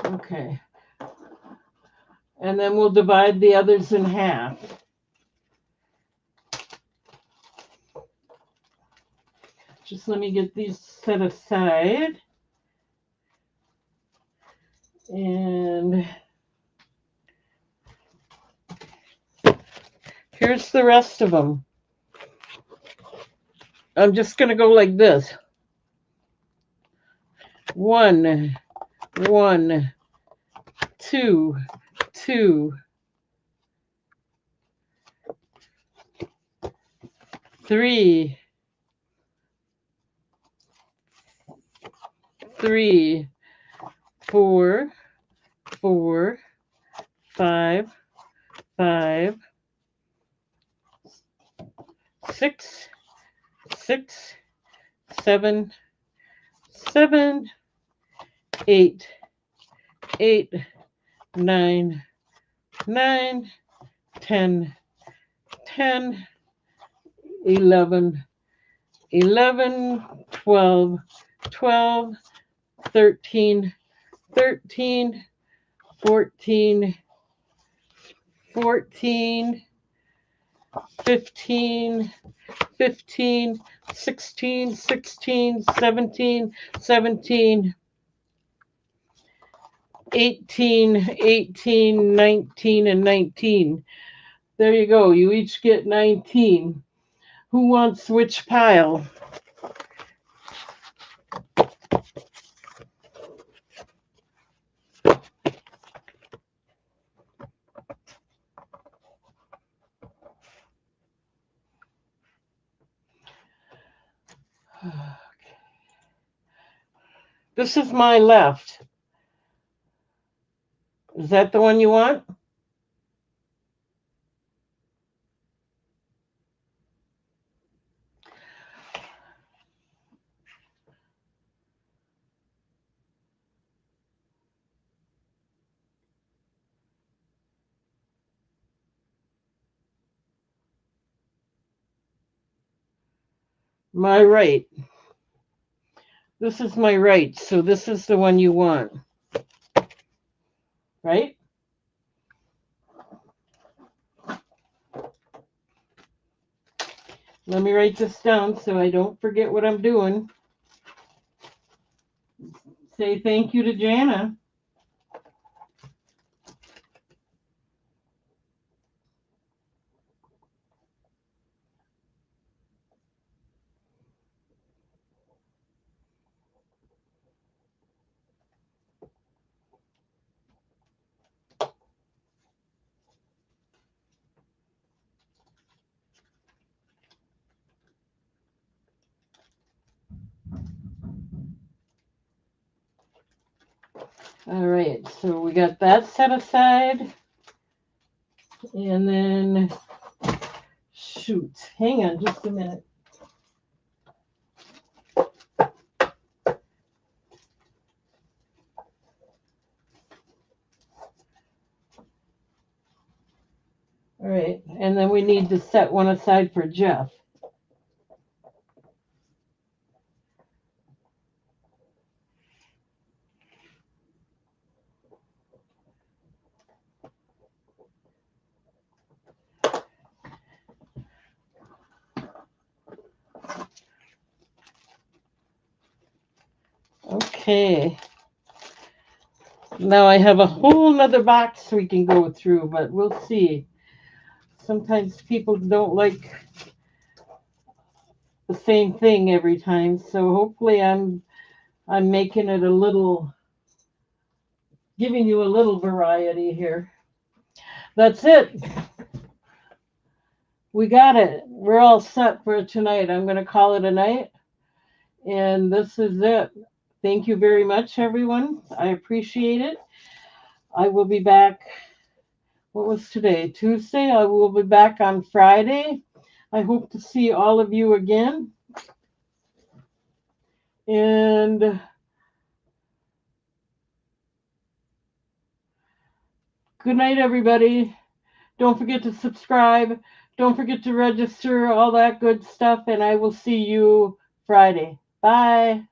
Okay. And then we'll divide the others in half. Just let me get these set aside. And here's the rest of them. I'm just going to go like this. 1, 1, 2, 2, 3, 3, 4, 4, 5, 5, 6, 6, 7, 7, 8, 8, 9, 9, 10, 10, 11, 11, 12, 12, 13, 13, 14, 14, 15, 15, 16, 16, 17, 17, 18, 18, 19, and 19. There you go. You each get 19. Who wants which pile? This is my left. Is that the one you want? My right. This is my right, so this is the one you want. Right? Let me write this down so I don't forget what I'm doing. Say thank you to Jana. All right, so we got that set aside. And then, shoot, hang on just a minute. All right, and then we need to set one aside for Jeff. Okay. Now I have a whole nother box we can go through, but we'll see. Sometimes people don't like the same thing every time, so hopefully I'm making it a little, giving you a little variety here. That's it. We got it. We're all set for tonight. I'm going to call it a night. And this is it. Thank you very much, everyone. I appreciate it. I will be back what was today? Tuesday. I will be back on Friday. I hope to see all of you again. And good night, everybody. Don't forget to subscribe. Don't forget to register, all that good stuff. And I will see you Friday. Bye.